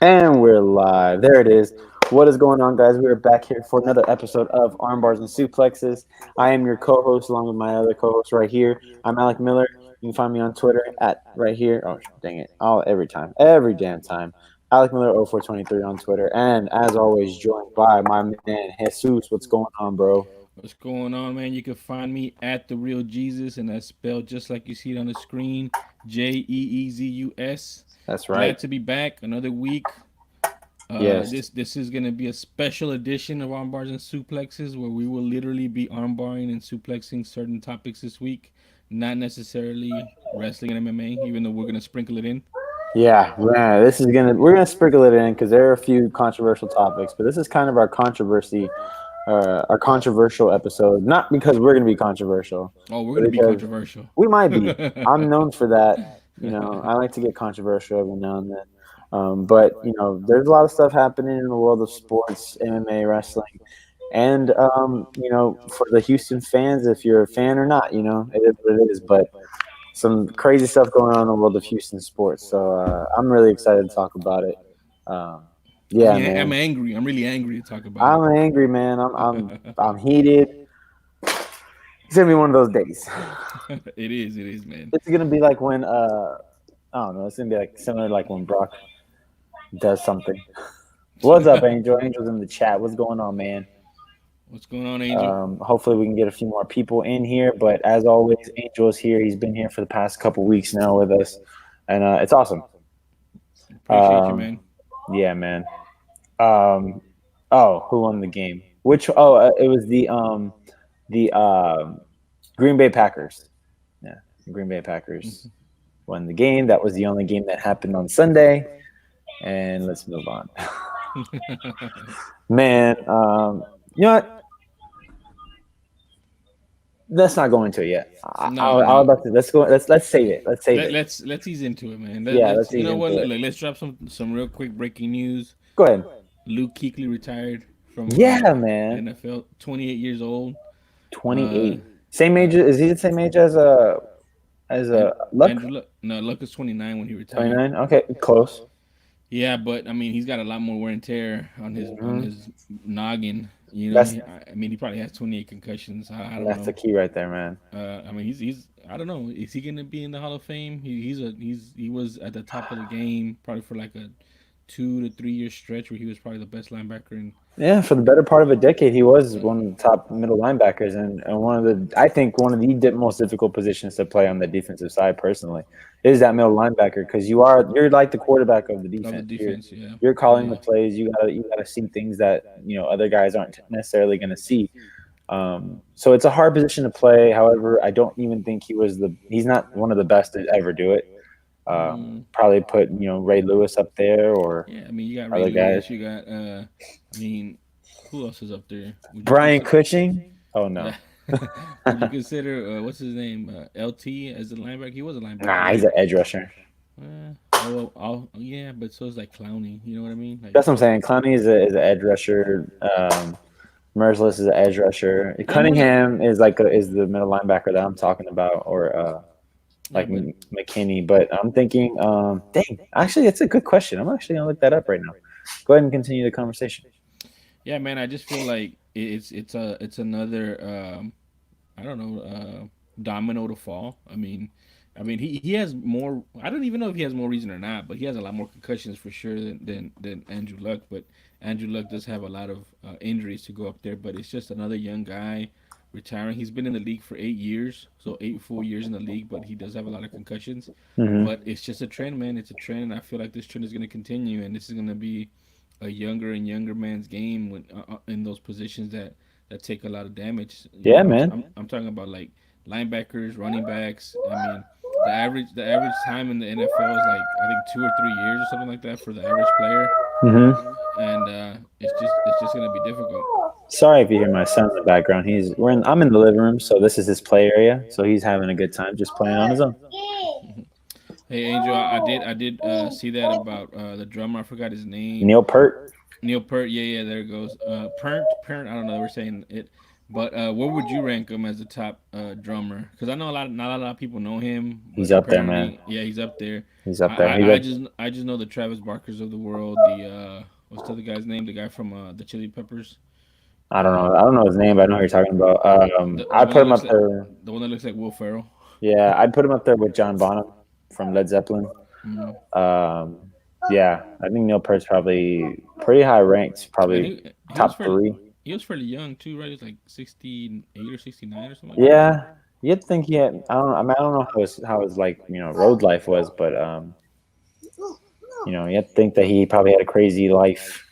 And we're live. There it is. What is going on, guys? We are back here for another episode of Armbars and Suplexes. I am your co-host, along with my other co-host right here. I'm Alec Miller. You can find me on Twitter at right here. Oh, dang it! Every time, every damn time. Alec Miller 0423 on Twitter, and as always, joined by my man Jesus. What's going on, bro? What's going on, man? You can find me at the real Jesus, and that's spelled just like you see it on the screen, Jeezus. That's right. Glad to be back another week. Yes. This is gonna be a special edition of Armbars and Suplexes, where we will literally be armbarring and suplexing certain topics this week, not necessarily wrestling and MMA, even though we're gonna sprinkle it in. Yeah, man, we're gonna sprinkle it in because there are a few controversial topics, but this is kind of our controversial episode. Not because we're gonna be controversial, Oh, we're but gonna be because controversial. we might be. I'm known for that. I like to get controversial every now and then. But there's a lot of stuff happening in the world of sports, MMA, wrestling, and for the Houston fans, if you're a fan or not, it is what it is. But some crazy stuff going on in the world of Houston sports. So I'm really excited to talk about it. Um, yeah, I'm man, angry. I'm really angry to talk about I'm angry, man. I'm heated. It's gonna be one of those days. It is, man. It's gonna be like when I don't know. It's gonna be like similar to like when Brock does something. What's up, Angel? Angel's in the chat. What's going on, man? What's going on, Angel? Hopefully we can get a few more people in here. But as always, Angel is here. He's been here for the past couple weeks now with us, and it's awesome. Appreciate you, Um, man. yeah, man. Um, oh, who won the game? Which? Oh, it was the Green Bay Packers. Yeah, the Green Bay Packers won the game. That was the only game that happened on Sunday. And let's move on. Man, you know what? Let's not go into it yet. No, I was no. about to. Let's go. Let's save it. Let's save it. Let's ease into it, man. Yeah, Let's let's you ease know what? into it. Let's drop some real quick breaking news. Go ahead. Luke Kuechly retired from Yeah, the man. NFL. 28 years old. Uh, 28. Same age. Is he the same age as and Luck? Andrew Luck. No, Luck is 29 when he retired. 29. Okay, close. Yeah, but I mean, he's got a lot more wear and tear on Hmm. his noggin. That's I mean, he probably has 28 concussions. I don't that's the know. key right there, man. I mean, he's I don't know. Is he gonna be in the Hall of Fame? He was at the top of the game probably for like a 2 to 3 year stretch where he was probably the best linebacker in. Yeah, for the better part of a decade, he was one of the top middle linebackers, and I think one of the most difficult positions to play on the defensive side. Personally, is that middle linebacker because you're like the quarterback of the Of the defense. defense. Yeah, You're calling the yeah, plays. You gotta see things that other guys aren't necessarily going to see. So it's a hard position to play. However, I don't even think he's not one of the best to ever do it. mm, Probably put Ray Lewis up there or yeah. I mean, you got Ray other guys. Lewis. You got I mean, who else is up there? Would you Brian consider? Cushing. Oh no. Would you consider what's his name LT as a linebacker? He was a linebacker, Nah, he's right? an edge rusher. Yeah, but so is like Clowney. You know what I mean? Like, That's what I'm saying. Clowney is an edge rusher. Merciless is an edge rusher. yeah, more like Cunningham is the middle linebacker that I'm talking about, or yeah, but McKinney. But I'm thinking, dang, actually, it's a good question. I'm actually gonna look that up right now. Go ahead and continue the conversation. yeah, man. I just feel like it's another I don't know domino to fall. I mean he has more. I don't even know if he has more reason or not, but he has a lot more concussions for sure than Andrew Luck. But Andrew Luck does have a lot of injuries to go up there. But it's just another young guy retiring. He's been in the league for 8 years, so eight full years in the league. But he does have a lot of concussions. Hmm. But it's just a trend, man. It's a trend, and I feel like this trend is going to continue, and this is going to be a younger and younger man's game when in those positions that take a lot of damage. Yeah, man. I'm talking about like linebackers, running backs. I mean, the average time in the NFL is like I think 2 or 3 years or something like that for the average player, Hmm. and it's just gonna be difficult. Sorry if you hear my son in the background. I'm in the living room, so this is his play area. So he's having a good time just playing on his own. Hey Angel, I did see that about the drummer. I forgot his name. Neil Peart. Neil Peart. Yeah, yeah. There it goes. Parent. I don't know. We're saying it. But where would you rank him as the top drummer? Because I know not a lot of people know him, He's but up there, man. apparently, yeah, he's up there. He's up there. He's up. I just know the Travis Barkers of the world. The what's the other guy's name? The guy from the Chili Peppers. I don't know. Um, I don't know his name, but I know who you're talking about. the I'd one put that him looks up like there. the one that looks like Will Ferrell. Yeah, I'd put him up there with John Bonham from Led Zeppelin. Mm. Um, yeah, I think Neil Peart's probably pretty high ranked, And probably top three. he was fairly young too, right? He's like 68 or 69 or something like that. Yeah, you'd think he had. I don't. I mean, I don't know how his like road life was, but you'd think that he probably had a crazy life,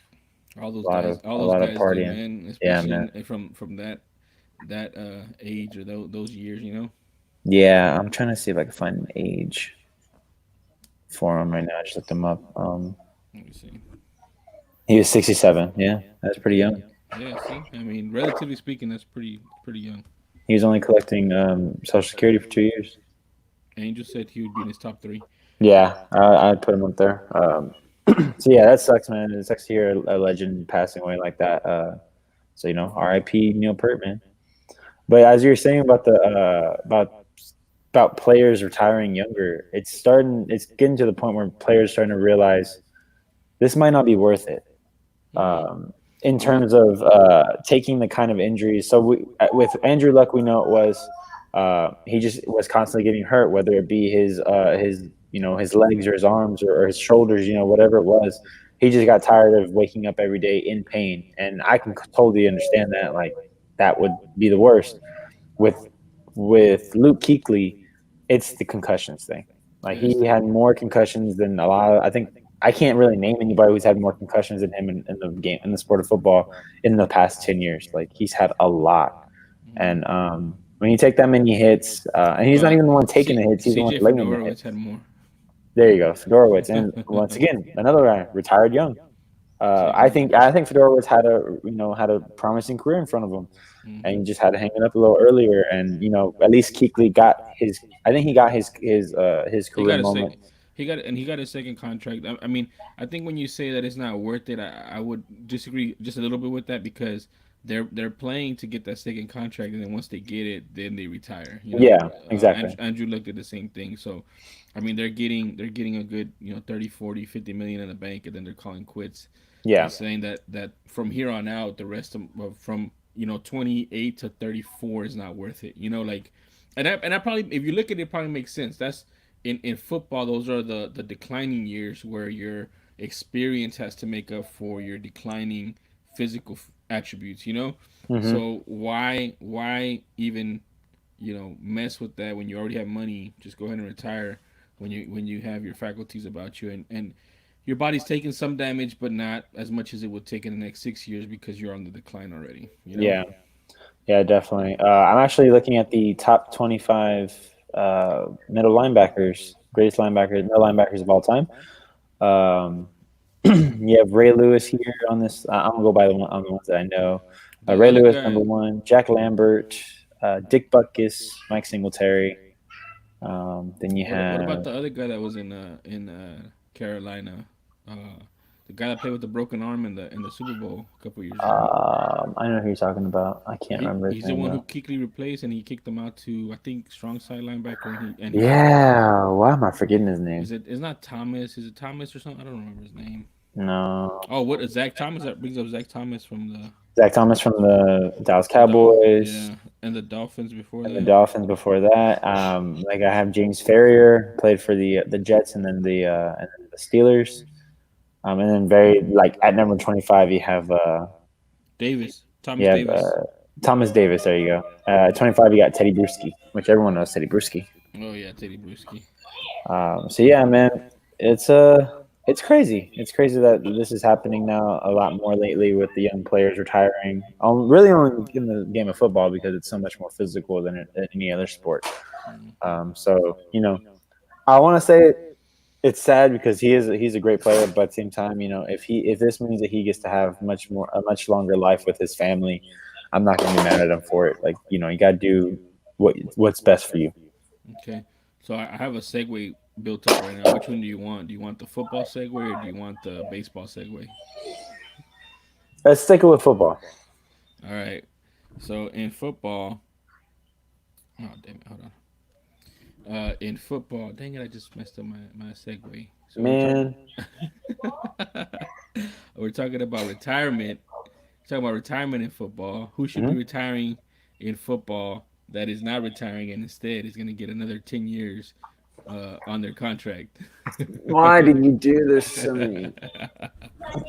All a those lot of guys do, partying. man. Yeah, Especially man. from that age or those years, you know. Yeah, I'm trying to see if I can find an age for him right now. I just looked him up. Let me see. He was 67. Yeah, that's pretty Yeah, young. yeah. See, I mean, relatively speaking, that's pretty young. He was only collecting Social Security for 2 years. Angel said he would be in his top three. Yeah, I'd put him up there. So yeah, that sucks, man. It sucks to hear a legend passing away like that. So R.I.P. Neil Peart, man. But as you were saying about the about players retiring younger, it's getting to the point where players are starting to realize this might not be worth it. Mm-hmm. In Well, terms of taking the kind of injuries. So with Andrew Luck, we know it was he just was constantly getting hurt, whether it be his legs or his arms or his shoulders, whatever it was. He just got tired of waking up every day in pain, and I can totally understand that. Like that would be the worst. With Luke Kuechly, it's the concussions thing. Like yes, he had more concussions than a lot of. I think I can't really name anybody who's had more concussions than him in the game in the sport of football in the past 10 years. Like he's had a lot, mm-hmm. and when you take that many hits, and he's not even the one taking the hits; he's the one CJ laying the Fedorowicz had hits. more. There you go, Fedorowicz, and once again another guy retired young. I Same. think Fedorowicz had a promising career in front of him, and Mm-hmm. he just had to hang it up a little earlier. And at least Kuechly got his. I think he got his He career got a moment. sec. He got a second contract. I mean, I think when you say that it's not worth it, I would disagree just a little bit with that because they're playing to get that second contract, and then once they get it, then they retire. You know, Yeah, exactly. Andrew looked at the same thing. So, I mean, they're getting a good 30, 40, 50 million in the bank, and then they're calling quits and Yeah. saying that from here on out, the rest of from 28 to 34 is not worth it. Like, and I probably, if you look at it, it probably makes sense. That's in football, those are the declining years where your experience has to make up for your declining physical attributes. Hmm. So why even mess with that when you already have money? Just go ahead and retire when you have your faculties about you, and your body's taking some damage, but not as much as it would take in the next 6 years because you're on the decline already. Yeah. Yeah, definitely. I'm actually looking at the top 25 middle linebackers of all time. Um, you have Ray Lewis here on this. I'm gonna go by on the ones that I know. The Ray other Lewis, number guy, one. Jack Lambert, Dick Butkus, Mike Singletary. Then you what about have the other guy that was in Carolina? Uh, the guy that played with the broken arm in the Super Bowl a couple years ago. I know who you're talking about. I can't remember his He's the name one who though. Kuechly replaced, and he kicked him out to I think strong side linebacker, and he got Yeah, why am I forgetting his name? it's not Thomas? Is it Thomas or something? I don't remember his name. No, Oh, what is Zach Thomas? That brings up Zach Thomas from Zach Thomas from the Dallas the Cowboys. yeah, and the Dolphins before And the that. Dolphins before that. Like I have James Ferrier played for the Jets and then the Steelers. And then very like at number 25 Davis, you Thomas have Davis. Thomas Davis. There you go. 25 you got Teddy Bruschi, which everyone knows Teddy Bruschi. Oh yeah, Teddy Bruschi. So yeah, man, it's it's crazy. It's crazy that this is happening now a lot more lately with the young players retiring. Really only in the game of football because it's so much more physical than any other sport. Mm-hmm. So I want to say it's sad because he's a great player, but at the same time, if this means that he gets to have a much longer life with his family, I'm not going to be mad at him for it. Like you got to do what's best for you. Okay, so I have a segue built up right now. Which one do you want? Do you want the football segue or do you want the baseball segue? Let's stick it with football. All right. So in football, oh damn it, hold on. In football, dang it, I just messed up my segue. So we're talking. Man, We're talking about retirement. Talking about retirement in football. Who should be mhm. retiring in football that is not retiring and instead is going to get another 10 years on their contract? Why did you do this to me?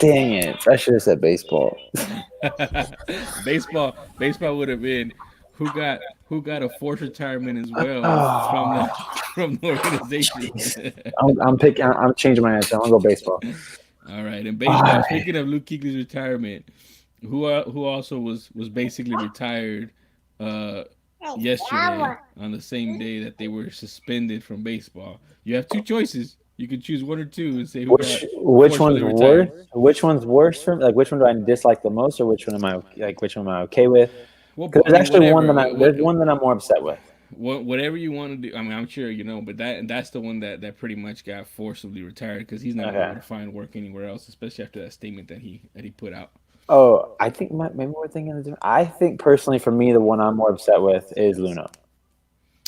Dang it! I should have said baseball. Baseball would have been who got a forced retirement as well from Oh, the from the organization. jeez. I'm picking. I'm changing my answer. I'm gonna go baseball. All right, in baseball. Why? Speaking of Luke Kuechly's retirement, who also was basically retired uh, yesterday on the same day that they were suspended from baseball. You have two choices. You can choose one or two and say who got Which forcefully one's worse? retired. Which one's worse for me? Like which one do I dislike the most, or which one am I like? Which one am I okay with? Well, Because I there's mean, actually one whatever. that there's one that I'm more upset with. Whatever you want to do. I mean, I'm sure you know, but that's the one that pretty much got forcibly retired because he's not gonna be able Okay. to find work anywhere else, especially after that statement that he put out. Oh, I think maybe we're thinking of different. I think personally, for me, the one I'm more upset with is Luna.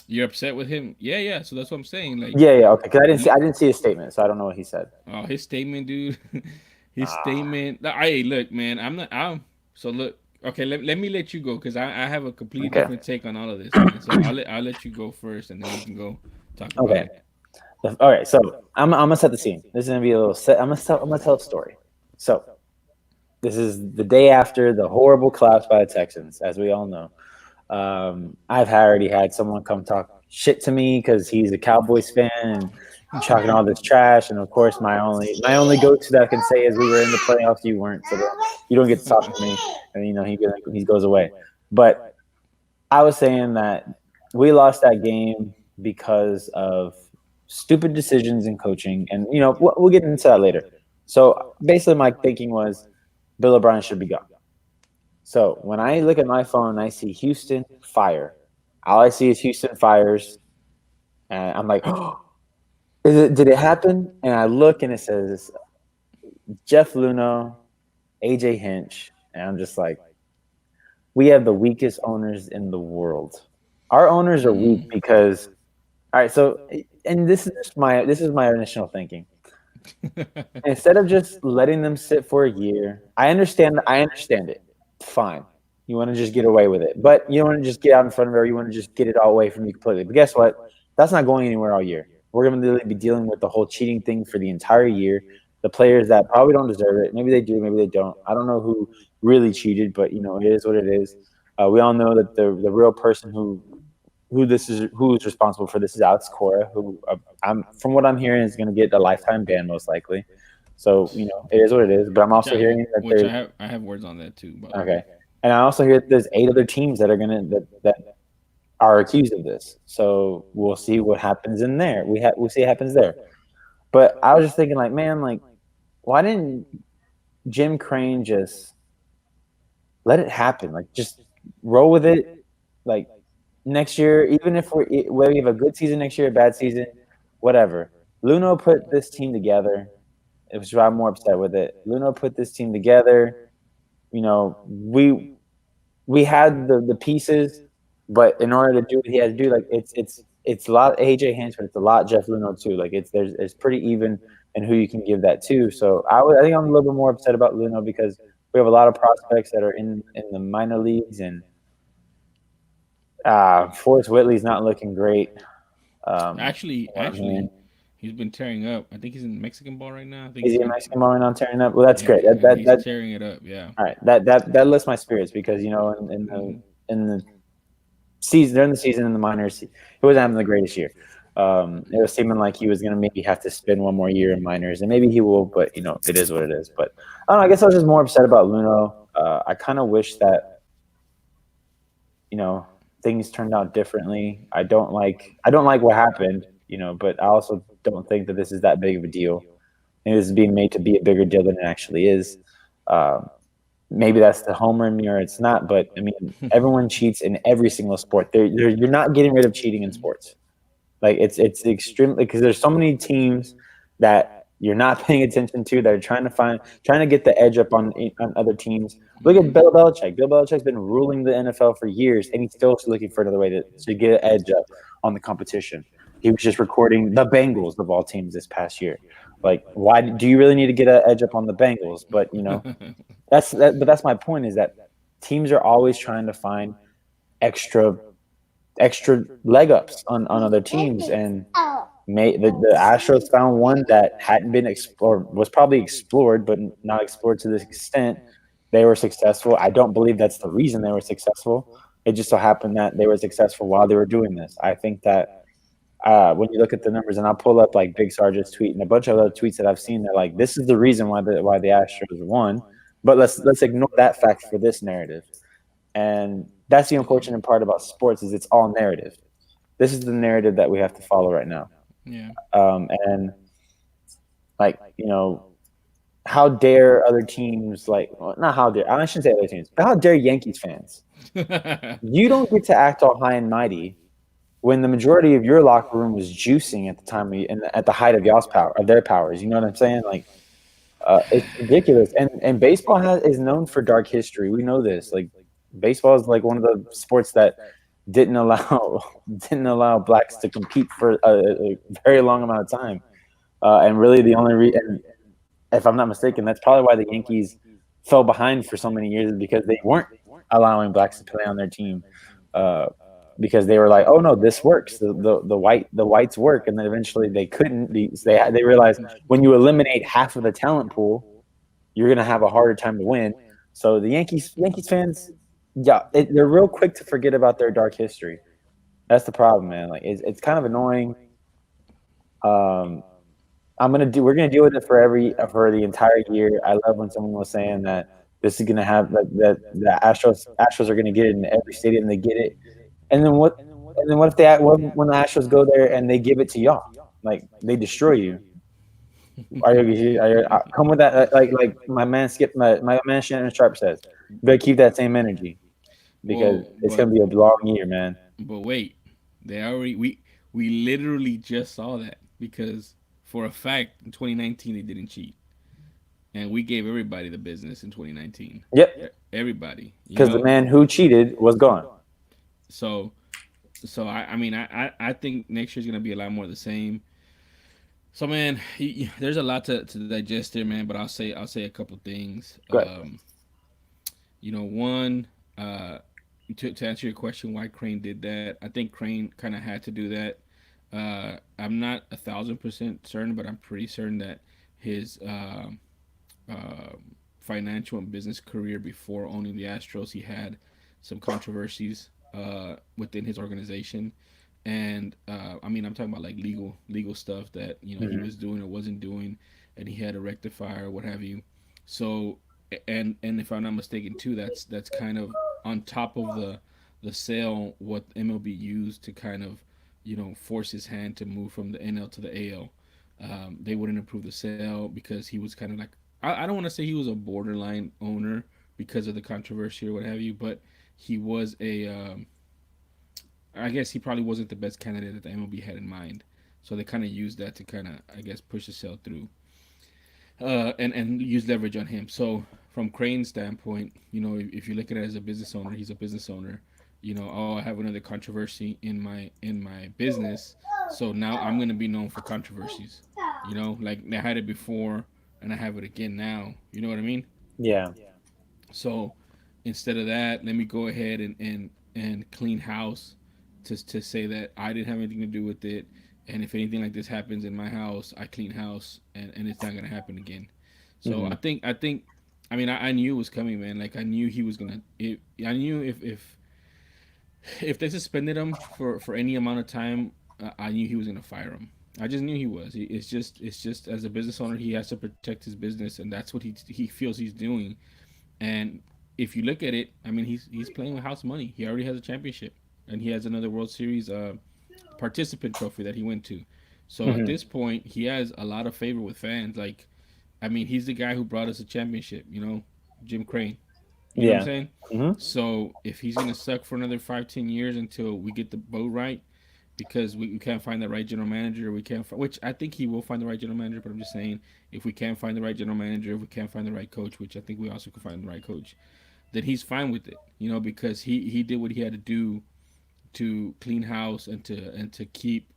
You're upset with him? Yeah, yeah. So that's what I'm saying. Like, Yeah, yeah, okay. Because I didn't see his statement, so I don't know what he said. oh, his statement, dude. His Ah, statement. Hey, look, man. I'm not. I'm. So look. Okay, let me let you go because I have a completely okay, different take on all of this, man. So I'll let you go first, and then we can go talk about okay. it. All right, so I'm gonna set the scene. This is gonna be a little set. I'm gonna tell a story. So this is the day after the horrible collapse by the Texans, as we all know. I've already had someone come talk shit to me because he's a Cowboys fan and talking all this trash. And of course, my only go to that I can say is we were in the playoffs, you weren't, so you don't get to talk to me. And he goes away. But I was saying that we lost that game because of stupid decisions in coaching, and we'll get into that later. So basically, my thinking was Bill O'Brien should be gone. So when I look at my phone and I see Houston fire, all I see is Houston fires, and I'm like, oh, did it happen? And I look and it says Jeff Luno, AJ Hinch, and I'm just like, we have the weakest owners in the world. Our owners are weak Mm. because all right, so and this is my initial thinking. Instead of just letting them sit for a year, I understand it. Fine. You want to just get away with it. But you don't want to just get out in front of her, you want to just get it all away from you completely. But guess what? That's not going anywhere all year. We're going to literally be dealing with the whole cheating thing for the entire year. The players that probably don't deserve it, maybe they do, maybe they don't. I don't know who really cheated, but it is what it is. We all know that the real person who's responsible for this is Alex Cora, who I'm from what I'm hearing is going to get a lifetime ban most likely. So it is what it is. But I'm which also I hearing that which there's I have words on that too, by the okay, way. and I also hear that there's 8 other teams that are that are accused of this. So we'll see what happens in there. We'll see what happens there. But I was just thinking, like, man, like, why didn't Jim Crane just let it happen? Like, just roll with it. Like next year, even if whether we have a good season next year, a bad season, whatever. Luno put this team together. It was why I'm more upset with it. Luno put this team together. You know, we had the pieces, but in order to do what he had to do, like it's a lot AJ Hinch, but it's a lot Jeff Luno too. Like it's pretty even in who you can give that to. So I think I'm a little bit more upset about Luno because we have a lot of prospects that are in the minor leagues, and Forrest Whitley's not looking great. Actually, From what I'm hearing. actually, he's been tearing up. I think he's in Mexican ball right now. I think Is he's he a been. Mexican ball right now tearing up? Well, that's Yeah, great. That yeah, that he's that tearing it up. Yeah. all right. That lifts my spirits because Hmm. in the season during the season in the minors, he wasn't having the greatest year. It was seeming like he was going to maybe have to spend one more year in minors, and maybe he will. But it is what it is. But I don't know. I guess I was just more upset about Luno. I kind of wish that you know things turned out differently. I don't like what happened. But I also don't think that this is that big of a deal. I think this is being made to be a bigger deal than it actually is. Um, Maybe that's the homer in me or it's not. But I mean, everyone cheats in every single sport. You're not getting rid of cheating in sports. Like it's extremely because there's so many teams that you're not paying attention to, that are trying to get the edge up on other teams. Look at Mm-hmm. Bill Belichick. Bill Belichick's been ruling the NFL for years, and he's still looking for another way to get an edge up on the competition. He was just recording the Bengals of all teams this past year. Like, why do you really need to get an edge up on the Bengals? But but that's my point, is that teams are always trying to find extra leg ups on other teams, and the Astros found one that hadn't been explored, was probably explored, but not explored to this extent. They were successful. I don't believe that's the reason they were successful. It just so happened that they were successful while they were doing this. I think that when you look at the numbers, and I'll pull up like Big Sarge's tweet and a bunch of other tweets that I've seen, that like this is the reason why the Astros won. But let's ignore that fact for this narrative. And that's the unfortunate part about sports, is it's all narrative. This is the narrative that we have to follow right now. Yeah. And like, how dare other teams, like, well, not how dare, I shouldn't say other teams, but how dare Yankees fans? You don't get to act all high and mighty when the majority of your locker room was juicing at the time and at the height of their powers. You know what I'm saying? Like, it's ridiculous. And baseball is known for dark history. We know this. Like, baseball is like one of the sports that didn't allow didn't allow blacks to compete for a very long amount of time. And really, the only reason, if I'm not mistaken, that's probably why the Yankees fell behind for so many years, is because they weren't allowing blacks to play on their team. Uh, because they were like, oh no, this works. The whites work, and then eventually they couldn't. They realized, when you eliminate half of the talent pool, you're gonna have a harder time to win. So the Yankees fans, yeah, they're real quick to forget about their dark history. That's the problem, man. Like, it's kind of annoying. Um, we're gonna deal with it for the entire year. I love when someone was saying that this is gonna have, that the Astros are gonna get it in every stadium. They get it, and then what? And then what if when the Astros go there and they give it to y'all? Like, they destroy you. Come with that? Like my man Shannon Sharp says, you better keep that same energy, because Well, it's gonna be a long year, man. but wait, they already we literally just saw that, because for a fact in 2019 they didn't cheat, and we gave everybody the business in 2019. Yep, Everybody, because the man who cheated was gone. So I mean I think next year's gonna be a lot more of the same. So man, there's a lot to digest there, man. But I'll say a couple things. Good. One, to answer your question, why Crane did that. I think Crane kind of had to do that. I'm not 1,000% certain, but I'm pretty certain that his uh, financial and business career before owning the Astros, he had some controversies within his organization. And I mean, I'm talking about like legal stuff that he Hmm. was doing or wasn't doing, and he had to rectify or what have you. So, and if I'm not mistaken too, that's kind of on top of the sale, what MLB used to kind of force his hand to move from the NL to the AL. They wouldn't approve the sale because he was kind of like, I don't want to say he was a borderline owner because of the controversy or what have you, but he was a I guess he probably wasn't the best candidate that the MLB had in mind. So they kind of used that to kind of, I guess, push the sale through, and use leverage on him. So from Crane's standpoint, if you look at it as a business owner, he's a business owner. Oh, I have another controversy in my business, so now I'm gonna be known for controversies. Like I had it before, and I have it again now. You know what I mean? Yeah. So instead of that, let me go ahead and clean house to say that I didn't have anything to do with it. And if anything like this happens in my house, I clean house, and it's not gonna happen again. So Hmm. I think I mean I knew it was coming, man. Like I knew he was gonna. I knew if they suspended him for any amount of time, I knew he was gonna fire him. I just knew he was. It's just as a business owner, he has to protect his business, and that's what he feels he's doing. And if you look at it, I mean, he's playing with house money. He already has a championship, and he has another World Series participant trophy that he went to. So at Hmm. this point, he has a lot of favor with fans. Like, I mean, he's the guy who brought us a championship. Jim Crane. You know what I'm Yeah. saying? Hmm. So if he's gonna suck for another 5, 10 years until we get the boat right, because we can't find the right general manager. We can't, which I think he will find the right general manager. But I'm just saying, if we can't find the right general manager, if we can't find the right coach, which I think we also can find the right coach, then he's fine with it. Because he did what he had to do to clean house and to keep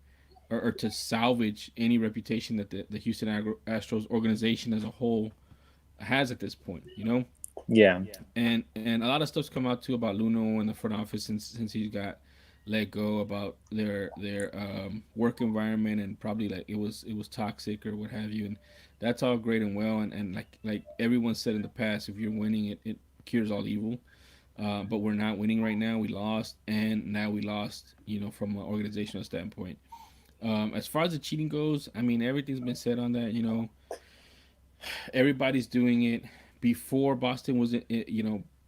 or to salvage any reputation that the Houston Astros organization as a whole has at this point. Yeah. And a lot of stuff's come out too about Luno and the front office since he got let go about their work environment, and probably like it was toxic or what have you. And that's all great and well, and like everyone said in the past, if you're winning, it cures all evil. But we're not winning right now. We lost, and now we lost. From an organizational standpoint. As far as the cheating goes, I mean, everything's been said on that. Everybody's doing it. Before Boston was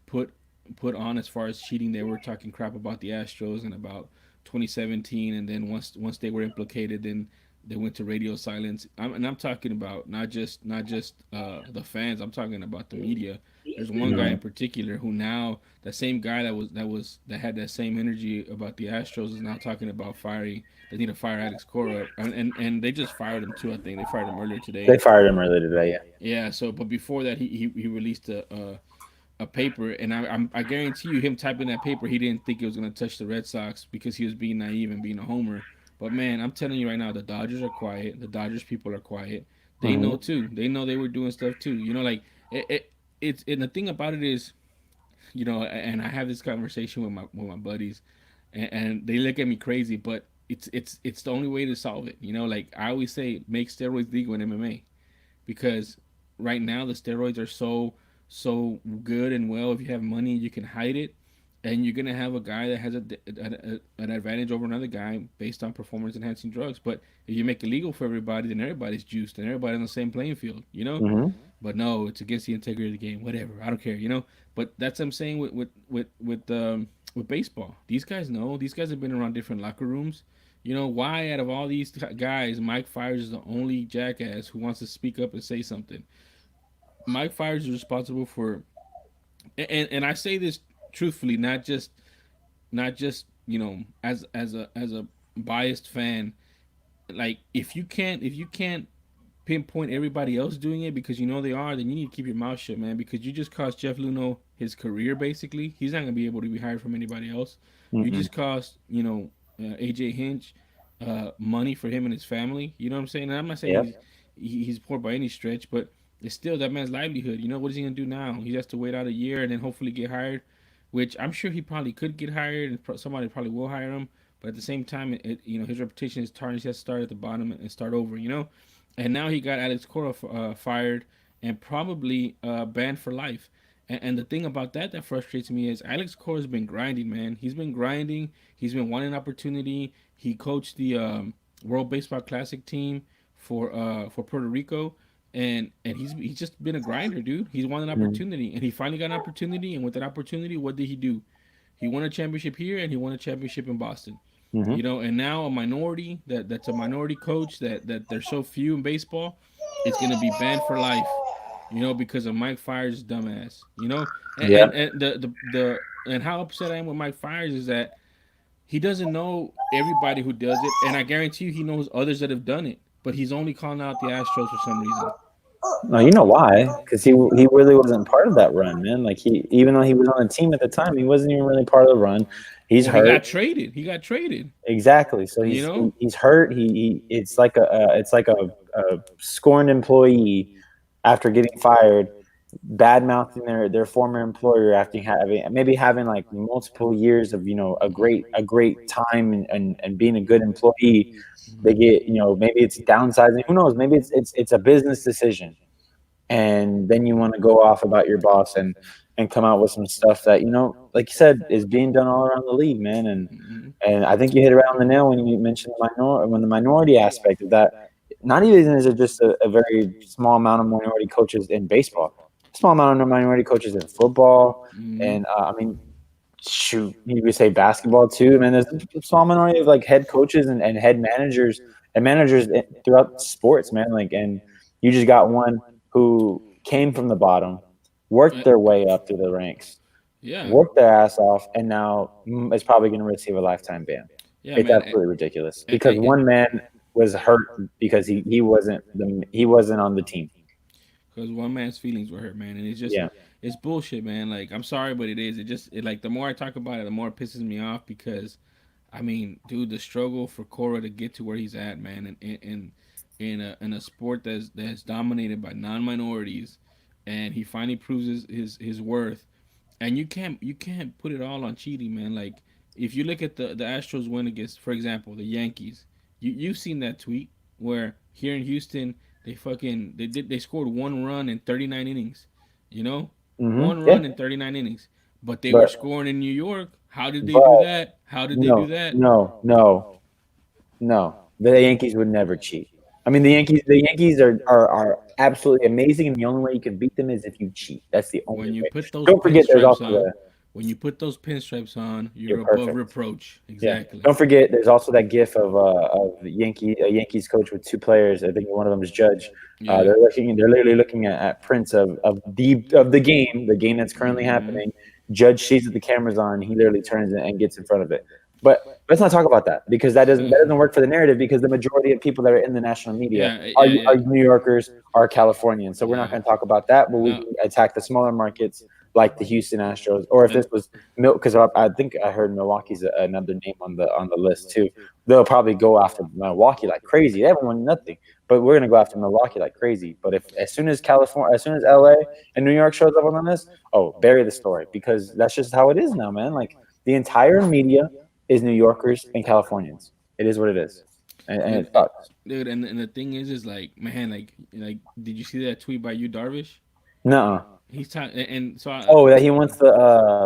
put put on as far as cheating, they were talking crap about the Astros and about 2017, and then once they were implicated, then they went to radio silence. And I'm talking about not just the fans. I'm talking about the media. There's one guy Mhm. in particular who now, the same guy that had that same energy about the Astros, is now talking about firing. They need to fire Alex Cora, and they just fired him too. I think they fired him earlier They today. fired him earlier today. Yeah. Yeah. So, but before that, he released a paper, and I guarantee you, him typing that paper, he didn't think it was gonna touch the Red Sox because he was being naive and being a homer. But man, I'm telling you right now, the Dodgers are quiet. The Dodgers people are quiet. They know Hmm. too. They know they were doing stuff too. Like it's and the thing about it is, and I have this conversation with my buddies, and they look at me crazy, but it's the only way to solve it. Like I always say, make steroids legal in MMA, because right now the steroids are so good and well. If you have money, you can hide it, and you're gonna have a guy that has an advantage over another guy based on performance enhancing drugs. But if you make it legal for everybody, then everybody's juiced and everybody's on the same playing field. Hmm. But no, it's against the integrity of the game. Whatever, I don't care. But that's what I'm saying with baseball. These guys know. These guys have been around different locker rooms. Why out of all these guys, Mike Fires is the only jackass who wants to speak up and say something. Mike Fires is responsible for, and I say this truthfully, not just as a biased fan. Like if you can't pinpoint everybody else doing it because they are, then you need to keep your mouth shut, man. Because you just cost Jeff Luno his career. Basically, he's not gonna be able to be hired from anybody else. You Mm-mm. just cost AJ Hinch money for him and his family. You know what I'm saying? And I'm not saying Yep. he's poor by any stretch, but it's still that man's livelihood. What is he gonna do now? He has to wait out a year and then hopefully get hired, which I'm sure he probably could get hired and somebody probably will hire him. But at the same time, his reputation is tarnished. He has to start at the bottom and start over. And now he got Alex Cora fired and probably banned for life. And the thing about that frustrates me is Alex Cora's been grinding, man. He's been grinding. He's been wanting opportunity. He coached the World Baseball Classic team for Puerto Rico, and he's just been a grinder, dude. He's wanted an opportunity, and he finally got an opportunity. And with that opportunity, what did he do? He won a championship here, and he won a championship in Boston. Mm-hmm. And now a minority that's a minority coach that there's so few in baseball is gonna be banned for life. Because of Mike Fires' dumbass. Yeah. And and how upset I am with Mike Fires is that he doesn't know everybody who does it, and I guarantee you he knows others that have done it, but he's only calling out the Astros for some reason. No, you know why? Because he really wasn't part of that run, man. Like he, even though he was on the team at the time, he wasn't even really part of the run. He's Well, he hurt. got traded. He got traded. Exactly. So You know. he's hurt. He it's like a scorned employee after getting fired, bad mouthing their former employer after having like multiple years of a great time and being a good employee. They get maybe it's downsizing. Who knows? Maybe it's a business decision, and then you want to go off about your boss and come out with some stuff that like you said, is being done all around the league, man. And I think you hit it right on the nail when you mentioned the minority aspect of that. Not even is it just a very small amount of minority coaches in baseball, small amount of minority coaches in football, Mm-hmm. and I mean, shoot, you could say basketball too. Man, there's a small minority of like head coaches and head managers throughout sports, man. Like, and you just got one who came from the bottom, worked their way up through the ranks, Yeah. worked their ass off, and now is probably going to receive a lifetime ban. Yeah, It's man. absolutely ridiculous because one man was hurt because he wasn't on the team. Because one man's feelings were hurt, man, and it's just Yeah. it's bullshit, man. Like I'm sorry, but it is. Like the more I talk about it, the more it pisses me off because I mean, dude, the struggle for Cora to get to where he's at, man, and in a sport that's dominated by non-minorities, and he finally proves his worth. And you can't put it all on cheating, man. Like if you look at the Astros win against, for example, the Yankees, you've seen that tweet where here in Houston they scored 1 run in 39 innings, you know, one Yeah. run in 39 innings, but they were But scoring in New York. How did they do but that? How did they do no, that? no, no, no. The Yankees would never cheat. I mean, the Yankees are absolutely amazing, and the only way you can beat them is if you cheat. That's the only When you way. put those Don't forget, there's pinstripes also on, the when you put those pinstripes on, you're you're above perfect. reproach. Yeah. Exactly. Don't forget, there's also that GIF of a Yankees coach with two players. I think one of them is Judge. Yeah. They're literally looking at prints of the game that's currently Mm-hmm. happening. Judge sees that the camera's on. He literally turns and gets in front of it. But let's not talk about that because that doesn't work for the narrative because the majority of people that are in the national media Yeah, are New Yorkers, are Californians. So we're not yeah. going to talk about that, but we No, can attack the smaller markets like the Houston Astros, or if and this was because I think I heard Milwaukee's another name on the list too. They'll probably go after Milwaukee like crazy. They haven't won nothing, but we're gonna go after Milwaukee like crazy. But if as soon as LA and New York shows up on the list, oh, bury the story because that's just how it is now, man. Like the entire media is New Yorkers and Californians. It is what it is, and dude, it sucks. dude, and the thing is like, man, like, did you see that tweet by you, Darvish? No. He's talking, and so Oh, that he wants the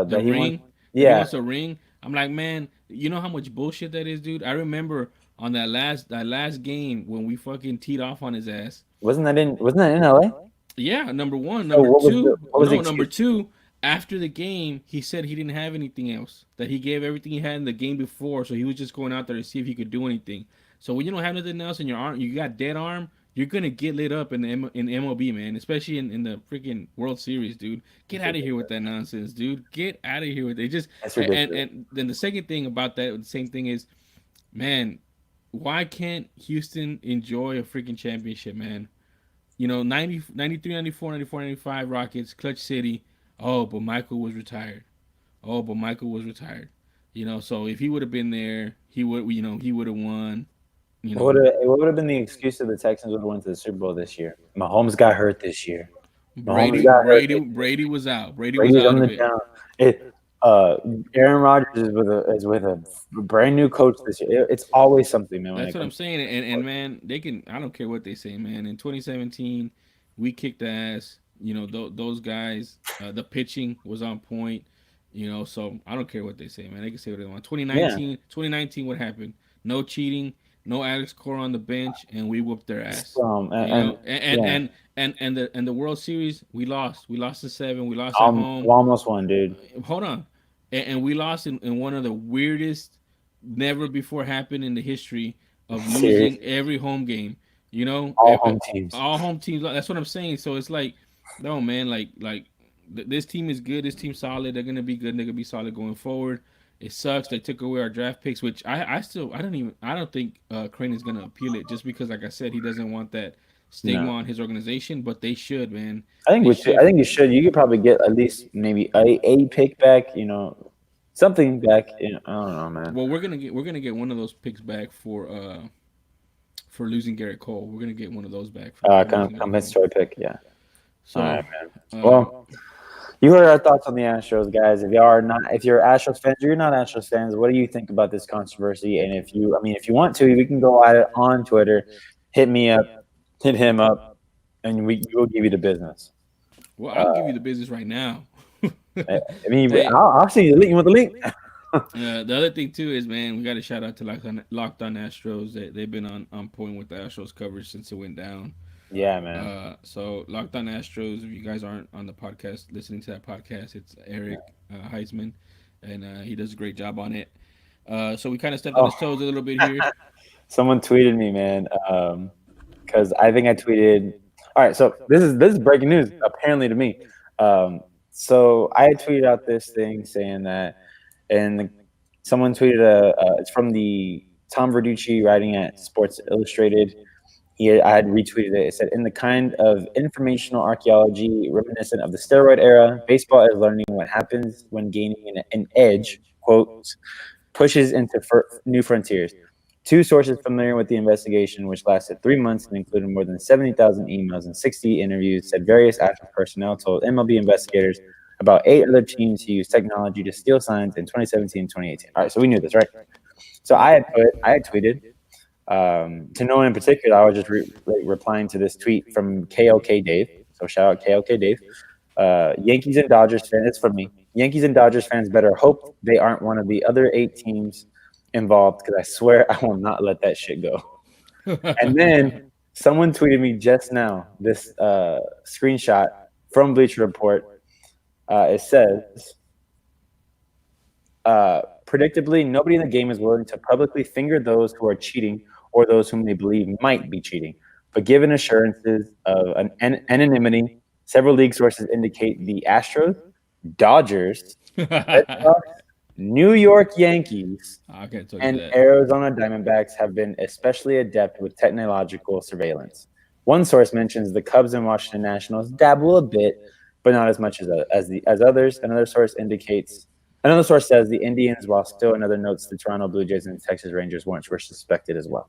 that he wants. ring, that he Yeah, wants a ring. I'm like, man, you know how much bullshit that is, dude. I remember on that last game when we fucking teed off on his ass. wasn't that in LA? Yeah, number one. So Number two, what was the no, number excuse? two. After the game, he said he didn't have anything else. That he gave everything he had in the game before, so he was just going out there to see if he could do anything. So when you don't have nothing else in your arm, you got dead arm. You're gonna get lit up in MLB, man. Especially in the freaking World Series, dude. Get It's out of here with ridiculous. that nonsense, dude. Get out of here with it. Just It's and ridiculous. and then the second thing about that, the same thing is, man, why can't Houston enjoy a freaking championship, man? 90, 93, 94, 94, 95 Rockets, Clutch City. Oh, but Michael was retired. Oh, but Michael was retired. So if he would have been there, he would have won. You know, What would have been the excuse if the Texans would have went to the Super Bowl this year? Mahomes got hurt this year. Mahomes Brady, got hurt Brady, this year. Brady was out. Brady was Brady's out on of the it. down. It, uh, Aaron Rodgers is with a brand new coach this year. It's always something, man. When That's it what I'm comes saying. And man, they can. I don't care what they say, man. In 2017, we kicked ass. Those guys. The pitching was on point. So I don't care what they say, man. They can say what they want. yeah, 2019, what happened? No cheating, no Alex Cora on the bench, and we whooped their ass. and, and And yeah, the World Series, we lost. We lost to seven. We lost at we home. almost won, dude. Hold on, and we lost in one of the weirdest, never before happened in the history of losing Seriously, every home game. all home teams. All home teams. That's what I'm saying. So it's like, no man, this team is good. This team's solid. They're gonna be good. They're gonna be solid going forward. It sucks they took away our draft picks, which I don't think Crane is gonna appeal it just because, like I said, he doesn't want that stigma No, on his organization. But they should, man. I think They we should. I should. think you should. You could probably get at least maybe a pick back. Something back. I don't know, man. Well, we're gonna get one of those picks back for losing Garrett Cole. We're gonna get one of those back for losing Garrett Cole. Compensatory pick. Yeah. All So, right, man. uh, Well, you heard our thoughts on the Astros, guys. If you're Astros fans or you're not Astros fans, what do you think about this controversy? And if you want to, we can go at it on Twitter. Hit me up, hit him up, and we'll give you the business. well, I'll Uh, give you the business right now. I mean, Hey, I'll see you the link. You want the link? the other thing too is, man, we got to shout out to Locked On Astros. They've been on point with the Astros coverage since it went down. Yeah, man. So Locked On Astros. If you guys aren't on the podcast, listening to that podcast, it's Eric Heisman, and he does a great job on it. So we kind of stepped on Oh, his toes a little bit here. someone tweeted me, man. Because I think I tweeted. All right, so this is breaking news apparently to me. So I had tweeted out this thing saying that, and Someone tweeted it's from the Tom Verducci writing at Sports Illustrated. I had retweeted it. It said, "In the kind of informational archaeology reminiscent of the steroid era, baseball is learning what happens when gaining an edge, quote, pushes into new frontiers." Two sources familiar with the investigation, which lasted 3 months and included more than 70,000 emails and 60 interviews, said various Astros personnel told MLB investigators about 8 other teams who used technology to steal signs in 2017 and 2018. All right, so we knew this, right? So Yep. I had tweeted to no one in particular. I was just replying to this tweet from KLK Dave. So shout out KLK Dave. Yankees and Dodgers fans. It's from me. Yankees and Dodgers fans better hope they aren't one of the other 8 teams involved, because I swear I will not let that shit go. And then someone tweeted me just now this screenshot from Bleacher Report. It says, predictably, nobody in the game is willing to publicly finger those who are cheating or those whom they believe might be cheating. But given assurances of anonymity, several league sources indicate the Astros, Dodgers, Red Sox, New York Yankees, I can't tell you and that. Arizona Diamondbacks have been especially adept with technological surveillance. One source mentions the Cubs and Washington Nationals dabble a bit, but not as much as others. Another source says the Indians, while still another notes the Toronto Blue Jays and Texas Rangers were suspected as well.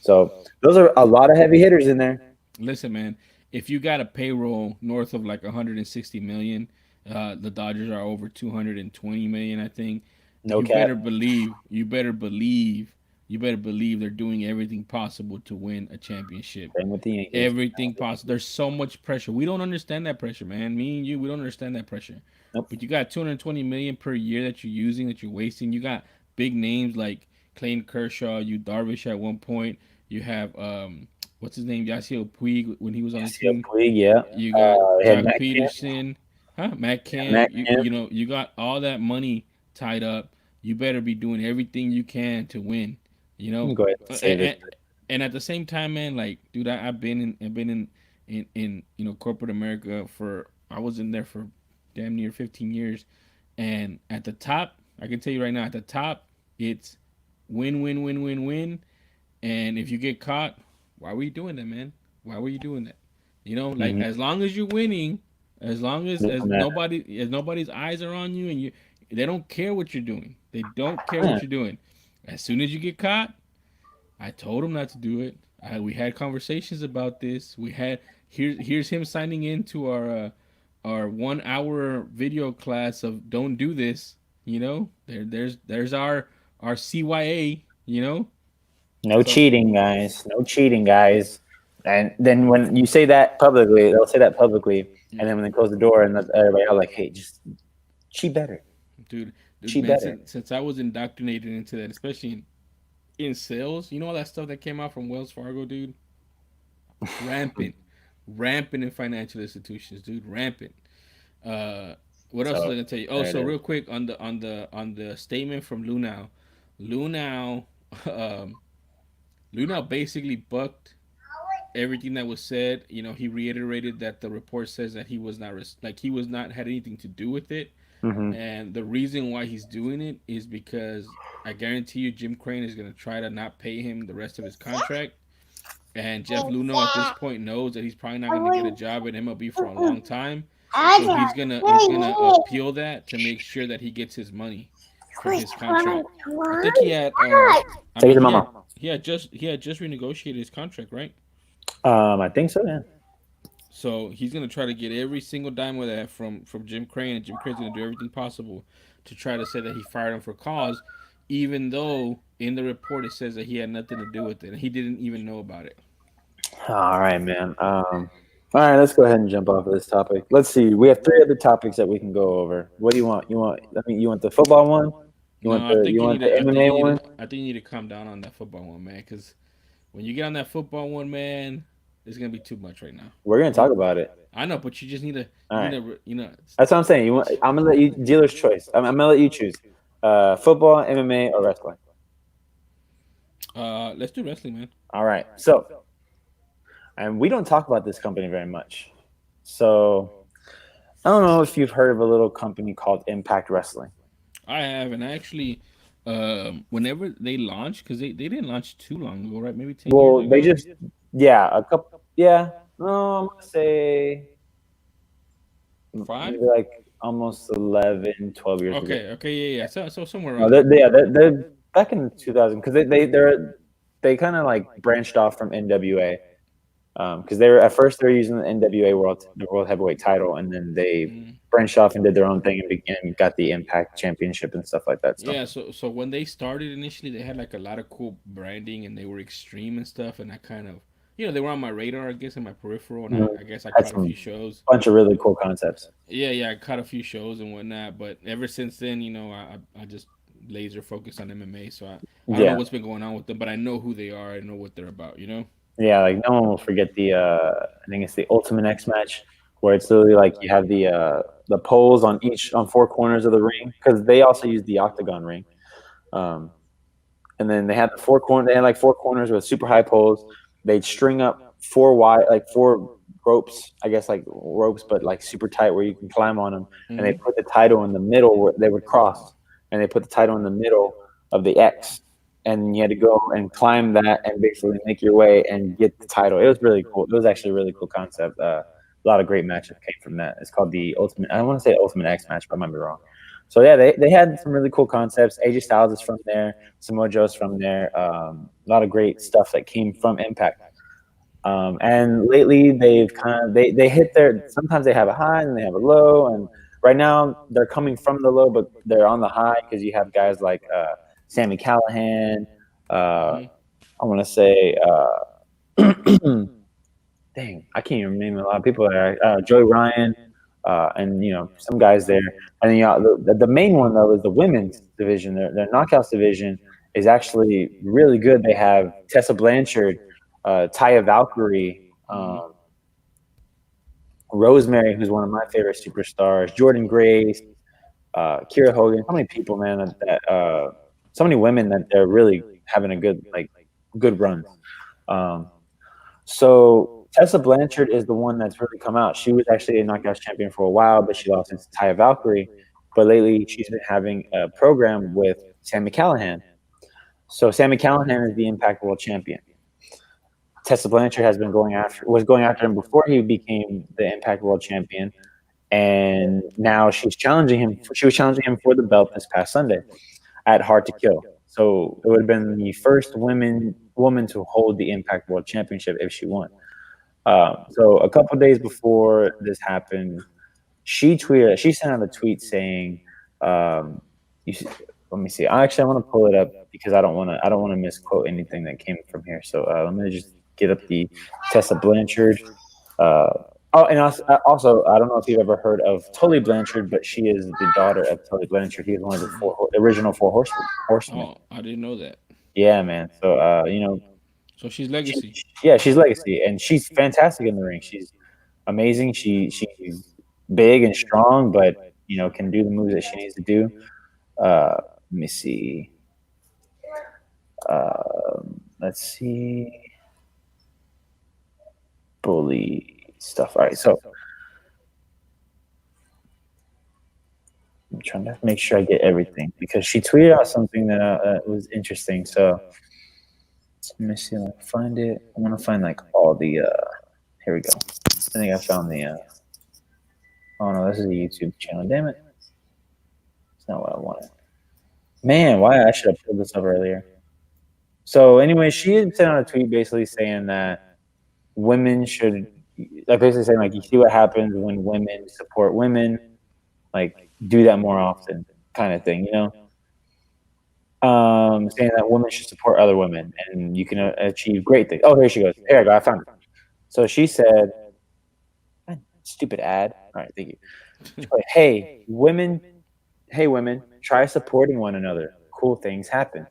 So those are a lot of heavy hitters in there. Listen, man, if you got a payroll north of like 160 million, the Dodgers are over 220 million, I think. No You cap. better believe, you better believe they're doing everything possible to win a championship. Same with the Yankees. Everything possible. There's so much pressure. We don't understand that pressure, man. Me and you, we don't understand that pressure. Nope. But you got 220 million per year that you're using, that you're wasting. You got big names like Clayton Kershaw, you Darvish at one point. You have what's his name, Yasiel Puig when he was on the team. Puig, yeah. You got They had Jock Matt Kemp. Peterson, huh? Matt Kemp. Matt Kemp. You got all that money tied up. You better be doing everything you can to win. You Let me know, go ahead and and, save and, it. and at the same time, man, like, dude, I've been in corporate America for, I was in there for damn near 15 years, and at the top, I can tell you right now, at the top, it's win, win, win, win, win, and if you get caught, why were you doing that, man? Why were you doing that? Like, Mm-hmm. as long as you're winning, as long as Doesn't matter. nobody's eyes are on you, and they don't care what you're doing. They don't care Yeah. what you're doing. As soon as you get caught, I told him not to do it. We had conversations about this. Here's him signing into our 1 hour video class of don't do this. There's our CYA. No So cheating, guys. No cheating, guys. And then when you say that publicly, they'll say that publicly, and then when they close the door and let everybody out, like, hey, just cheat better. dude, dude, Cheat man, better. since I was indoctrinated into that, especially in sales, all that stuff that came out from Wells Fargo, dude, rampant, rampant in financial institutions, dude, rampant. Uh, what else was So I gonna tell you? Oh, there it so is. real quick on the statement from Lunau, Lunau, um, Lunau basically bucked everything that was said. He reiterated that the report says that he was not he was not had anything to do with it, Mm-hmm. and the reason why he's doing it is because I guarantee you Jim Crane is gonna try to not pay him the rest of his contract. And Jeff Luno at this point knows that he's probably not going to get a job at MLB for a long time, so he's gonna appeal that to make sure that he gets his money for his contract. I think he had I Take it mean to mama. he had just renegotiated his contract, right? I think so. Yeah. So he's gonna try to get every single dime of that from Jim Crane, and Jim Crane's gonna do everything possible to try to say that he fired him for cause, even though in the report it says that he had nothing to do with it and he didn't even know about it. All right, man. All right, let's go ahead and jump off of this topic. Let's see. We have 3 other topics that we can go over. What do you want? You want the football one? No, I think You you need want to. the MMA one? I think you need to calm down on that football one, man. Because when you get on that football one, man, it's gonna be too much right now. We're gonna talk You, about it. I know, but you just need to. All You right. need to. That's what I'm saying. I'm gonna let you dealer's choice. I'm gonna let you choose. Football, MMA, or wrestling. Let's do wrestling, man. All right. So, and we don't talk about this company very much. So, I don't know if you've heard of a little company called Impact Wrestling. I have, and I actually, whenever they launched, because they didn't launch too long ago, right? Maybe 10 years Well, they ago. just yeah, a couple yeah. No, I'm gonna say Five. maybe like almost 11, 12 years ago. Okay, okay, yeah, yeah. So somewhere No, around there. they're back in 2000 because they kind of like branched off from NWA because they were at first they were using the NWA World Heavyweight Title, and then they Mm. branched off and did their own thing and began got the Impact Championship and stuff like that. So Yeah, so when they started initially, they had like a lot of cool branding, and they were extreme and stuff, and I kind of, they were on my radar, I guess, in my peripheral, and I guess I had caught a some few shows. bunch of really cool concepts. Yeah, yeah, I caught a few shows and whatnot, but ever since then, I just laser focus on MMA, so I don't know Yeah, what's been going on with them, but I know who they are, I know what they're about. yeah, like no one will forget the I think it's the Ultimate X match where it's literally like you have the poles on each on four corners of the ring because they also use the octagon ring. Um, and then they had the four corner. They had like four corners with super high poles. They'd string up four ropes, I guess like ropes, but like super tight where you can climb on them. And they Hmm. put the title in the middle. Where they would cross, and they put the title in the middle of the X. And you had to go and climb that and basically make your way and get the title. It was really cool. It was actually a really cool concept. A lot of great matches came from that. It's called the Ultimate. I don't want to say Ultimate X match, but I might be wrong. So yeah, they had some really cool concepts. AJ Styles is from there. Samoa Joe's from there. A lot of great stuff that came from Impact. And lately they've kind of they hit their sometimes they have a high and they have a low. And right now they're coming from the low, but they're on the high because you have guys like Sammy Callahan. Uh, Hmm. I want to say dang, I can't even name a lot of people there. Joey Ryan, and some guys there. And then the main one though is the women's division. Their knockouts division is actually really good. They have Tessa Blanchard, Taya Valkyrie, Hmm. Rosemary, who's one of my favorite superstars, Jordan Grace, Kira Hogan. So many people, man. So many women that they're really having a good run. Um, So Tessa Blanchard is the one that's really come out. She was actually a knockouts champion for a while, but she lost it to Taya Valkyrie. But lately, she's been having a program with Sammy Callahan. So Sammy Callahan is the Impact World Champion. Tessa Blanchard was going after him before he became the Impact World Champion, and now she's challenging him. She was challenging him for the belt this past Sunday at Hard to Kill. So it would have been the first woman to hold the Impact World Championship if she won. So a couple days before this happened, she sent out a tweet saying, um, you see, let me see. I want to pull it up because I don't want to misquote anything that came from here. So let me just get up the Tessa Blanchard. Uh, and also, I don't know if you've ever heard of Tully Blanchard, but she is the daughter of Tully Blanchard. He was one of the original horsemen. Oh, I didn't know that. Yeah, man. So So she's legacy. yeah, she's legacy, and she's fantastic in the ring. She's amazing. She's big and strong, but can do the moves that she needs to do. Let me see. Let's see. Bully stuff. All right, so I'm trying to make sure I get everything because she tweeted out something that was interesting. So let me see if I can find it. I want to find like all the. Here we go. I think I found the. Oh no, this is a YouTube channel. Damn it! It's not what I wanted. Man, why I should have pulled this up earlier. So anyway, she had sent out a tweet basically saying that women should, like basically saying like you see what happens when women support women, like do that more often, kind of thing, saying that women should support other women and you can achieve great things. Oh, here she goes. Here I go. I found it. So she said, "Stupid ad." All right, thank you. She put, hey women, try supporting one another. Cool things happen.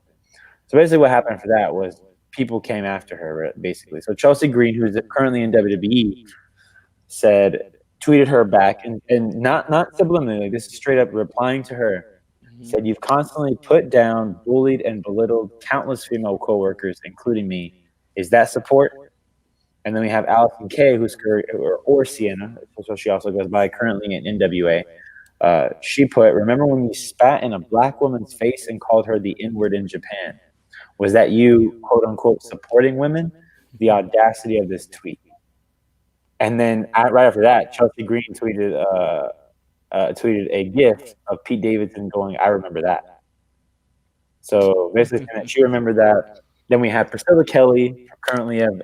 So basically, what happened for that was people came after her, basically. So Chelsea Green, who's currently in WWE, said, tweeted her back, and not subliminally, like this is straight up replying to her. Hmm. Said, "You've constantly put down, bullied, and belittled countless female coworkers, including me. Is that support?" And then we have Allison Kay, or Sienna, so she also goes by currently in NWA. She put, "Remember when you spat in a black woman's face and called her the N word in Japan? Was that you, quote unquote, supporting women? The audacity of this tweet." And then right after that, Chelsea Green tweeted a GIF of Pete Davidson going, "I remember that." So basically, saying that she remembered that. Then we have Priscilla Kelly, currently of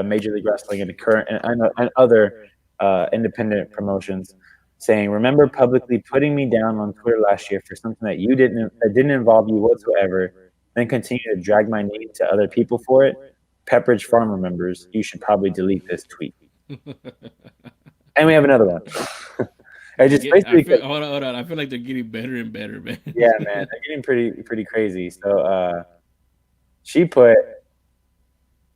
Major League Wrestling and current and other independent promotions, saying, "Remember publicly putting me down on Twitter last year for something that didn't involve you whatsoever, then continue to drag my name to other people for it. Pepperidge Farm remembers. You should probably delete this tweet." And we have another one. It They're just getting. I basically, feel. Hold on. I feel like they're getting better and better, man. yeah, man, they're getting pretty crazy. So she put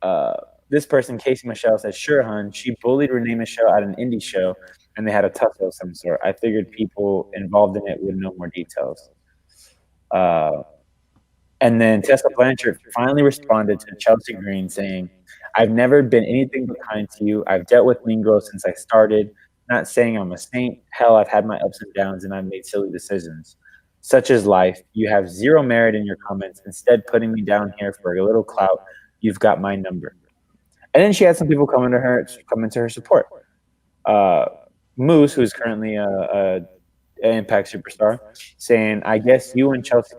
uh, this person, Casey Michelle, says, "Sure, hun. She bullied Renee Michelle at an indie show, and they had a tussle of some sort. I figured people involved in it would know more details." Uh, and then Tessa Blanchard finally responded to Chelsea Green saying, "I've never been anything but kind to you. I've dealt with mean girls since I started. Not saying I'm a saint. Hell, I've had my ups and downs and I've made silly decisions. Such is life. You have zero merit in your comments. Instead, putting me down here for a little clout. You've got my number." And then she had some people come into her support. Uh, Moose, who's currently an Impact superstar, saying, "I guess you and Chelsea,"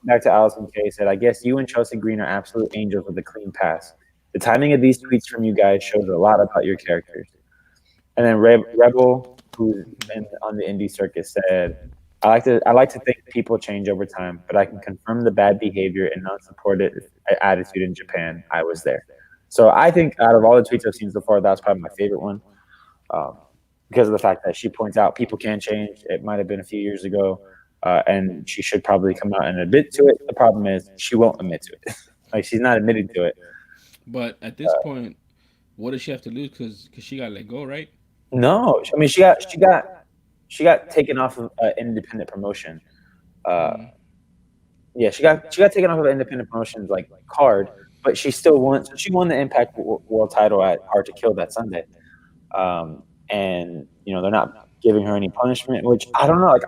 back to Allison Kay, said, "I guess you and Chelsea Green are absolute angels with a clean pass. The timing of these tweets from you guys shows a lot about your characters." And then Rebel, who's been on the indie circuit, said, I like to think people change over time, but I can confirm the bad behavior and non-supportive attitude in Japan. I was there." So I think out of all the tweets I've seen so far, that's probably my favorite one, um, because of the fact that she points out people can change. It might have been a few years ago, and she should probably come out and admit to it. The problem is she won't admit to it. Like, she's not admitting to it. But at this point, what does she have to lose? Because she got let go, right? No, I mean she got taken off of independent promotion. Uh, Mm. yeah, she got taken off of independent promotions like card, but she still won. So she won the Impact World Title at Hard to Kill that Sunday. And they're not giving her any punishment, which I don't know. Like,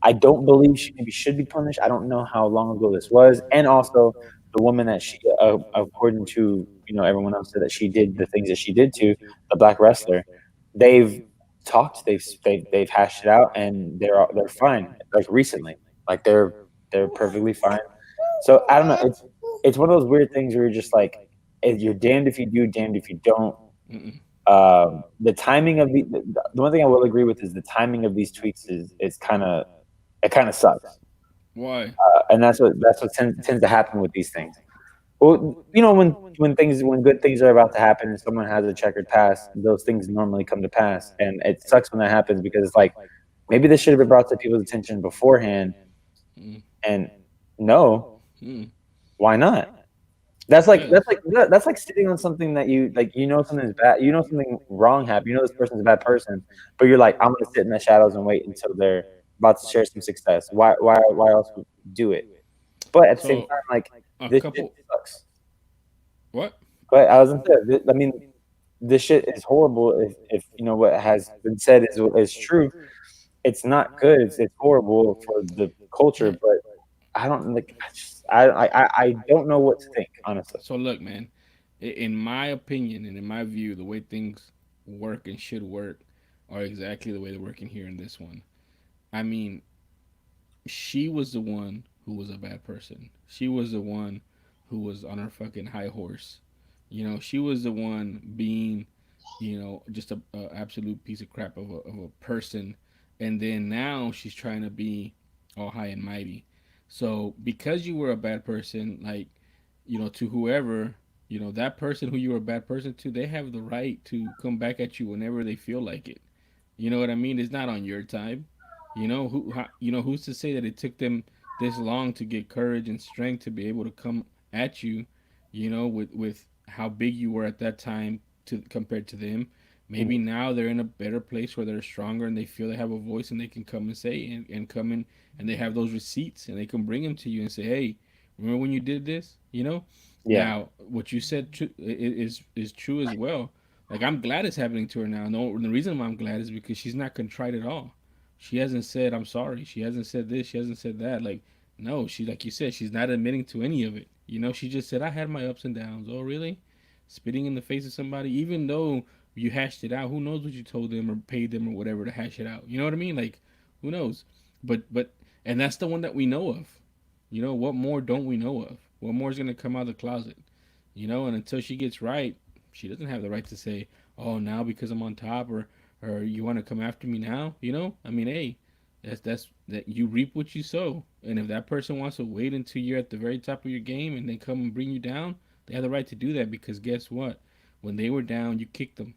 I don't believe she maybe should be punished. I don't know how long ago this was, and also the woman that she, according to everyone else, said that she did the things that she did to the black wrestler. They've talked, they've hashed it out, and they're fine. Like, recently, like they're perfectly fine. So I don't know. It's one of those weird things where you're just like, you're damned if you do, damned if you don't. Mm-mm. The timing of the one thing I will agree with is the timing of these tweets is kind of, it kind of sucks, Why? and that's what tends to happen with these things. Well, when good things are about to happen and someone has a checkered past, those things normally come to pass, and it sucks when that happens because it's like, maybe this should have been brought to people's attention beforehand, Mm. and no, Mm. why not? That's like Yeah. that's like that's like sitting on something that something's bad, something wrong happened, this person's a bad person, but you're like, "I'm gonna sit in the shadows and wait until they're about to share some success." Why else would you do it? But at the same So time, like, a this shit couple. sucks. What? But I was gonna say, I mean, this shit is horrible. If what has been said is true, it's not good. It's horrible for the culture. But I don't like. I don't know what to think, honestly. So look, man. In my opinion and in my view, the way things work and should work are exactly the way they're working here in this one. I mean, she was the one who was a bad person. She was the one who was on her fucking high horse. She was the one being, just a absolute piece of crap of a person. And then now she's trying to be all high and mighty. So because you were a bad person, like, to whoever, that person who you were a bad person to, they have the right to come back at you whenever they feel like it. You know what I mean? It's not on your time. Who's to say that it took them this long to get courage and strength to be able to come at you, with how big you were at that time to compared to them. Maybe Mhm. now they're in a better place where they're stronger and they feel they have a voice and they can come and say and come in and they have those receipts and they can bring them to you and say, hey, remember when you did this? Yeah, Now what you said is true as well. Like, I'm glad it's happening to her now. No, the reason why I'm glad is because she's not contrite at all. She hasn't said I'm sorry. She hasn't said this. She hasn't said that. Like, no, she like you said, she's not admitting to any of it. She just said I had my ups and downs. Oh, really? Spitting in the face of somebody, even though you hashed it out. Who knows what you told them or paid them or whatever to hash it out? You know what I mean? Like, who knows? But and that's the one that we know of. What more don't we know of? What more is gonna come out of the closet? And until she gets right, she doesn't have the right to say, "Oh, now because I'm on top," or "You want to come after me now?" I mean, hey, that you reap what you sow, and if that person wants to wait until you're at the very top of your game and they come and bring you down, they have the right to do that because guess what? When they were down, you kicked them,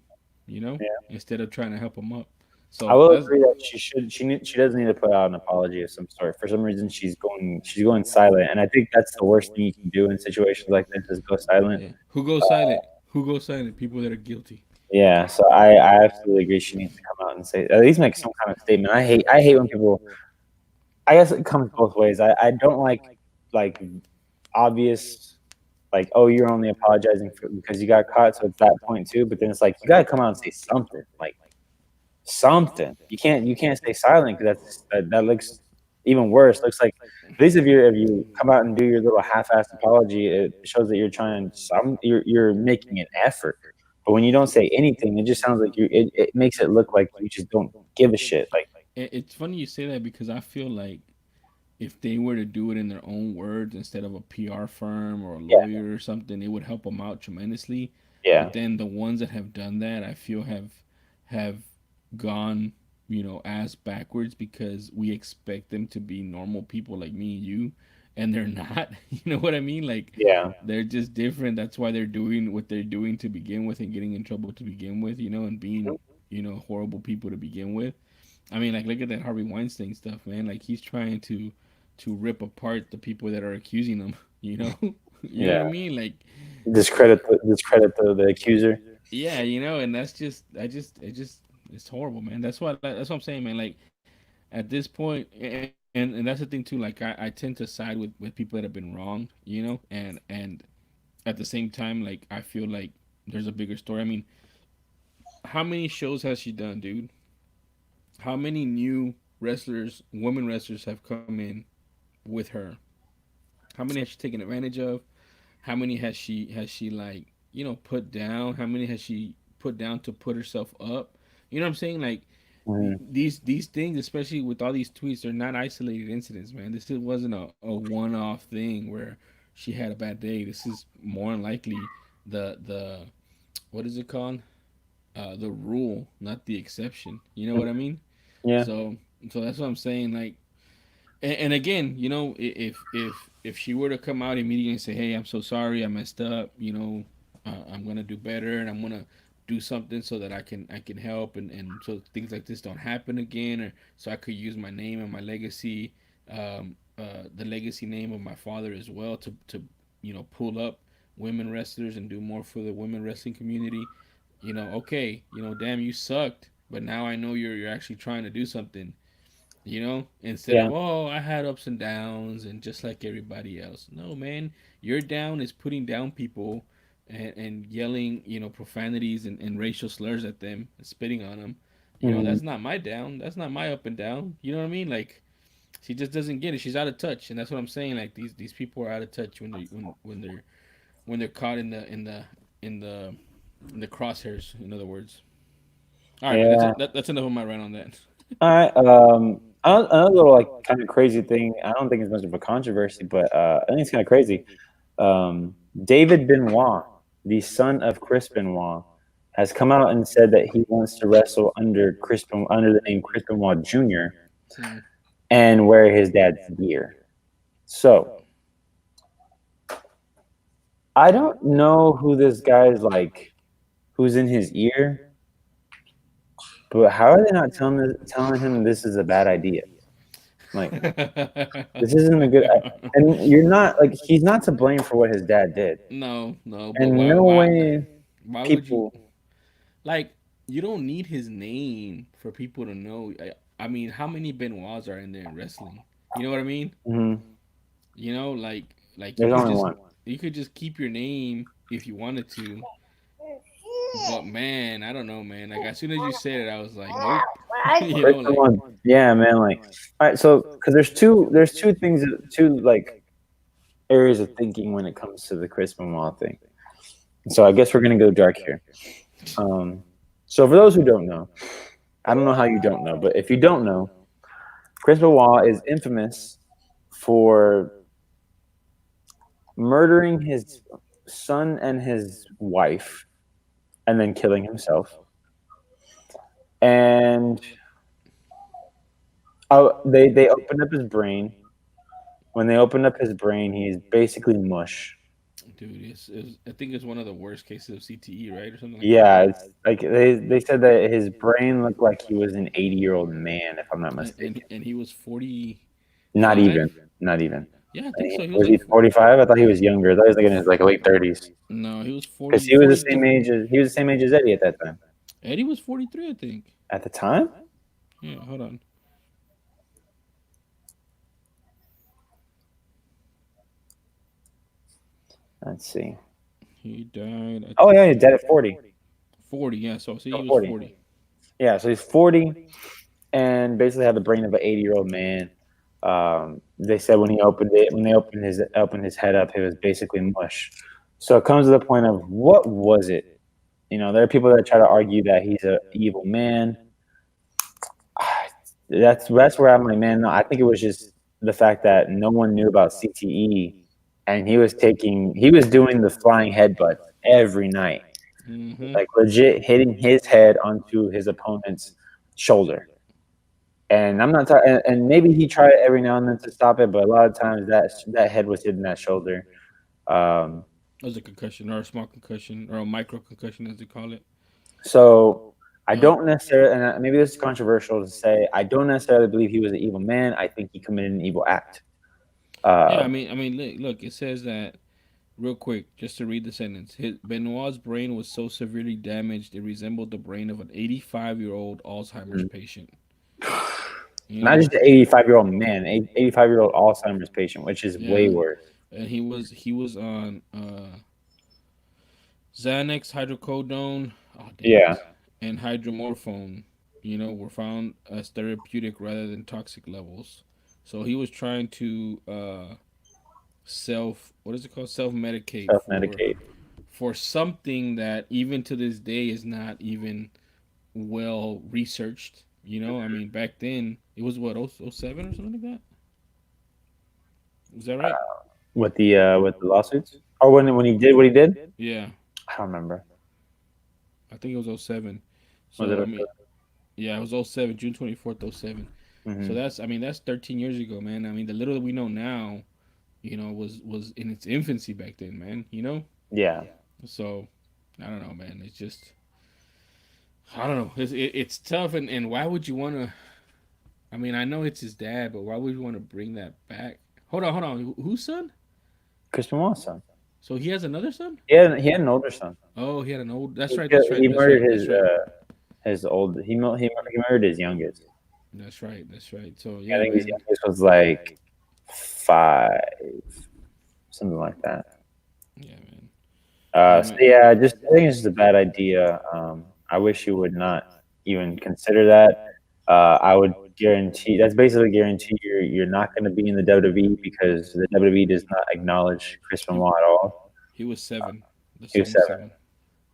instead of trying to help them up. I So will that's agree that she does need to put out an apology of some sort. For some reason, she's going silent, and I think that's the worst thing you can do in situations like this is go silent. yeah. Who goes silent? Who goes silent? People that are guilty. Yeah, so I absolutely agree. She needs to come out and say at least make some kind of statement. I hate when people. I guess it comes both ways. I don't like obvious like, oh, you're only apologizing for because you got caught, so it's that point too. But then it's like you gotta come out and say something, like something. You can't stay silent because that looks even worse. Looks like at least if you come out and do your little half-assed apology, it shows that you're making an effort. But when you don't say anything, it just sounds like it makes it look like you just don't give a shit. Like, It's funny you say that because I feel like if they were to do it in their own words instead of a PR firm or a yeah, lawyer or something, it would help them out tremendously. yeah, But then the ones that have done that, I feel have gone, ass backwards because we expect them to be normal people like me and you, and they're not. You know what I mean? Like yeah, they're just different. That's why they're doing what they're doing to begin with and getting in trouble to begin with, and being, horrible people to begin with. I mean, like, look at that Harvey Weinstein stuff, man. Like, he's trying to rip apart the people that are accusing him. You know, you know yeah. what I mean? Like, Discredit the accuser. yeah, and that's just, it's horrible, man. That's what I'm saying, man. Like, at this point, and that's the thing too. Like, I tend to side with people that have been wronged, and at the same time, like, I feel like there's a bigger story. I mean, how many shows has she done, dude? How many new wrestlers, women wrestlers, have come in with her? How many has she taken advantage of? How many has she like put down? How many has she put down to put herself up? You know what I'm saying? Like Mhm. these things, especially with all these tweets, they're not isolated incidents, man. This wasn't a one-off thing where she had a bad day. This is more than likely the what is it called? The rule, not the exception. You know what I mean? Yeah, So that's what I'm saying. Like, and again, if she were to come out immediately and say, "Hey, I'm so sorry, I messed up," I'm gonna do better, and I'm gonna do something so that I can help, and so things like this don't happen again, or so I could use my name and my legacy, the legacy name of my father as well to pull up women wrestlers and do more for the women wrestling community. Okay, damn, you sucked, but now I know you're actually trying to do something, instead yeah, of, oh, I had ups and downs and just like everybody else. No, man, your down is putting down people and yelling, profanities and racial slurs at them, and spitting on them. hmm That's not my down. That's not my up and down. You know what I mean? Like, she just doesn't get it. She's out of touch, and that's what I'm saying. Like, these people are out of touch when they're caught in the crosshairs. In other words. All right, man. That's yeah. that's enough of my rant on that. All right. Another little like kind of crazy thing. I don't think it's much of a controversy, but I think it's kind of crazy. David Benoit, the son of Chris Benoit, has come out and said that he wants to wrestle under the name Chris Benoit Jr. Hmm. and wear his dad's gear. So I don't know who this guy's like, who's in his ear, but how are they not telling him this is a bad idea? Like, this isn't a good. And you're not like he's not to blame for what his dad did, No, no, but and why? no Why? way Why would you? people. Like, you don't need his name for people to know. I mean, how many Benoits are in there in wrestling? You know what I mean? Mhm, Like there's only one. you could just keep your name if you wanted to. But man, I don't know, man. Like, as soon as you said it, I was like, nope. You know, Chris like Benoit, yeah, man. Like, all right, so because there's two things, two like areas of thinking when it comes to the Chris Benoit thing. So I guess we're gonna go dark here. Um, so for those who don't know, I don't know how you don't know, but if you don't know, Chris Benoit is infamous for murdering his son and his wife and then killing himself. And they opened up his brain. When they opened up his brain, he's basically mush. dude, I think it's one of the worst cases of CTE, right, or something like that. Yeah, it's like they said that his brain looked like he was an 80-year-old man, if I'm not mistaken. And he was 45. Not even, not even. Yeah, I think so. He was Was like he 45? I thought he was younger. I thought he was like in his like late 30s no, he was because 40 he was the 43. same age as Eddie at that time. Eddie was 43, I think. At the time, Yeah, hold on. let's see. He died, I Oh think, yeah, he's dead at 40. 40. Yeah, so see, Oh, he was 40. 40. Yeah, so he's 40 and basically had the brain of an 80-year-old man. They said when they opened his head up, it was basically mush. So it comes to the point of what was it? You know, there are people that try to argue that he's an evil man. That's where I'm like, man, no, I think it was just the fact that no one knew about CTE, and he was doing the flying headbutts every night, Mm-hmm. like legit hitting his head onto his opponent's shoulder. And I'm not talking, and maybe he tried every now and then to stop it, but a lot of times that head was hitting that shoulder. Um, It was a concussion or a small concussion or a micro concussion, as they call it. so I Um, don't necessarily, and maybe this is controversial to say, I don't necessarily believe he was an evil man. I think he committed an evil act. yeah, Uh, look, it says that real quick, just to read the sentence. Benoit's brain was so severely damaged it resembled the brain of an 85-year-old Alzheimer's patient. You Not know, just an 85-year-old man, 85-year-old Alzheimer's patient, which is way yeah, worse. and he was on Xanax, hydrocodone, oh damn Yeah, it, and hydromorphone. Were found as therapeutic rather than toxic levels. So he was trying to what is it called, self medicate self-medicate. for something that even to this day is not even well researched. I mean, back then it was what, 07 or something like that. Was that right? With the lawsuits, or when he did what he did. Yeah, I don't remember. I think it was 07. Was it? So I mean, yeah, it was 07, June 24th, 07. So Mm-hmm. that's 13 years ago, man. I mean, the little that we know now, was in its infancy back then, man. Yeah. So I don't know, man. It's just I don't know. It's tough, and why would you want to? I mean, I know it's his dad, but why would you want to bring that back? Hold on. Whose son? Chris Benoit's son. So he has another son? He had an older son. Oh, he had an old. That's He, right. killed, That's right. he That's murdered right. That's right. his old. He murdered his youngest. That's right. That's right. So I yeah, think his man. youngest was like 5, something like that. Yeah, man. Yeah, So man. yeah, just I think it's just a bad idea. I wish you would not even consider that. I would guarantee that's basically guarantee you're not going to be in the WWE because the WWE does not acknowledge Chris He Benoit at all. he was 7. The He was son's 7. 7.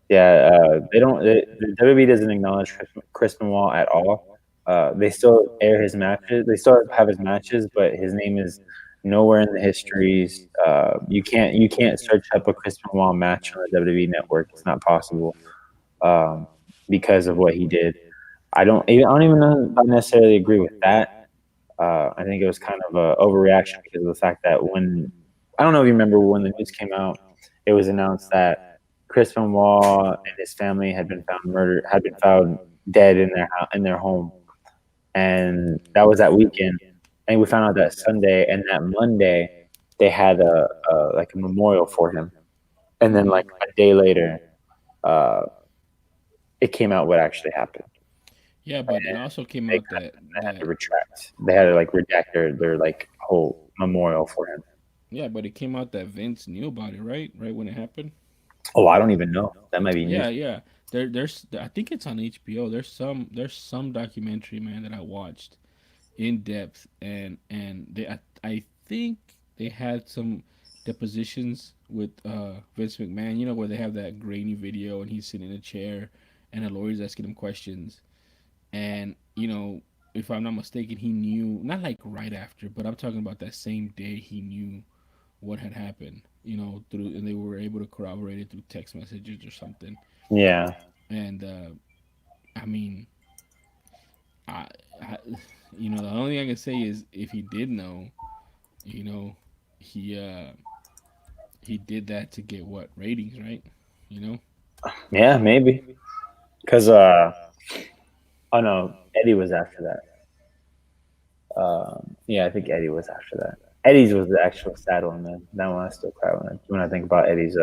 Yeah, they don't. The WWE doesn't acknowledge Chris Benoit at all. They still air his matches. They still have his matches, but his name is nowhere in the histories. You can't search up a Chris Benoit match on the WWE network. It's not possible um, because of what he did. I don't even know if I necessarily agree with that. I think it was kind of a overreaction because of the fact that when I don't know if you remember when the news came out, it was announced that Chris Benoit and his family had been found dead in their home, and that was that weekend. And we found out that Sunday and that Monday they had a memorial for him, and then Hmm. like a day later, uh, it came out what actually happened. Yeah, but it also came out that They had to that retract. They had to like redact their like whole memorial for him. yeah, but it came out that Vince knew about it, right? Right when it happened. Oh, I don't even know. That might be news. Yeah, yeah. there's I think it's on HBO. There's some documentary, man, that I watched in depth, and I think they had some depositions with Vince McMahon. You know, where they have that grainy video and he's sitting in a chair and a lawyer's asking him questions, and if I'm not mistaken, he knew, not like right after, but I'm talking about that same day, he knew what had happened. Through, and they were able to corroborate it through text messages or something. Yeah. And I mean, I, I, the only thing I can say is if he did know, you know, he uh he did that to get what ratings, right? You know. Yeah, maybe. Because oh no, Eddie was after that. Yeah, I think Eddie was after that. Eddie's was the actual sad one, man. That one I still cry when I think about Eddie's.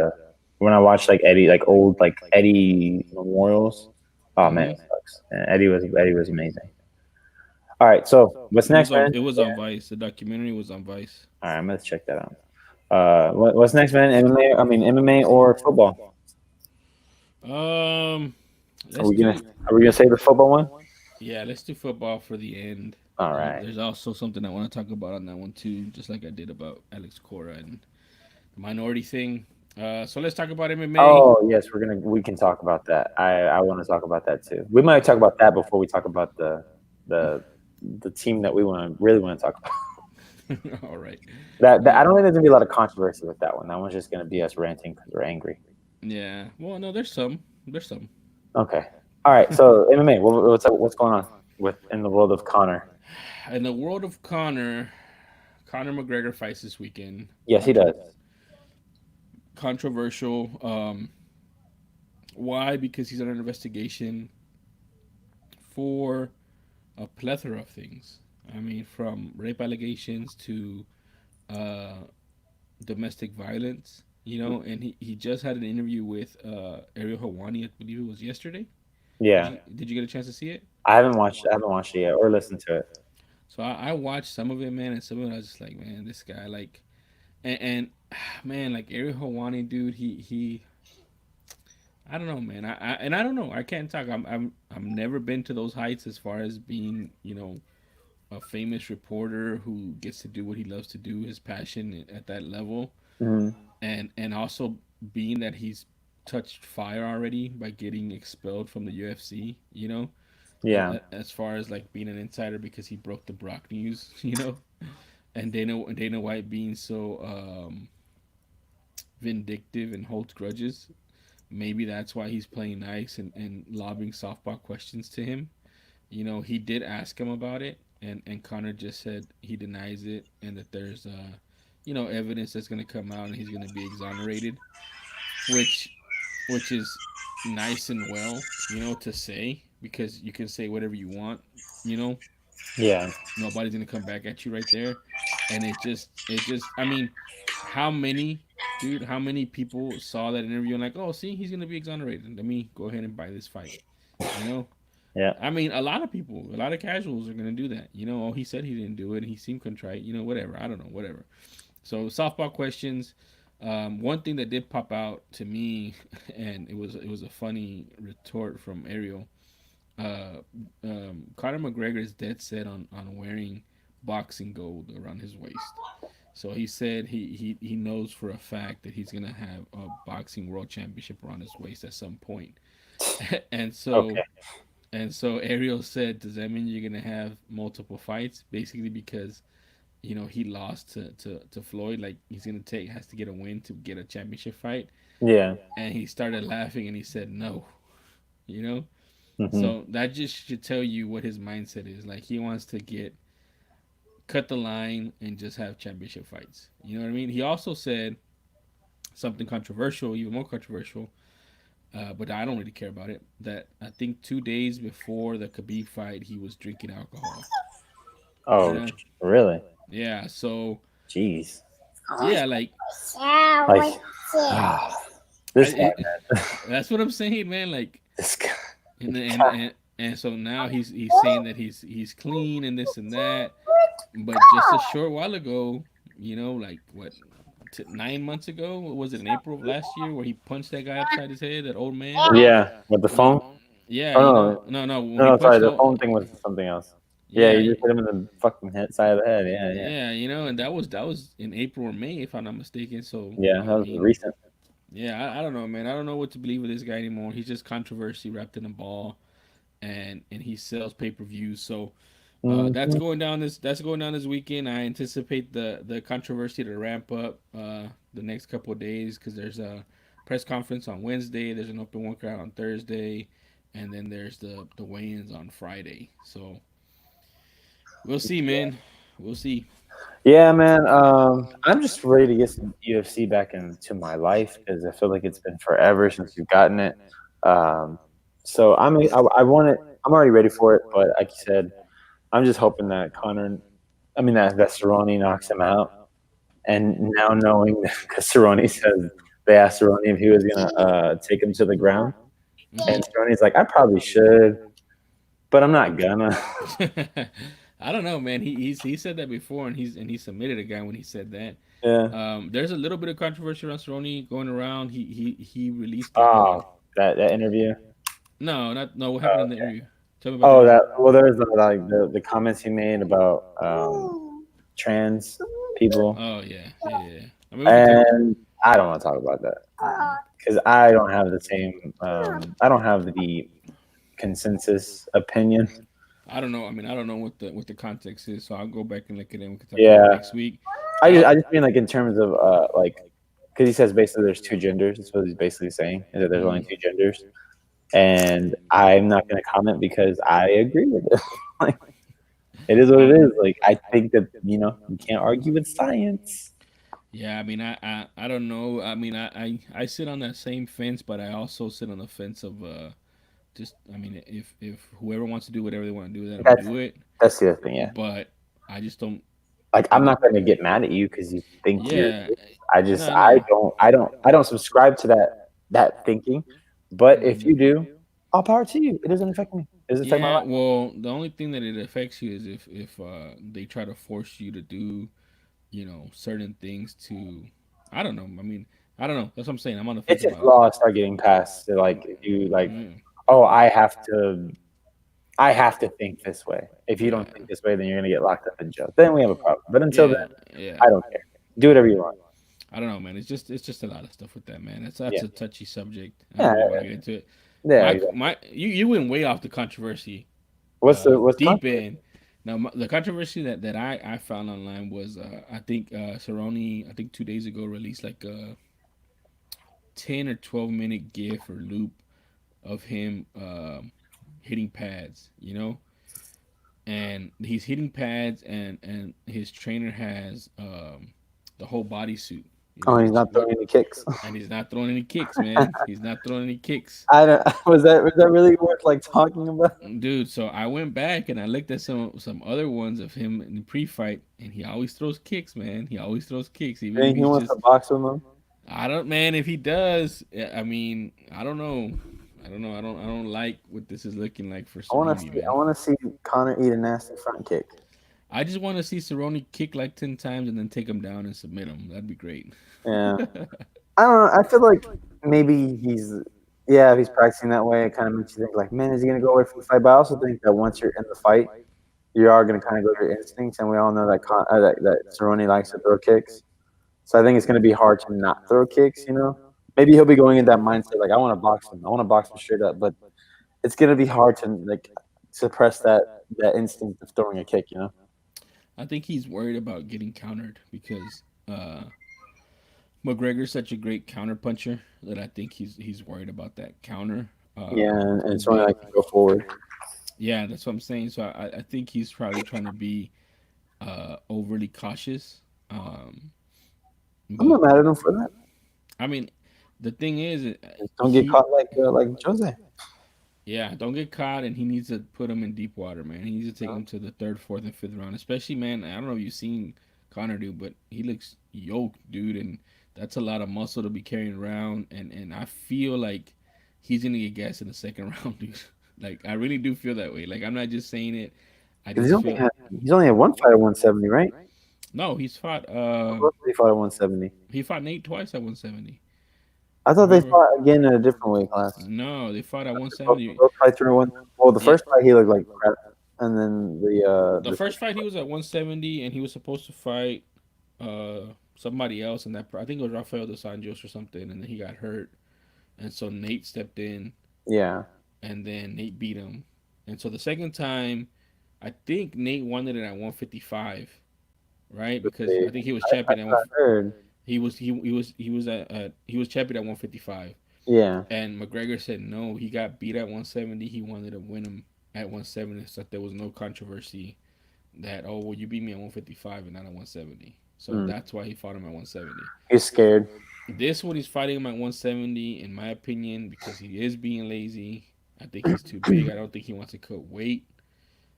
When I watch like Eddie, like old like Eddie memorials. Oh man, Mm-hmm. it sucks. And Eddie was amazing. All right, so what's It was next, on. man? It was on Vice. The documentary was on Vice. All right, I'm gonna check that out. What's next, man? MMA? I mean, MMA or football? Um, Are let's we gonna do. Are we gonna save the football one? Yeah, let's do football for the end. All right. There's also something I want to talk about on that one too, just like I did about Alex Cora and the minority thing. So let's talk about MMA. Oh yes, we can talk about that. I want to talk about that too. We might talk about that before we talk about the the team that we really want to talk about. All right. That Uh, I don't think there's gonna be a lot of controversy with that one. That one's just gonna be us ranting because we're angry. yeah. Well, no, there's some. There's some. Okay. All right. So MMA. What's going on with in the world of Connor? In the world of Conor McGregor fights this weekend. Yes, he does. Controversial. Why? Because he's under investigation for a plethora of things. I mean, from rape allegations to uh, domestic violence. And he just had an interview with Ariel Hawani. I believe it was yesterday. Did Yeah. you did you get a chance to see it? I haven't watched it yet or listened to it. So I watched some of it, man, and some of it I was just like, man, this guy, like, and man, like Ariel Hawani, dude, he I don't know, man. I don't know. I can't talk. I've never been to those heights as far as being, a famous reporter who gets to do what he loves to do, his passion at that level, Hmm. and also being that he's touched fire already by getting expelled from the UFC. Yeah. As far as like being an insider because he broke the Brock news, and Dana White being so vindictive and holds grudges. Maybe that's why he's playing nice and lobbing softball questions to him. He did ask him about it, and Connor just said he denies it and that there's evidence that's going to come out and he's going to be exonerated, which which is nice and well, to say because you can say whatever you want, you know. Yeah. Nobody's going to come back at you right there, and it just I mean, how many dude, how many people saw that interview and like, oh, see, he's going to be exonerated. Let me go ahead and buy this fight, you know. Yeah. I mean, a lot of people, a lot of casuals are gonna do that. Oh, he said he didn't do it. And he seemed contrite. Whatever. I don't know. Whatever. So softball questions. One thing that did pop out to me, and it was a funny retort from Ariel. Uh, Conor McGregor is dead set on wearing boxing gold around his waist. So he said he knows for a fact that he's gonna have a boxing world championship around his waist at some point. and Okay. so and so Ariel said, "Does that mean you're gonna have multiple fights?" Basically, because he lost to Floyd. Like he's gonna has to get a win to get a championship fight. Yeah. And he started laughing and he said, "No." You know. Hmm. So that just should tell you what his mindset is. Like he wants to cut the line and just have championship fights. You know what I mean? He also said something controversial, even more controversial. But I don't really care about it. That I think 2 days before the Khabib fight, he was drinking alcohol. Oh, Yeah, really? yeah. So Jeez. yeah, like Like, I, this guy, it, man. that's what I'm saying, man. Like, This guy. and and so now he's saying that he's clean and this and that. But just a short while ago, like what? 9 months ago. What was it, in April of last year, where he punched that guy upside his head, that old man? Yeah, with the Well, phone. yeah, Oh you no, know, no, when he no, sorry, punched the the, phone thing was something else. Yeah, yeah, you just hit him in the fucking head, side of the head. Yeah, yeah, yeah, and that was in April or May, if I'm not mistaken. So yeah. I That was mean, recent. yeah, I don't know, man. I don't know what to believe with this guy anymore. He's just controversy wrapped in a ball, and he sells pay per views. So that's Hmm. going down this weekend. I anticipate the controversy to ramp up the next couple of days, because there's a press conference on Wednesday. There's an open workout on Thursday, and then there's the weigh-ins on Friday. So we'll see, man. We'll see. Yeah, man. I'm just ready to get some UFC back into my life because I feel like it's been forever since we've gotten it. Um, so I want it. I'm already ready for it, but like you said, I'm just hoping that that Cerrone knocks him out. And now knowing that, because Cerrone says they asked Cerrone if he was gonna take him to the ground, and Cerrone's like, I probably should, but I'm not gonna. I don't know, man. He said that before, and he submitted a guy when he said that. Yeah. There's a little bit of controversy around Cerrone going around. He released like Oh, a that interview. no, not no. What happened in the interview? Tell me about the Oh, interview. that well, there's the comments he made about trans people, Oh yeah, yeah. I mean, we can talk. and I don't want to talk about that because I don't have the same. I don't have the consensus opinion. I don't know. I mean, I don't know what the context is, so I'll go back and look at it. And we can talk about it Yeah, next week. I I'll. just mean like in terms of like because he says basically there's two genders. That's what he's basically saying is that there's only Mm, two genders, and I'm not going to comment because I agree with it. Like it is what it uh, is. Like I think that you can't argue with science. yeah, I mean, I don't know. I mean, I sit on that same fence, but I also sit on the fence of just. I mean, if whoever wants to do whatever they want to do, let them That's do it. that's the other thing. Yeah, But I just don't. like I I'm don't. not going to get mad at you because you think you're. Yeah. No, I no. don't. I don't subscribe to that thinking. But if Mm. you do, all power to you. It doesn't affect me. It doesn't affect my Yeah. life. Well, the only thing that it affects you is if they try to force you to do certain things to. I don't know. I mean, I don't know. That's what I'm saying. I'm on the fence It's if about it. laws start getting passed. So like if you like, Mm, oh, I have to think this way. If you don't yeah. think this way, then you're gonna get locked up in jail. Then we have a problem. But until then, Yeah. Yeah. I don't care. Do whatever you want. I don't know, man. It's just a lot of stuff with that, man. That's Yeah. a touchy subject. I don't Yeah. really want to get into it. Yeah. My Exactly. my you went way off the controversy, What's deep controversy? in. Now the controversy that I found online was I think Cerrone, I think 2 days ago, released like a 10 or 12 minute gif or loop of him hitting pads, and he's hitting pads, and his trainer has the whole bodysuit, Oh, he's which not throwing any kicks. and he's not throwing any kicks, man. He's not throwing any kicks. I don't. Was that really worth like talking about? Dude, so I went back and I looked at some other ones of him in the pre-fight, and he always throws kicks, man. He always throws kicks, even if And he he's wants to just. box with him. I don't, man. If he does, I mean, I don't know. I don't know. I don't like what this is looking like for Cerrone, I man. want to see Connor eat a nasty front kick. I just want to see Cerrone kick like 10 times and then take him down and submit him. That'd be great. Yeah. I don't know. I feel like maybe yeah, if he's practicing that way, it kind of makes you think like, man, is he gonna go away from the fight? But I also think that once you're in the fight, you are gonna kind of go to your instincts, and we all know that that Cerrone likes to throw kicks. So I think it's gonna be hard to not throw kicks. Maybe he'll be going in that mindset like, I want to box him. I want to box him straight up, but it's gonna be hard to like suppress that instinct of throwing a kick. I think he's worried about getting countered because McGregor's such a great counter puncher that I think he's worried about that counter. Yeah, and it's only But like to go forward. yeah, that's what I'm saying. So I think he's probably trying to be overly cautious. I'm But not mad at him for that. I mean, the thing is, Just don't get he caught like Jose. yeah, don't get caught, and he needs to put him in deep water, man. He needs to take him to the third, fourth, and fifth round. Especially, man. I don't know if you've seen Connor do, but he looks yoked, dude, and that's a lot of muscle to be carrying around. And I feel like he's gonna get gassed in the second round, dude. Like I really do feel that way. Like I'm not just saying it. I Because just feel he's only had one fight at 170, right? No, he's fought. Both they fought at 170. He fought Nate twice at 170. I thought they Remember? fought again in a different weight class. No, they fought at Both, 170. both fights were one. Well, the Yeah, first fight he looked like crap, and then the the first fight he was at 170, and he was supposed to fight somebody else, and that I think it was Rafael dos Anjos or something, and then he got hurt, and so Nate stepped in, yeah, and then Nate beat him, and so the second time, I think Nate won it at 155, right? Because I think he was champion at I heard. he was he was champion at 155, Yeah, and McGregor said no, he got beat at 170. He wanted to win him at 170, so that there was no controversy that oh well you beat me at 155 and not at 170. So mm. that's why he fought him at 170. He's scared. This one he's fighting him at 170 in my opinion because he is being lazy. I think he's too big. I don't think he wants to cut weight,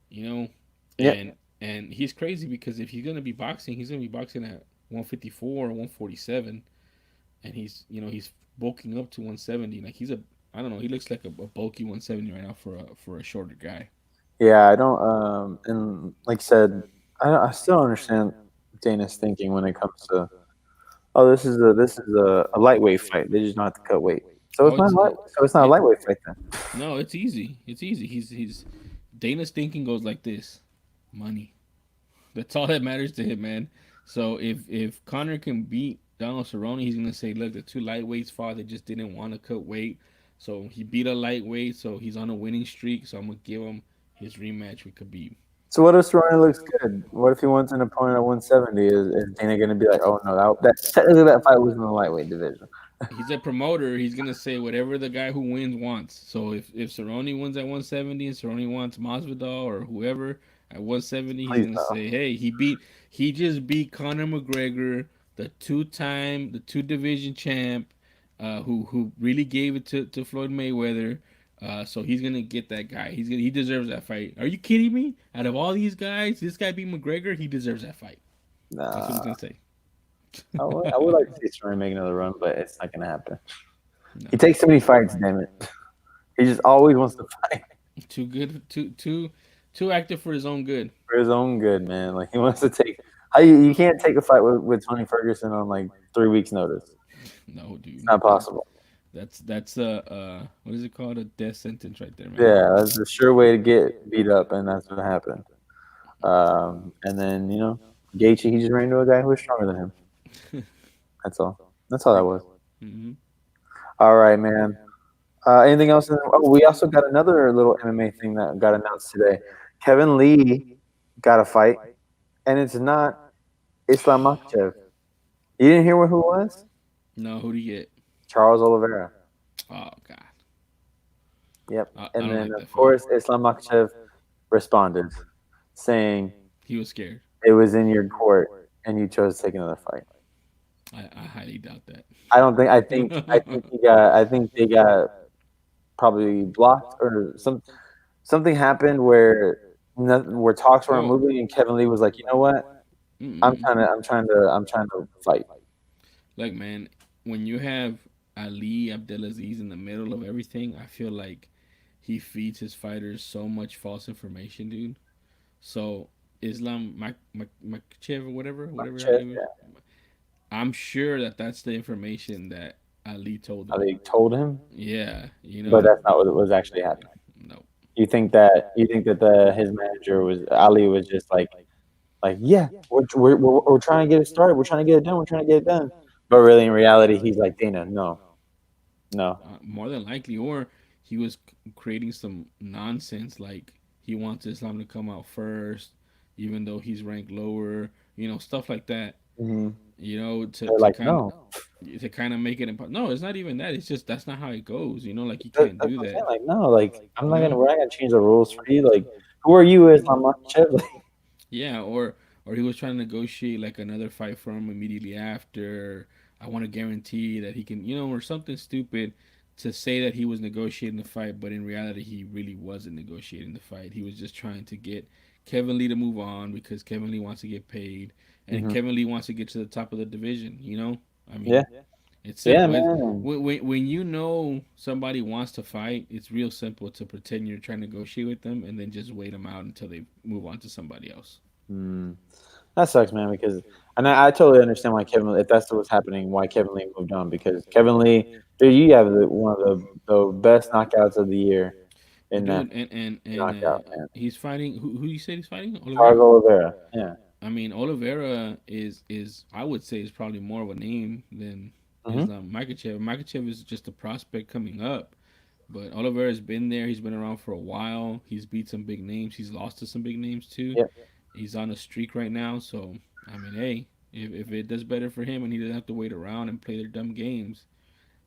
you know. Yeah. And he's crazy because if he's gonna be boxing, he's gonna be boxing at 154 or 147, and he's bulking up to 170. Like he's a I don't know. He looks like a bulky 170 right now for a shorter guy. Yeah, I don't. And like I said, I still don't understand Dana's thinking when it comes to. Oh, this is a lightweight fight. They just don't have to cut weight. So Oh, it's not light. So it's not a it lightweight fight then. no, it's easy. It's easy. He's Dana's thinking goes like this: money. That's all that matters to him, man. So if Connor can beat Donald Cerrone, he's gonna say, look, the two lightweights fought. They just didn't want to cut weight. So he beat a lightweight. So he's on a winning streak. So I'm gonna give him his rematch with Khabib. So what if Cerrone looks good? What if he wants an opponent at 170? Is Dana going to be like, oh no, that technically that fight was in the lightweight division? He's a promoter. He's gonna say whatever the guy who wins wants. So if Cerrone wins at 170 and Cerrone wants Masvidal or whoever at 170, he's Please gonna no. say, hey, he just beat Conor McGregor, the two division champ, who really gave it to Floyd Mayweather. So he's gonna get that guy. He deserves that fight. Are you kidding me? Out of all these guys, this guy beat McGregor. He deserves that fight. That's what he's Nah, gonna say. I would like to see Cerrone make another run, but it's not going to happen. No, He takes too many fights, damn it. He just always wants to fight too good, too active for his own good. for his own good, man. Like he wants to take. How you can't take a fight with Tony Ferguson on like 3 weeks notice. No, It's dude, not possible. that's what is it called? A death sentence right there, man. Yeah, that's a sure way to get beat up, and that's what happened. And then Gaethje, he just ran into a guy who was stronger than him. That's all. That's all that was. Mm-hmm. All right, man. Anything else? Oh, we also got another little MMA thing that got announced today. Kevin Lee got a fight, and it's not Islam Makhachev. You didn't hear who it was? No, who do you get? Charles Oliveira. Oh God, Yep. I And don't then, like of that fight. course, Islam Makhachev responded saying, He was scared. it was in your court, and you chose to take another fight. I highly doubt that. I don't think. I think he got. I think they got probably blocked or something happened where where talks weren't Well, moving, and Kevin Lee was like, you know what? mm-mm. I'm trying to fight. Like man, when you have Ali Abdelaziz in the middle of everything, I feel like he feeds his fighters so much false information, dude. So Islam Makhachev or whatever her Makhachev, name is, yeah. I'm sure that that's the information that Ali told How him. they told him, Yeah, you but know, that's not what was actually happening. no. You think that the his manager was Ali was just like yeah, we're trying to get it started, we're trying to get it done, we're trying to get it done, but really in reality he's like Dana, no, no. More than likely, or he was creating some nonsense like he wants Islam to come out first, even though he's ranked lower. Stuff like that. Hmm. To They're like no. make it no, it's not even that. It's just that's not how it goes. Like you That's can't what do I'm that. saying. Like, no, like You know? we're not gonna change the rules for you. Like, who are you, Islam Makhachev? Like, Yeah, or he was trying to negotiate like another fight for him immediately after. I want to guarantee that he can, or something stupid to say that he was negotiating the fight, but in reality he really wasn't negotiating the fight. He was just trying to get Kevin Lee to move on because Kevin Lee wants to get paid and hmm, Kevin Lee wants to get to the top of the division. I yeah, mean, it's yeah, simple. man. When you know somebody wants to fight, it's real simple to pretend you're trying to negotiate with them and then just wait them out until they move on to somebody else. Mm. That sucks, man. Because and I totally understand why Kevin, if that's what's happening, why Kevin Lee moved on. Because Kevin Lee, dude, you have one of the best knockouts of the year Well, in that dude, and knockout, man. he's fighting. Who you said he's fighting? Oliveira. Charles Oliveira. Yeah. I mean, Oliveira is I would say is probably more of a name than Hmm. Islam Makachev. Makachev is just a prospect coming up, but Oliveira's been there. He's been around for a while. He's beat some big names. He's lost to some big names too. Yep. He's on a streak right now. So I mean, hey, if it does better for him and he doesn't have to wait around and play their dumb games,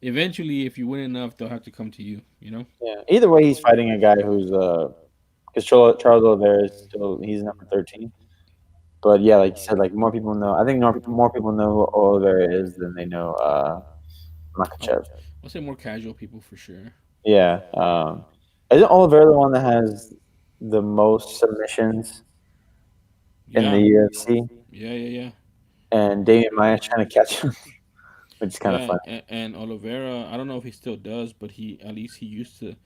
eventually, if you win enough, they'll have to come to you. You know. Yeah. Either way, he's fighting a guy who's because Charles Oliveira is still he's number 13. But yeah, like you said, like more people know. I think more people know who Oliveira is than they know I'll, Makachev. I'll say more casual people for sure. Yeah. Isn't Oliveira the one that has the most submissions in the Yeah, UFC? yeah. And Damian Maya's trying to catch him, which is kind of Yeah, funny. and Oliveira, I don't know if he still does, but he at least he used to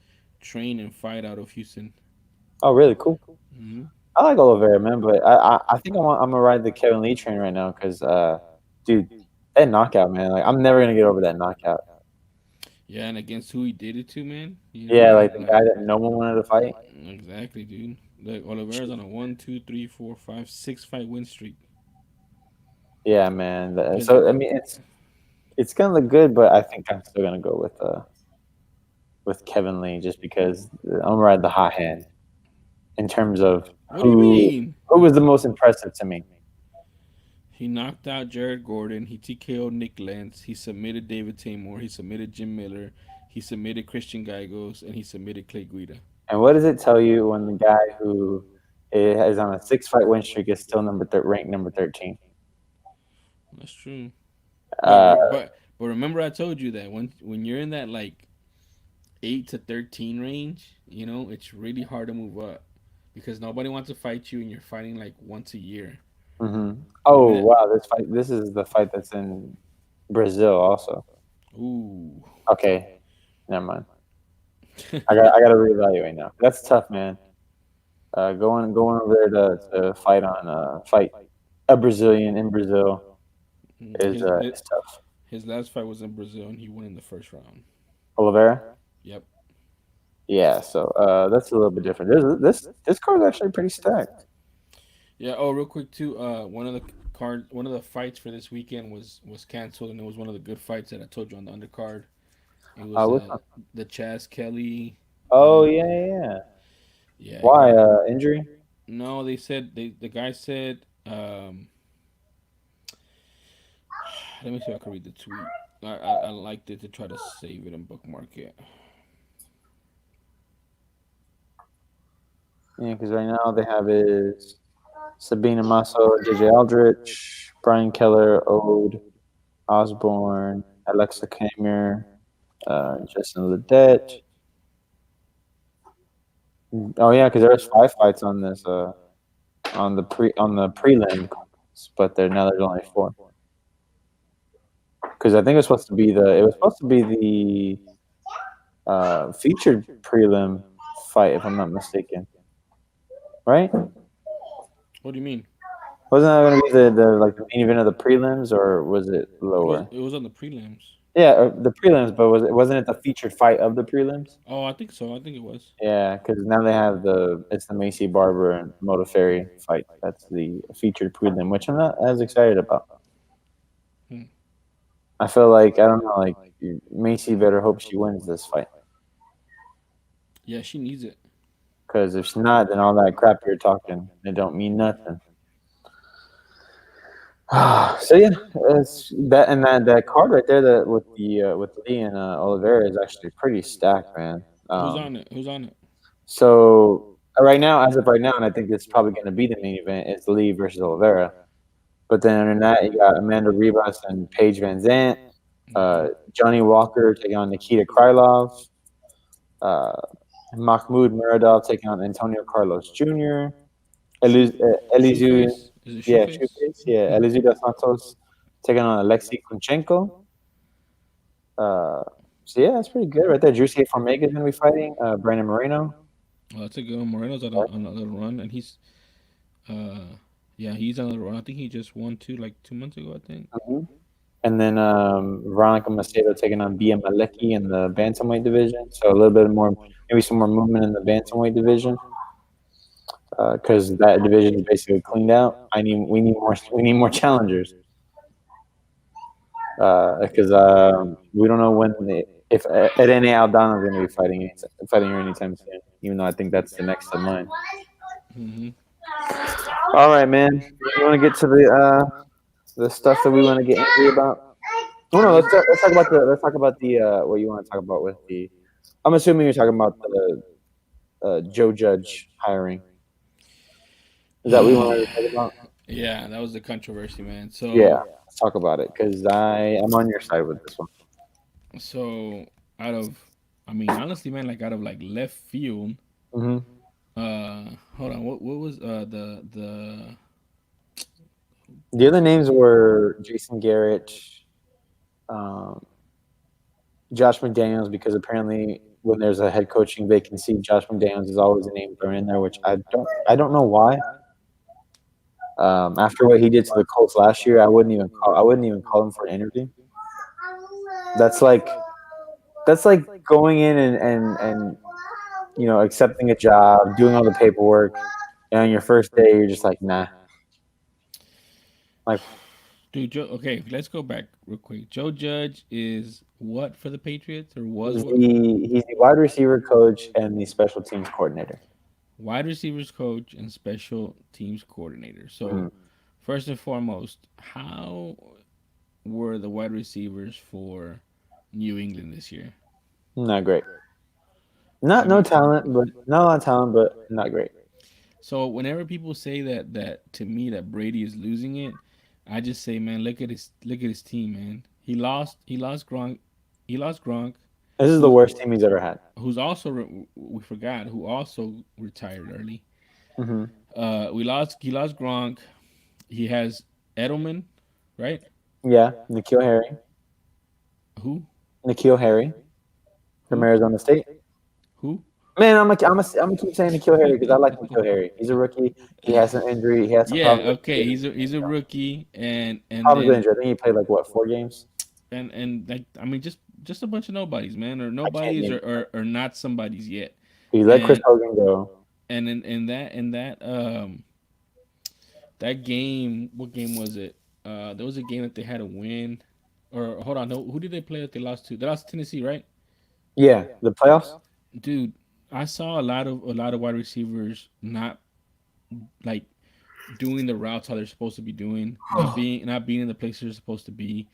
train and fight out of Houston. Oh, really cool. Hmm. I like Oliveira, man, but I think I'm gonna ride the Kevin Lee train right now because dude, that knockout, man, like I'm never gonna get over that knockout. Yeah, and against who he did it to, man. You know, Yeah, like the guy that no one wanted to fight. exactly, dude. Like Oliveira's on a 1, 2, 3, 4, 5, 6 fight win streak. Yeah, man. His So I mean, it's gonna look good, but I think I'm still gonna go with Kevin Lee just because I'm gonna ride the hot hand in terms of What do you who mean? who was the most impressive to me. He knocked out Jared Gordon. He TKO'd Nick Lentz. He submitted David Tamor. He submitted Jim Miller. He submitted Christian Gallegos, and he submitted Clay Guida. And what does it tell you when the guy who is on a 6 fight win streak is still ranked number 13? That's true. But Uh, remember, I told you that when you're in that like 8 to 13 range, it's really hard to move up because nobody wants to fight you, and you're fighting like once a year. hmm. But Oh when it, wow, this is the fight that's in Brazil also. ooh, Okay, never mind. I gotta reevaluate now. That's tough, man. Going over there to fight on fight a Brazilian in Brazil is tough. his last fight was in Brazil, and he won in the first round. Oliveira. Yep. Yeah, so that's a little bit different. This card's actually pretty stacked. Yeah. Oh, real quick too. One of the fights for this weekend was canceled, and it was one of the good fights that I told you on the undercard. It was Which one? the Chaz Kelly. Oh Uh, yeah, yeah, yeah. yeah, it Why got injury? no. They said the guy said. Let me see if I can read the tweet. I liked it to try to save it and bookmark it. Yeah, because right now they have is Sabina Masso, JJ Aldrich, Brian Keller, Ode, Osborne, Alexa Kamer, Justin Ledet. Oh yeah, because there's 5 fights on this on the prelim, but there's only 4. Because I think it was supposed to be the featured prelim fight if I'm not mistaken, right? What do you mean? Wasn't that going to be the like the main event of the prelims or was it lower? It was on the prelims. Yeah, the prelims, but wasn't it the featured fight of the prelims? Oh, I think so. I think it was. Yeah, because now they have it's the Macy Barber and Modafferi fight. That's the featured prelim, which I'm not as excited about. Hmm. I feel like I don't know, like Macy better hope she wins this fight Yeah, she needs it. because if she's not, then all that crap you're talking it don't mean nothing. So yeah, it's that and that card right there that with Lee and Oliveira is actually pretty stacked, man. Who's on it? Who's on it? So right now, as of right now, and I think it's probably going to be the main event, is Lee versus Oliveira. But then under that, you got Amanda Ribas and Paige Van Zant, Okay. Johnny Walker taking on Nikita Krylov, uh, Mahmoud Muradov taking on Antonio Carlos Jr., Shoe, Elizu, Shoeface? Is it yeah, Shoeface? Shoeface, yeah, Elizu dos Santos taking on Alexei Kunchenko. Uh, so yeah, that's pretty good right there. Juicy Formega is going to be fighting Brandon Moreno. Oh, that's a good one. Moreno's on a little run, and he's uh Yeah, he's on the run. I think he just won two like 2 months ago. I think. Mhm. And then Veronica Macedo taking on Bia Malecki in the bantamweight division. So a little bit more, maybe some more movement in the bantamweight division because that division is basically cleaned out. We need more challengers because we don't know when if Irene Aldana is going to be fighting her anytime soon. Even though I think that's the next in line. Hmm. All right, man. You want to get to the stuff that we want to get angry about? Oh no, Let's. let's talk about the what you want to talk about with the. I'm assuming you're talking about the Joe Judge hiring. Is that what you wanted to talk about? Yeah, that was the controversy, man. Yeah, So, let's talk about it because I am on your side with this one. so out of, I mean, honestly, man, like out of like left field. Hmm. Hold on. What was the The other names were Jason Garrett, um, Josh McDaniels, because apparently when there's a head coaching vacancy, Josh McDaniels is always a name thrown in there, which I don't know why. After what he did to the Colts last year, I wouldn't even call him for an interview. That's like that's like going in and accepting a job, doing all the paperwork, and on your first day you're just like, nah. Like dude? Joe. Okay, let's go back real quick. Joe Judge is what for the Patriots, or was what for he's the wide receiver coach and the special teams coordinator. wide receivers coach and special teams coordinator. So, Mhm. first and foremost, how were the wide receivers for New England this year? Not great. Not I no mean, talent, but not a lot of talent, but not great. so whenever people say that to me that Brady is losing it, I just say, man, look at his team, man. He lost Gronk, he lost Gronk, This is the who worst team he's ever had. who's also we forgot who also retired early. Hmm. He lost Gronk. He has Edelman, right? Yeah, Nikhil Harry, Who Nikhil Harry from who Arizona State. who? Man, I'm gonna keep saying Nikhil Harry because I like Nikhil Harry. He's a rookie. He has some injury. He has some Yeah, problems. okay. He's a rookie, and Problems with then injury. I think he played like what 4 games. and like I mean just a bunch of nobodies, man, or I can't nobodies name. or not somebodies yet. He let Chris And Hogan go. in that game, what game was it? There was a game that they had to win. Or hold on, no, who did they play that they lost to? They lost to Tennessee, right? Yeah, the playoffs. Dude, I saw a lot of wide receivers not like doing the routes how they're supposed to be doing, not being in the places they're supposed to be.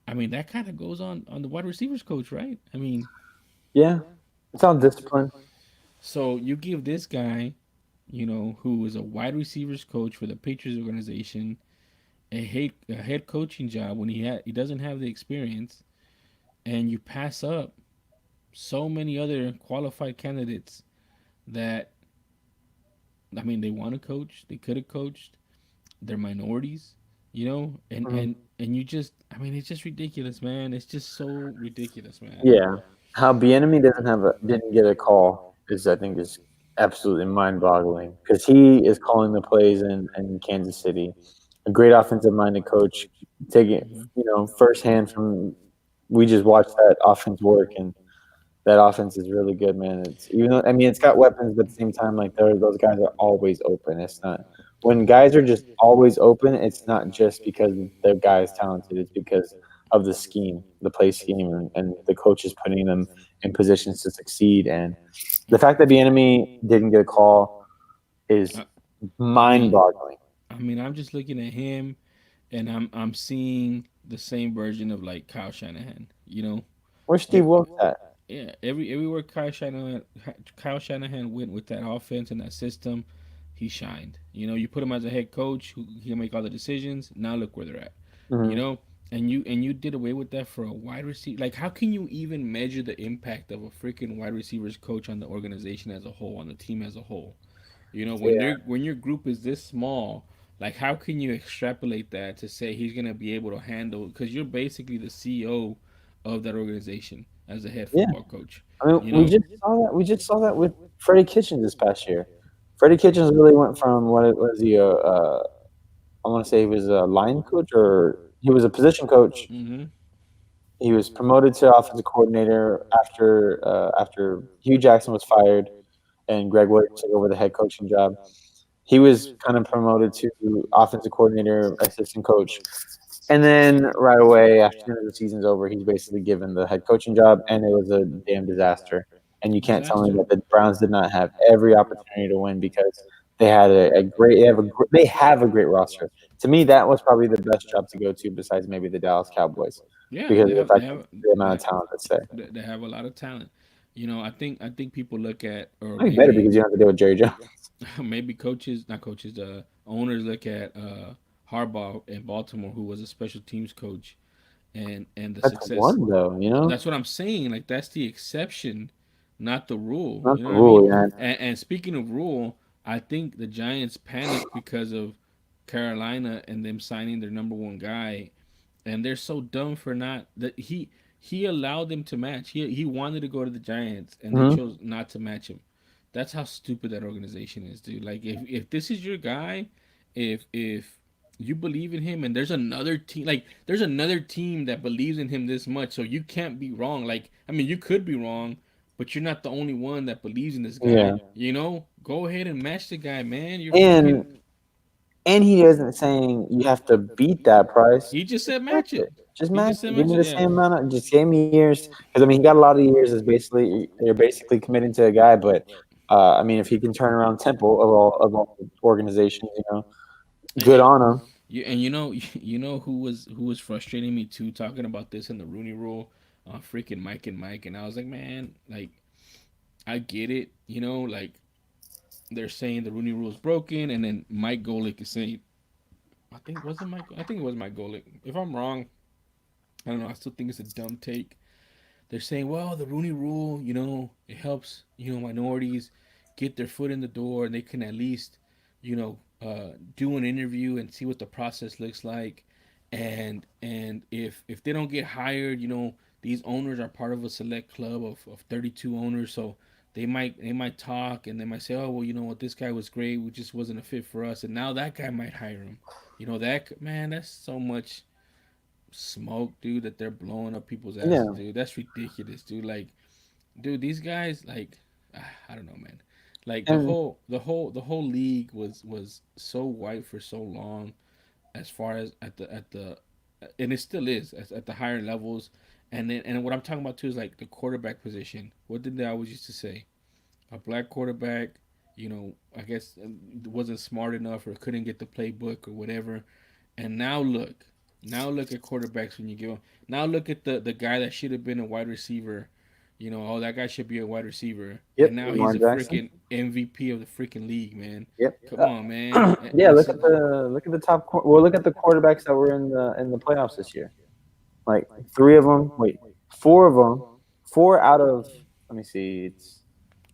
I mean, that kind of goes on the wide receivers coach, right? I mean, Yeah, it's all discipline. so you give this guy, who is a wide receivers coach for the Patriots organization, a head coaching job when he doesn't have the experience, and you pass up so many other qualified candidates that I mean they want to coach, they could have coached, they're minorities, and Mhm. you just I mean it's just ridiculous, man. It's just so ridiculous, man. Yeah, how Bieniemy didn't get a call is I think is absolutely mind-boggling because he is calling the plays in Kansas City. A great offensive-minded coach, taking Hmm. firsthand from. We just watched that offense work, and that offense is really good, man. It's even though I mean it's got weapons, but at the same time, like those guys are always open. It's not when guys are just always open. It's not just because the guy is talented. It's because of the scheme, the play scheme, and the coaches putting them in positions to succeed. And the fact that the enemy didn't get a call is I, I mean, mind-boggling. I'm just looking at him, and I'm seeing the same version of like Kyle Shanahan. Where's Eh, Steve Wilkes at? yeah, everywhere Kyle Shanahan went with that offense and that system, he shined. You put him as a head coach who he can make all the decisions. Now look where they're at. You Hmm. know, and you did away with that for a wide receiver. Like, how can you even measure the impact of a freaking wide receivers coach on the organization as a whole, on the team as a whole? When Yeah, your group is this small, like how can you extrapolate that to say he's gonna be able to handle? Because you're basically the CEO of that organization as a head yeah. football coach. I mean, You know, we just saw that with Freddie Kitchens this past year. Freddie Kitchens really went from what was he? I want to say he was a line coach or he was a position coach. Mm-hmm. He was promoted to offensive coordinator after Hugh Jackson was fired and Greg Williams took over the head coaching job. He was kind of promoted to offensive coordinator, assistant coach, and then right away after the season's over, he's basically given the head coaching job, and it was a damn disaster. And you can't tell me Disaster. that the Browns did not have every opportunity to win because they had a great they have a great roster. To me, that was probably the best job to go to besides maybe the Dallas Cowboys Yeah, because they of the have they fact of have the amount they of talent that's there. they have a lot of talent. I think people look at, or I think better maybe because you don't have to deal with Jerry Jones. maybe coaches, not coaches, owners look at Harbaugh in Baltimore, who was a special teams coach, and the That's success. one though, you know. That's what I'm saying. Like that's the exception, not the rule. Not You know the what I mean? rule, yeah. And speaking of rule, I think the Giants panicked because of Carolina and them signing their number one guy, and they're so dumb for not that he allowed them to match. He wanted to go to the Giants, and they Hmm. chose not to match him. That's how stupid that organization is, dude. Like if this is your guy, if you believe in him, and there's another team that believes in him this much, so you can't be wrong. Like I mean, you could be wrong, but you're not the only one that believes in this guy. Yeah, Go ahead and match the guy, man. You're and freaking. he isn't saying you have to beat that price. He just Just said match match it. it. Just He match just said it. Give match me it. the Yeah. same amount of just same years because I mean he got a lot of years. Is basically you're basically committing to a guy, but I mean if he can turn around Temple of all organizations, good And, on him. who was frustrating me too, talking about this in the Rooney Rule, freaking Mike and Mike, and I was like, man, like I get it, like they're saying the Rooney Rule is broken, and then Mike Golick is saying, I think it was Mike Golick. If I'm wrong, I don't know. I still think it's a dumb take. They're saying, well, the Rooney Rule, it helps, minorities get their foot in the door, and they can at least, do an interview and see what the process looks like. And if they don't get hired, these owners are part of a select club of 32 owners, so they might talk and they might say, oh well, you know what, this guy was great, we just wasn't a fit for us, and now that guy might hire him. That man, that's so much smoke, dude, that they're blowing up people's asses, Yeah, dude. That's ridiculous, dude. Like, dude, these guys, like, I don't know, man. Like and the whole league was so white for so long, as far as at the, and it still is at the higher levels. And what I'm talking about too is like the quarterback position. What did they always used to say? A black quarterback, I guess wasn't smart enough or couldn't get the playbook or whatever. And now look at quarterbacks when you give them. Now look at the guy that should have been a wide receiver. Oh, that guy should be a wide receiver, yep, and now Lamar he's a Jackson. freaking MVP of the freaking league, man. Yep. Come on, man. Yeah, look at the well, look at the quarterbacks that were in the playoffs this year. Like three of them, wait, four of them, four out of let me see, it's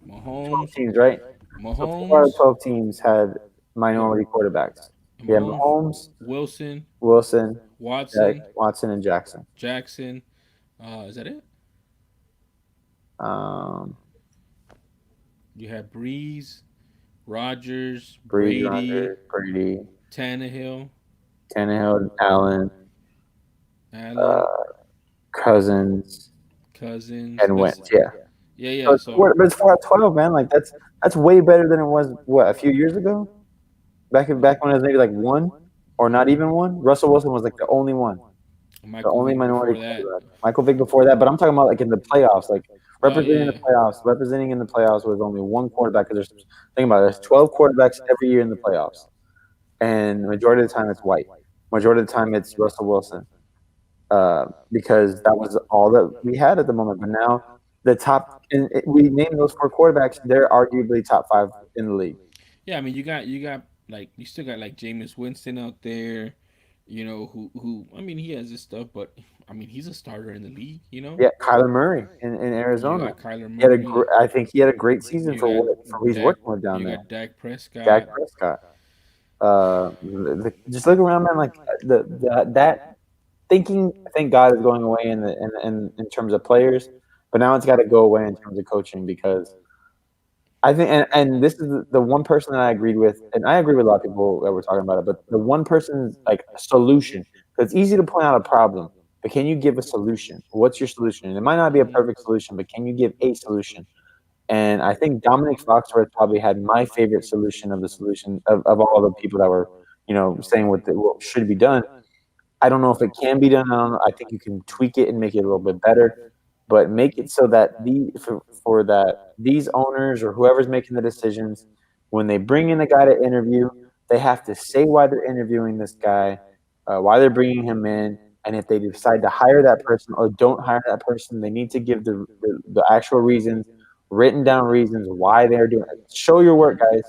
12 Mahomes, teams, right? So four out of Mahomes, 12 teams had yep, minority quarterbacks. We had Mahomes, Mahomes, Wilson, Wilson, Watson, Watson, and Jackson. Jackson. Is that it? Um, You have Breeze, Rogers, Breeze, Brady, Rodgers, Brady, Tannehill, Tannehill, Allen, Allen, uh, Cousins, Cousins. and Wentz. Yeah. Yeah, So yeah. it's four, So but it's 4 out of 12, man. Like that's way better than it was what a few years ago. Back when it was maybe like one or not even one. Russell Wilson was like the only one, the Michael only Vick minority before that. quarterback. Michael Vick before that, but I'm talking about like in the playoffs, like Oh yeah, yeah. representing in the playoffs was only one quarterback. Because think about it, there's 12 quarterbacks every year in the playoffs, and majority of the time it's white. Majority of the time it's Russell Wilson, because that was all that we had at the moment. But now the top, and we named those four quarterbacks. They're arguably top five in the league. Yeah, I mean, you got like you still got like Jameis Winston out there, who I mean he has his stuff, but I mean he's a starter in the league. Yeah, Kyler Murray in You Arizona. got Kyler Murray. I think he had a great season You for got who he's Dak. working with down You there. got Dak Dak Prescott. Prescott. Just look around, man. Like that thinking, I think God is going away in terms of players, but now it's got to go away in terms of coaching because I think, and this is the one person that I agreed with, and I agree with a lot of people that were talking about it, but the one person's like solution, because it's easy to point out a problem, but can you give a solution? What's your solution? And it might not be a Hmm. perfect solution, but can you give a solution? And I think Dominic Foxworth probably had my favorite solution of the solution of all the people that were, saying what should be done. I don't know if it can be done. I don't know. I think you can tweak it and make it a little bit better, but make it so that for that these owners or whoever's making the decisions, when they bring in a guy to interview, they have to say why they're interviewing this guy, why they're bringing him in, and if they decide to hire that person or don't hire that person, they need to give the actual reasons, written down reasons why they're doing it. Show your work, guys.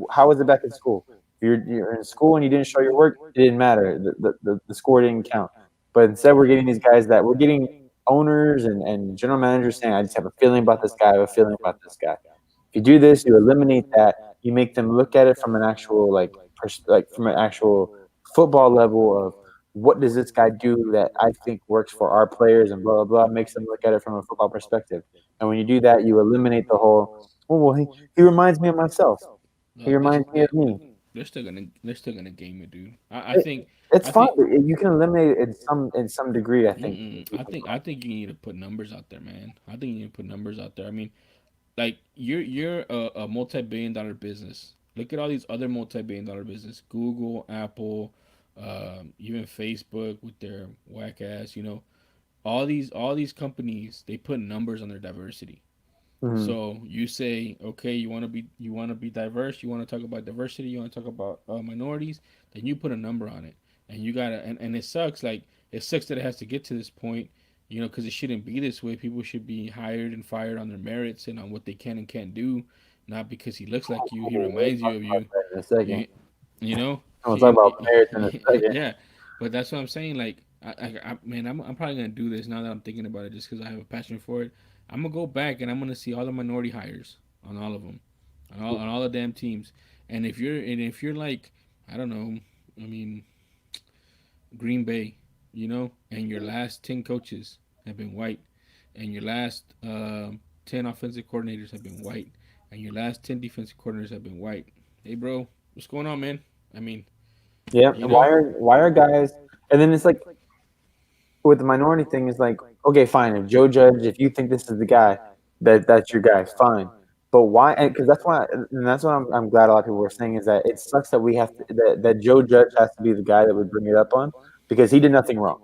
How was it back in school? If you're in school and you didn't show your work, it didn't matter. The score didn't count. But instead, we're getting these guys that we're getting owners and general managers saying, I just have a feeling about this guy, I have a feeling about this guy. If you do this, you eliminate that. You make them look at it from an actual like from an actual football level of what does this guy do that I think works for our players and blah blah blah. Makes them look at it from a football perspective. And when you do that, you eliminate the whole. Oh well, he reminds me of myself. He Look, reminds me of me. they're still gonna game it, dude. I It, think it's I fine. think You can eliminate it in some degree. I think. mm-mm. I think you need to put numbers out there, man. I think you need to put numbers out there. I mean, like you're a multi-billion-dollar business. Look at all these other multi-billion-dollar business: Google, Apple, even Facebook with their whack ass. All these companies, they put numbers on their diversity. Mhm. So you say, okay, you want to be diverse, you want to talk about diversity, you want to talk about minorities, then you put a number on it, and you gotta, and it sucks. Like it sucks that it has to get to this point, because it shouldn't be this way. People should be hired and fired on their merits and on what they can and can't do, not because he looks like you, he We'll reminds you talk of about you. that in a second. You, you know, We'll talk about marriage in a second. yeah. But that's what I'm saying. Like, man, I'm probably gonna do this now that I'm thinking about it, just because I have a passion for it. I'm gonna go back and I'm gonna see all the minority hires on all of them, on all the damn teams. And if you're like, I don't know, I mean, Green Bay, and your last 10 coaches have been white, and your last 10 offensive coordinators have been white, and your last 10 defensive coordinators have been white. Hey, bro, what's going on, man? I mean, Yeah. you know, Why are guys? And then it's like with the minority thing is like, okay, fine. If Joe Judge, if you think this is the guy, that's your guy, fine. But why? Because that's what I'm glad a lot of people were saying is that it sucks that we have to that Joe Judge has to be the guy that we bring it up on because he did nothing wrong.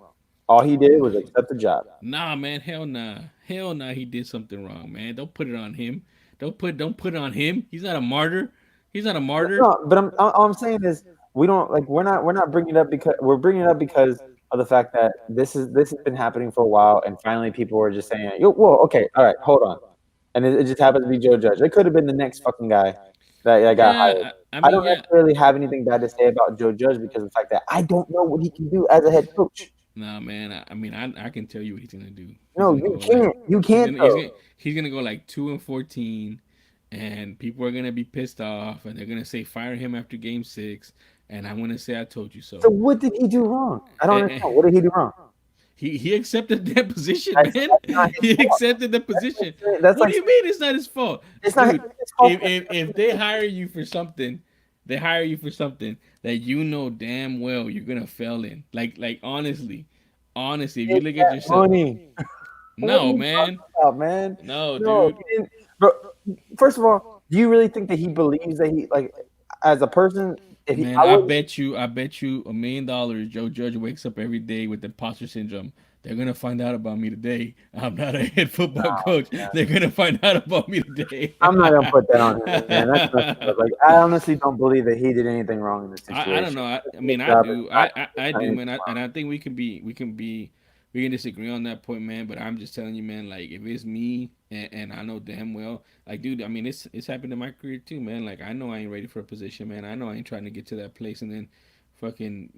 All he did was accept the job. nah, man, hell nah. He did something wrong, man. Don't put it on him. Don't put it on him. He's not a martyr. He's not a martyr. No, but all I'm saying is we don't like we're not bringing it up because we're bringing it up because of the fact that this has been happening for a while, and finally people were just saying, Yo, "Whoa, okay, all right, hold on," and it just happens to be Joe Judge. It could have been the next fucking guy that got hired. Yeah, I I mean, don't yeah. necessarily have anything bad to say about Joe Judge because of the fact that I don't know what he can do as a head coach. Nah, man. I mean, I can tell you what he's gonna do. He's No, gonna you go like can't. You he's can't gonna he's though. gonna he's gonna go like 2-14, and people are gonna be pissed off, and they're gonna say fire him after game 6, and I'm gonna say I told you So so. what did he do wrong? I don't Eh, understand. What did he do wrong? he accepted that position, man. That's not his He fault. accepted the position. That's What like do you saying mean it's not his fault, it's not dude? his fault. If they hire you for something, they hire you for something that you know damn well you're gonna fail in. Like honestly, if you Make look at that yourself, money. What are no, you talking man, about, man? no, No, dude. he didn't. Bro, first of all, do you really think that he believes that he like as a person? If he, Man, I would I bet you $1 million. Joe Judge wakes up every day with imposter syndrome. They're gonna find out about me today. I'm not a head football coach. They're gonna find out about me today. I'm not gonna put that on him, man. That's messed up. Like, I honestly don't believe that he did anything wrong in this I don't situation. know. I His mean, I job is do. not, I not do, anything man. And wrong. I think we can disagree on that point, man. But I'm just telling you, man. Like, if it's me, and I know damn well, like, dude. I mean, it's happened in my career too, man. Like, I know I ain't ready for a position, man. I know I ain't trying to get to that place and then fucking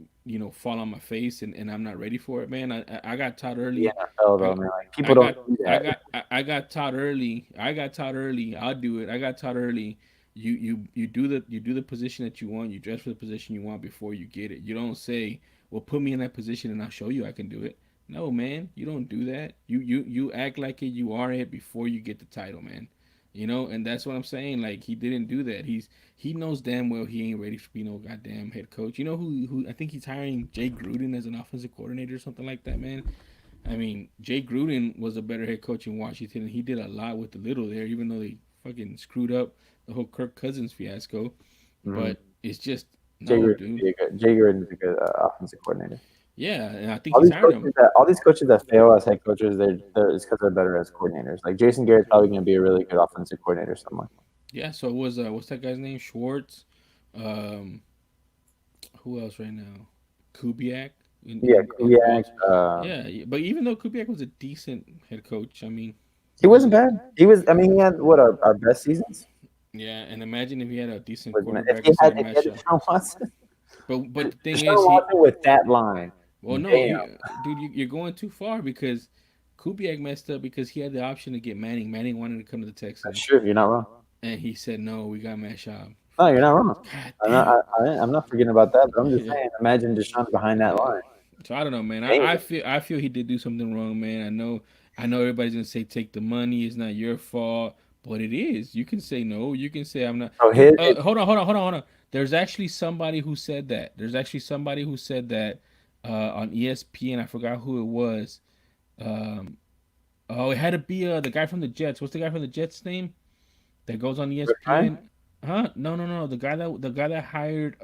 fall on my face and I'm not ready for it, man. I got taught The early. NFL though, I man. Like, I people don't got do I that. got I got taught early. I got taught early. I'll do it. I got taught early. You do the position that you want. You dress for the position you want before you get it. You don't say, "Well, put me in that position and I'll show you I can do it." No, man, you don't do that. You act like it. You are it before you get the title, man. And that's what I'm saying. Like he didn't do that. He knows damn well he ain't ready to be no goddamn head coach. You know who I think he's hiring Jay Gruden as an offensive coordinator or something like that, man. I mean, Jay Gruden was a better head coach in Washington, and he did a lot with the little there, even though they fucking screwed up the whole Kirk Cousins fiasco. Mm-hmm. But it's just no, dude. Jay Gruden's a good offensive coordinator. Yeah, and I think he's hired him. All these coaches that fail as head coaches, it's because they're better as coordinators. Like Jason Garrett's probably going to be a really good offensive coordinator somewhere. Yeah, so it was what's that guy's name? Schwartz. Um, who else right now? Kubiak Yeah, in Kubiak. Baltimore. Yeah, but even though Kubiak was a decent head coach, I mean, He he wasn't wasn't. bad. He was. I mean, he had what our best seasons. Yeah, and imagine if he had a decent Was quarterback instead of if he Matt had Schaub. Deshaun Watson, But the thing Deshaun is, Watson with that line, well, no, damn. dude, you're going too far because Kubiak messed up because he had the option to get Manning. Manning wanted to come to the That's Texans, true. You're not wrong. and he said no. We got Matt Schaub. No, you're not wrong. God damn it. I'm not forgetting about that. But I'm just Yeah. saying, imagine Deshaun behind that line. So I don't know, man. I Damn. feel he did do something wrong, man. I know everybody's gonna say take the money. It's not your fault, but it is. You can say no. You can say I'm not. So You his hold on. There's actually somebody who said that. There's actually somebody who said that on ESPN. I forgot who it was. Um, oh, it had to be the guy from the Jets. What's the guy from the Jets name that goes on Rick Ryan? ESPN? Huh? No. The guy that hired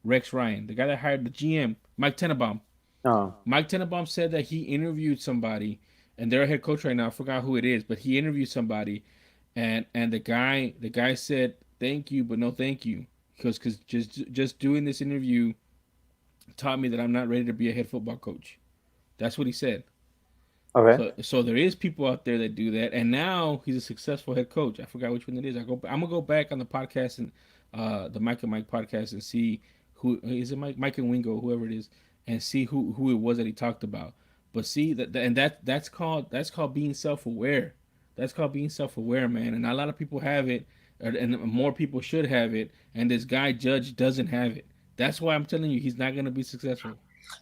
Rex Ryan. The guy that hired the GM Mike Tenenbaum. No. Mike Tenenbaum said that he interviewed somebody, and they're a head coach right now. I forgot who it is, but he interviewed somebody, and the guy said thank you, but no thank you, because just doing this interview taught me that I'm not ready to be a head football coach. That's what he said. Okay. So there is people out there that do that, and now he's a successful head coach. I forgot which one it is. I'm gonna go back on the podcast and the Mike and Mike podcast and see who is it. Mike and Wingo, whoever it is, and see who it was that he talked about. But see that's called being self aware. That's called being self aware, man. And a lot of people have it, and more people should have it. And this guy Judge doesn't have it. That's why I'm telling you he's not gonna be successful. You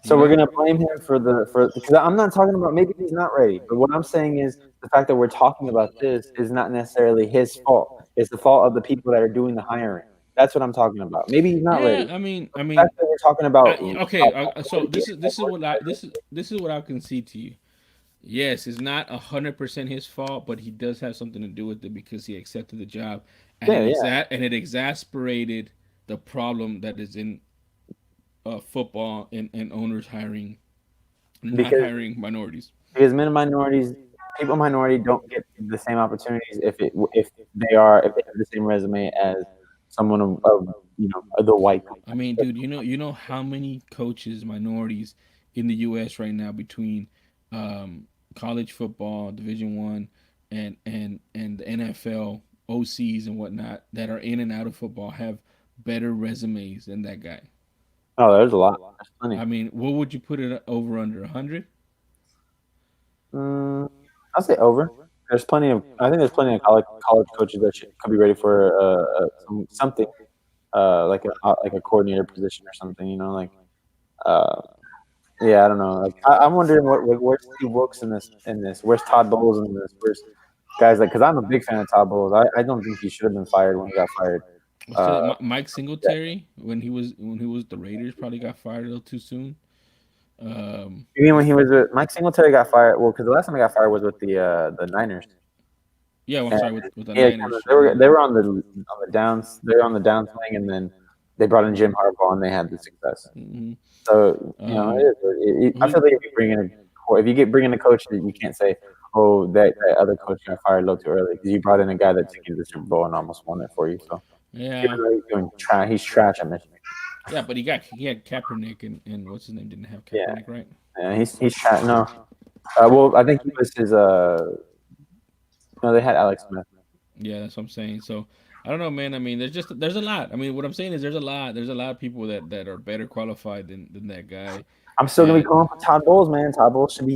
So we're know? gonna blame him for because I'm not talking about maybe he's not ready, but what I'm saying is the fact that we're talking about this is not necessarily his fault. It's the fault of the people that are doing the hiring. That's what I'm talking about. Maybe he's not ready. Yeah, I The fact mean, that we're talking about okay. So this is what I concede to you. Yes, it's not 100% his fault, but he does have something to do with it because he accepted the job, and yeah, yeah, it exasperated the problem that is in football and owners hiring not because hiring minorities. men minorities, people minority don't get the same opportunities if they have the same resume as someone of the white I mean, dude, you know how many coaches minorities in the U.S. right now between college football, Division 1, and the NFL OCs and whatnot that are in and out of football have better resumes than that guy. Oh, there's a lot. There's plenty. I mean, what would you put it over under 100? Mm, I'll say over. There's plenty of. I think there's plenty of college coaches that could be ready for something like a coordinator position or something. Uh, yeah, I don't know. Like I'm wondering where's Steve Wilkes in this. Where's Todd Bowles in this? Where's guys like because I'm a big fan of Todd Bowles. I don't think he should have been fired when he got fired. What's Uh, that? Mike yeah. Singletary when he was the Raiders probably got fired a little too soon. You mean when he Before, was Mike Singletary got fired? Well, because the last time he got fired was with the Niners. yeah, well, I'm And sorry with the yeah, kind of, Niners. Yeah. they were on the downs. They were on the downswing, and then they brought in Jim Harbaugh, and they had the success. Hmm. So Um, I who? feel like if you get bring in a coach, that you can't say, "Oh, that other coach got fired a little too early," because you brought in a guy that took you to the Super Bowl and almost won it for you. So even Yeah, though he's trash at Michigan. yeah, but he had Kaepernick and what's his name didn't have Yeah, Kaepernick, right? yeah, he's trash. No, well, I think he was his. No, they had Alex Smith. Yeah, that's what I'm saying. So I don't know, man. I mean, there's a lot. I mean, what I'm saying is there's a lot of people that are better qualified than that guy. I'm still gonna be And calling for Todd Bowles, man. Todd Bowles should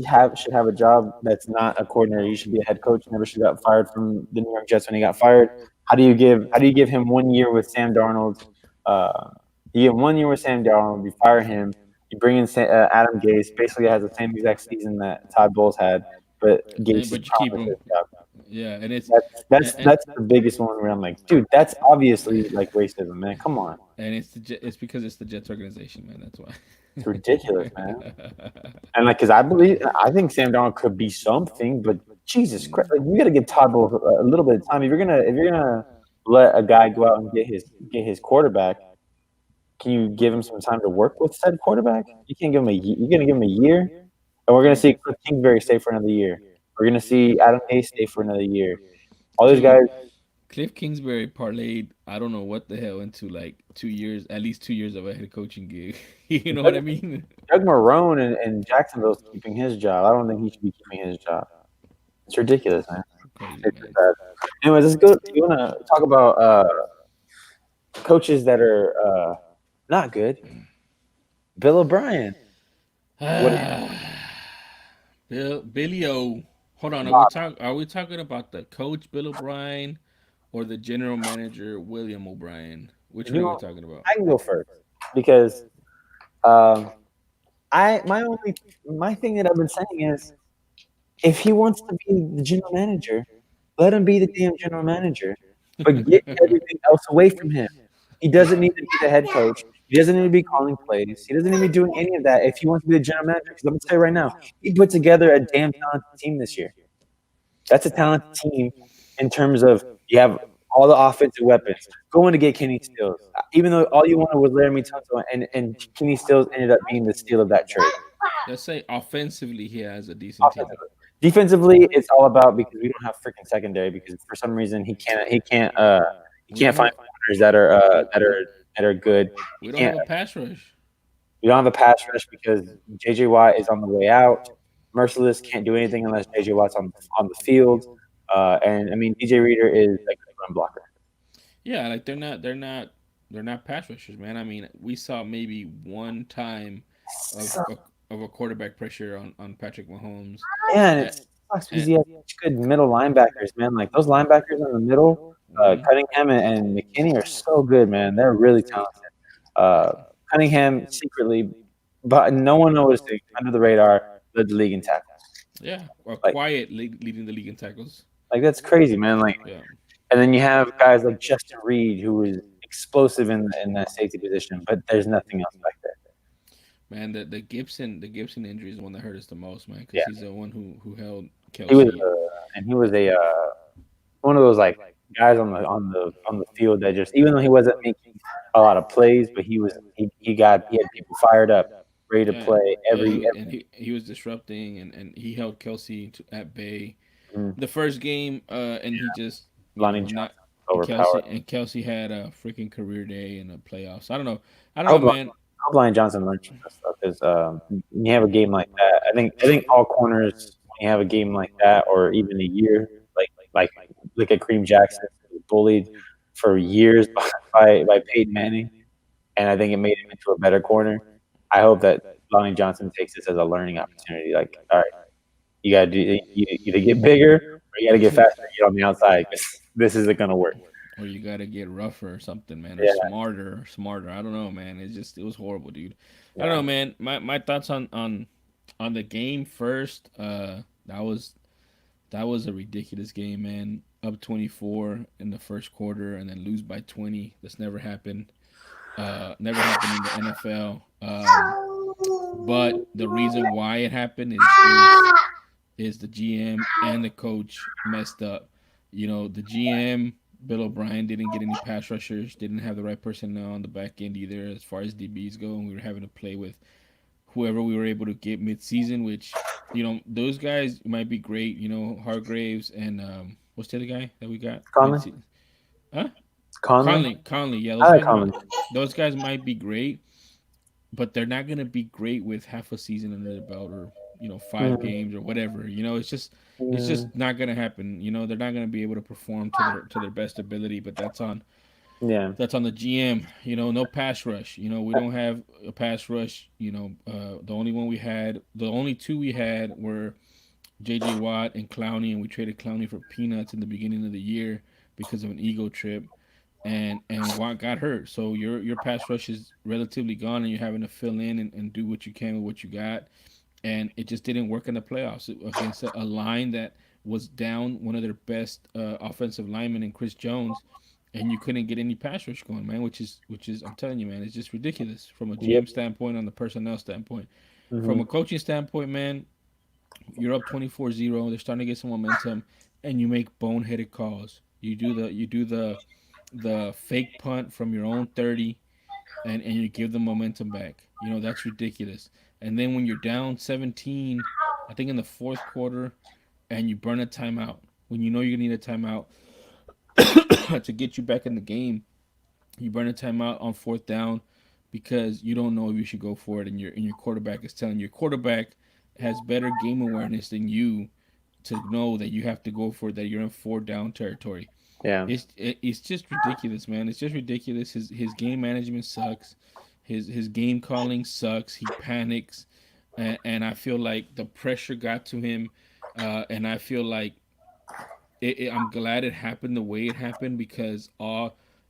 have a job that's not a coordinator. He should be a head coach. Never should have got fired from the New York Jets when he got fired. How do you give him 1 year with Sam Darnold? Uh, you give him 1 year with Sam Darnold. You fire him. You bring in Adam Gase. Basically, has the same exact season that Todd Bowles had, but Gase is but you keep promised him. his job. Yeah, and it's That's that's the biggest one where I'm like, dude, that's obviously like racism, man. Come on, and it's because it's the Jets organization, man. That's it's ridiculous, man. why. And like, cause I think Sam Darnold could be something, but Jesus Christ, like, you got to give Todd Bowles a little bit of time. If you're gonna let a guy go out and get his quarterback, can you give him some time to work with said quarterback? You can't give him you're gonna give him a year, and we're gonna see Cliff Kingsbury stay for another year. We're gonna see Adam Gase stay for another year. All these guys, Dude, Cliff Kingsbury parlayed I don't know what the hell into like 2 years, at least 2 years of a head coaching gig. You know what Doug, I mean? Doug Marrone and Jacksonville's keeping his job. I don't think he should be keeping his job. It's ridiculous, man. Crazy It's just man. bad. Anyways, let's go. You want to talk about coaches that are not good? Bill O'Brien. What? Billy O. Hold on, Bob, are we talking about the coach Bill O'Brien or the general manager William O'Brien? Which one you are we know, talking about? I can go first because um, I my thing that I've been saying is if he wants to be the general manager, let him be the damn general manager, but get everything else away from him. He doesn't need to be the head coach. He doesn't need to be calling plays. He doesn't need to be doing any of that if he wants to be the general manager. Because I'm gonna tell you right now, he put together a damn talented team this year. That's a talented team in terms of you have all the offensive weapons. Going to get Kenny Stills, even though all you wanted was Laramie Tunsil, and Kenny Stills ended up being the steal of that trade. Let's say offensively he has a decent team. Offensively. Defensively, it's all about because we don't have freaking secondary because for some reason he We can't don't find have corners we, that are good. we He don't have can't a pass rush. we don't have a pass rush because JJ Watt is on the way out. Merciless can't do anything unless JJ Watt's on the field. And I mean DJ Reader is like a run blocker. Yeah, like they're not pass rushers, man. I mean, we saw maybe one time of So, of a quarterback pressure on Patrick Mahomes. yeah, and it At, sucks because at, he has such good middle linebackers, man. Like those linebackers in the middle, mhm. Cunningham and McKinney are so good, man. They're really talented. Uh, Cunningham secretly, but no one noticing under the radar, led the league in tackles. Yeah, or Like, quiet leading the league in tackles. that's crazy, man. Like, Yeah, and then you have guys like Justin Reed, who is explosive in that safety position, but there's nothing else back there. man. The Gibson injury is the one that hurt us the most, man, because Yeah, he's the one who held he was, Kelsey. and he was a one of those like guys on the field that just even though he wasn't making a lot of plays, but he had people fired up, ready to Yeah, play yeah, every he was disrupting and he held Kelsey at bay mm, the first game, and he just Lonnie not Johnson overpowered. And Kelsey had a freaking career day in the playoffs. I don't I know, hope man. I hope Lonnie Johnson learns from this stuff because when you have a game like that, I think all corners when you have a game like that or even a year like like look at Kareem Jackson who was bullied for years by Peyton Manning, and I think it made him into a better corner. I hope that Lonnie Johnson takes this as a learning opportunity. Like, all right, you got to you either get bigger or you got to get faster and get on the outside because this isn't gonna work. Or you gotta get rougher or something, man, or Yeah, smarter. I don't know, man. It was horrible, dude. I don't yeah. know, man. My thoughts on the game first. That was a ridiculous game, man. Up 24 in the first quarter and then lose by 20. That's never happened. Never happened in the NFL. But the reason why it happened is the GM and the coach messed up. You know, the GM Bill O'Brien didn't get any pass rushers, didn't have the right personnel on the back end either as far as DBs go, and we were having to play with whoever we were able to get mid-season. Which, those guys might be great. You know, Hargraves and what's the other guy that we got Conley, mid-season? Huh? Conley, Conley. Yeah, I like Conley. those guys might be great, but they're not gonna be great with half a season under their belt or 5 games or whatever. It's Mm, just not gonna happen. They're not gonna be able to perform to their best ability. But yeah. that's on the GM. No pass rush. We don't have a pass rush. The only two we had were J.J. Watt and Clowney, and we traded Clowney for peanuts in the beginning of the year because of an ego trip and Watt got hurt. So your pass rush is relatively gone, and you're having to fill in and do what you can with what you got. And it just didn't work in the playoffs against a line that was down one of their best offensive linemen in Chris Jones, and you couldn't get any pass rush going, man. Which is I'm telling you, man, it's just ridiculous from a Yep. GM standpoint, on the personnel standpoint. From Hmm. a coaching standpoint, man, you're up 24-0. They're starting to get some momentum, and you make boneheaded calls. You do the fake punt from your own 30, and you give them momentum back. That's ridiculous. And then when you're down 17, I think in the fourth quarter, and you burn a timeout when you know you're gonna need a timeout to get you back in the game. You burn a timeout on fourth down because you don't know if you should go for it, and your quarterback is telling you. Your quarterback has better game awareness than you to know that you have to go for it, that you're in four down territory. Yeah. It's just ridiculous, man. It's just ridiculous. His game management sucks. His game calling sucks. He panics, and I feel like the pressure got to him, and I feel like I'm glad it happened the way it happened because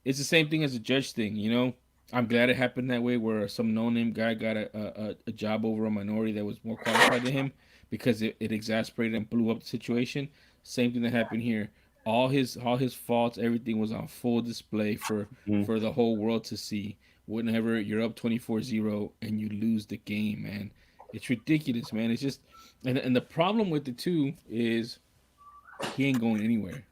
it's the same thing as the judge thing. I'm glad it happened that way where some no-name guy got a job over a minority that was more qualified than him because it exasperated and blew up the situation. Same thing that happened here. All his faults, everything was on full display for Mhm. for the whole world to see. Whenever you're up 24-0 and you lose the game, man, it's ridiculous, man. It's just and the problem with it too is he ain't going anywhere.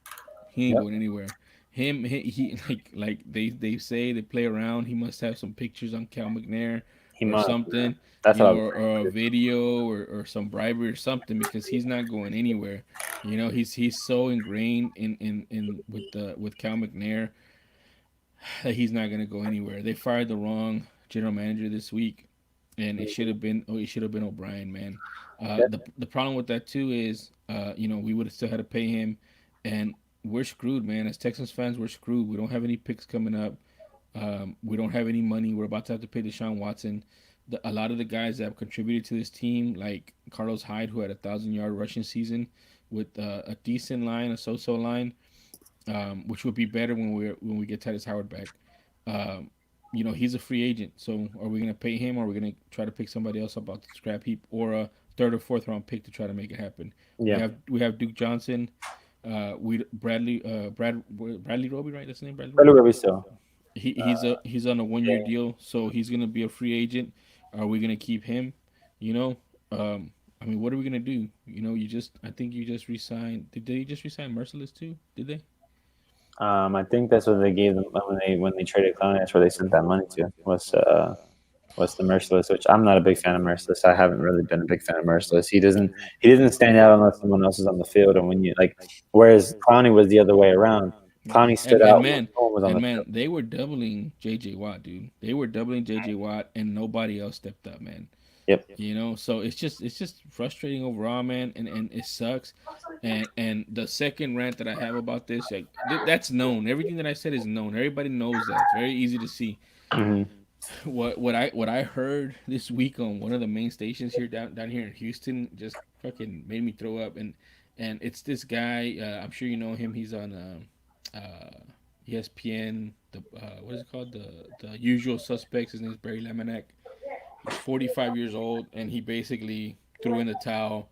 He ain't Yep. going anywhere. He like they say they play around. He must have some pictures on Cal McNair He or must, man. something, That's what I was or a saying video or some bribery or something because he's not going anywhere. He's so ingrained in with Cal McNair that he's not gonna go anywhere. They fired the wrong general manager this week, and it should too. have been it should have been O'Brien, man. Yeah. The problem with that too is we would have still had to pay him, and we're screwed, man. As Texans fans, we're screwed. We don't have any picks coming up. We don't have any money. We're about to have to pay Deshaun Watson. A lot of the guys that have contributed to this team, like Carlos Hyde, who had 1,000-yard rushing season with a decent line, a so-so line, which would be better when we get Titus Howard back. Um, he's a free agent. So are we gonna pay him, or are we gonna try to pick somebody else up off the scrap heap, or a third or fourth round pick to try to make it happen? We Yeah. have we have Duke Johnson, we Bradley Roby, right? That's the name, Bradley Really, Roby. really still. He's on a 1 year Yeah. deal, so he's gonna be a free agent. Are we gonna keep him? You know, um, I mean, what are we gonna do? I think you just resigned. Did they just resign Merciless too? Did they? I think that's what they gave them when they traded Clowney. That's where they sent that money to. Was the Merciless, which I'm not a big fan of Merciless. I haven't really been a big fan of Merciless. He doesn't stand out unless someone else is on the field, and when you like, whereas Clowney was the other way around. Yeah, Clowney and stood and out when man, no one was on and the man, field. they were doubling J.J. Watt, dude. They were doubling J.J. Watt, and nobody else stepped up, man. Yep. So it's just frustrating overall, man, and it sucks. And the second rant that I have about this, like that's known. Everything that I said is known. Everybody knows that. It's very easy to see. Hmm. What I heard this week on one of the main stations here down here in Houston just fucking made me throw up. And it's this guy. I'm sure you know him. He's on ESPN. The what is it called? The Usual Suspects. His name is Barry Lemonek. He's 45 years old, and he basically threw in the towel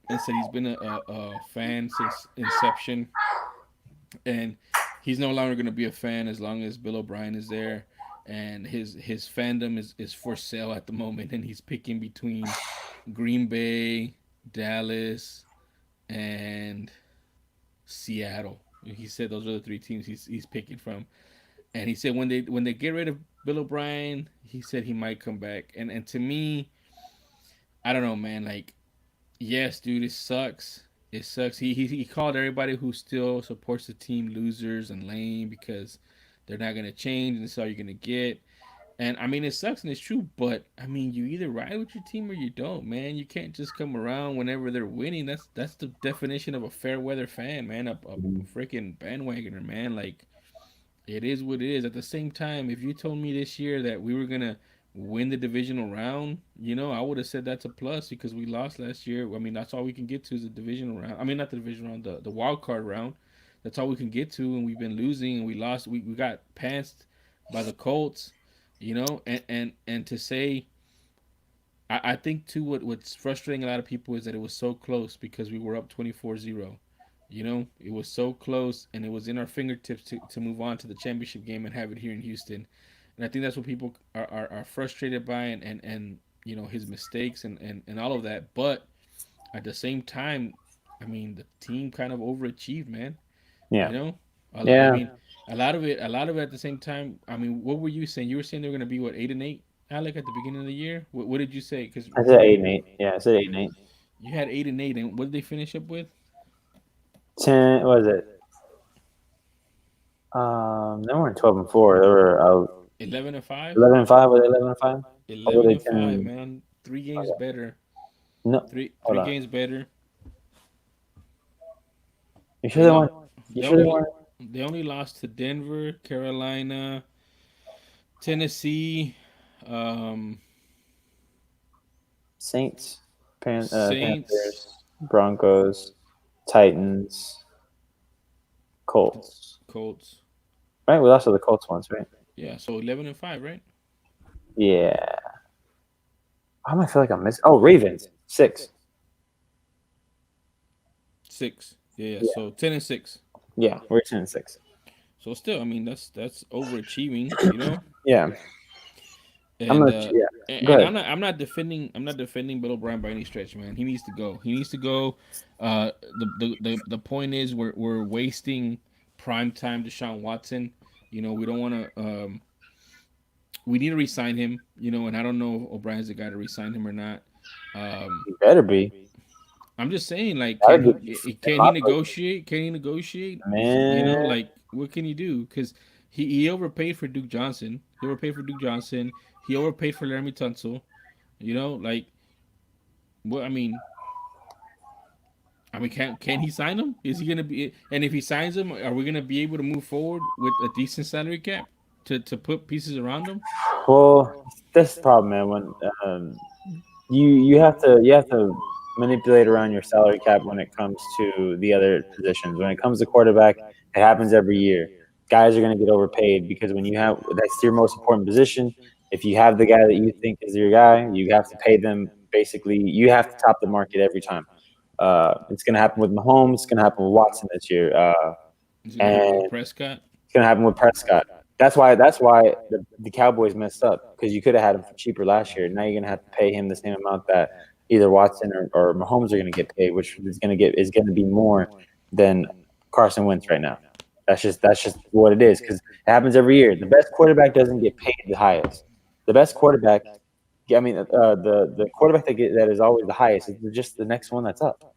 and said he's been a fan since inception, and he's no longer going to be a fan as long as Bill O'Brien is there, and his fandom is for sale at the moment, and he's picking between Green Bay, Dallas, and Seattle. He said those are the three teams he's picking from, and he said when they get rid of Bill O'Brien, he said he might come back, and to me, I don't know, man. Like, yes, dude, it sucks. It sucks. He called everybody who still supports the team losers and lame because they're not gonna change and this is all you're gonna get. And I mean, it sucks and it's true, but I mean, you either ride with your team or you don't, man. You can't just come around whenever they're winning. That's the definition of a fair weather fan, man. A freaking bandwagoner, man. Like, it is what it is. At the same time, if you told me this year that we were gonna win the divisional round, I would have said that's a plus because we lost last year. I mean, that's all we can get to is the divisional round. I mean, not the divisional round, the wild card round. That's all we can get to, and we've been losing, and we lost. We got passed by the Colts, and to say I think too what's frustrating a lot of people is that it was so close because we were up 24-0. You know, it was so close and it was in our fingertips to move on to the championship game and have it here in Houston. And I think that's what people are frustrated by and you know his mistakes and all of that. But at the same time, I mean the team kind of overachieved, man. Yeah, You know, I yeah. mean a lot of it at the same time. I mean, what were you saying? You were saying they were going to be what 8-8, Alec, at the beginning of the year. What did you say? Because I said eight remember and eight. Yeah, I said 8 and 8. you had 8-8, and what did they finish up with? 10. What was it? They weren't 12-4. They were 11-5. 11-5. Were they 11-5? Or were Eleven they and five, 10? man. 3 games Okay. better. No, Three hold on. games better. You sure They they lost. weren't? You They sure they only weren't they only lost to Denver, Carolina, Tennessee, um, Saints, Saints, Panthers, Broncos, Titans, Colts? Colts. Right, we lost to the Colts once, right? Yeah, so 11-5, right? Yeah. Why am I feel like I'm missing? Oh, Ravens 6. Six. Yeah, yeah. Yeah, So 10-6. yeah, we're 10-6. So still, I mean, that's overachieving, you know. Yeah, I'm And gonna. uh, Yeah, go and ahead. I'm not defending Bill O'Brien by any stretch, man. He needs to go. He needs to go. The point is we're wasting prime time Deshaun Watson. You know, we don't want to. We need to resign him. You know, and I don't know if O'Brien's the guy to resign him or not. Um, You better be. I'm just saying, like, Gotta do. In can my he book, negotiate? Can he negotiate? You man. know, like, what can he do? Because he overpaid for Duke Johnson. He overpaid for Duke Johnson. He overpaid for Laramie Tunsil. You know, like, what I mean, can he sign him? Is he gonna be? And if he signs him, are we gonna be able to move forward with a decent salary cap to put pieces around him? Well, that's the problem, man. When you have to manipulate around your salary cap when it comes to the other positions. When it comes to quarterback, it happens every year. Guys are going to get overpaid because when you have that's your most important position. If you have the guy that you think is your guy, you have to pay them. Basically, you have to top the market every time. It's going to happen with Mahomes. It's going to happen with Watson this year, Is it gonna happen with and Prescott? it's going to happen with Prescott. That's why the Cowboys messed up because you could have had him for cheaper last year. Now you're going to have to pay him the same amount that either Watson or Mahomes are going to get paid, which is going to be more than Carson Wentz right now. That's just what it is because it happens every year. The best quarterback doesn't get paid the highest. The best quarterback, I mean, the quarterback that is always the highest is just the next one that's up.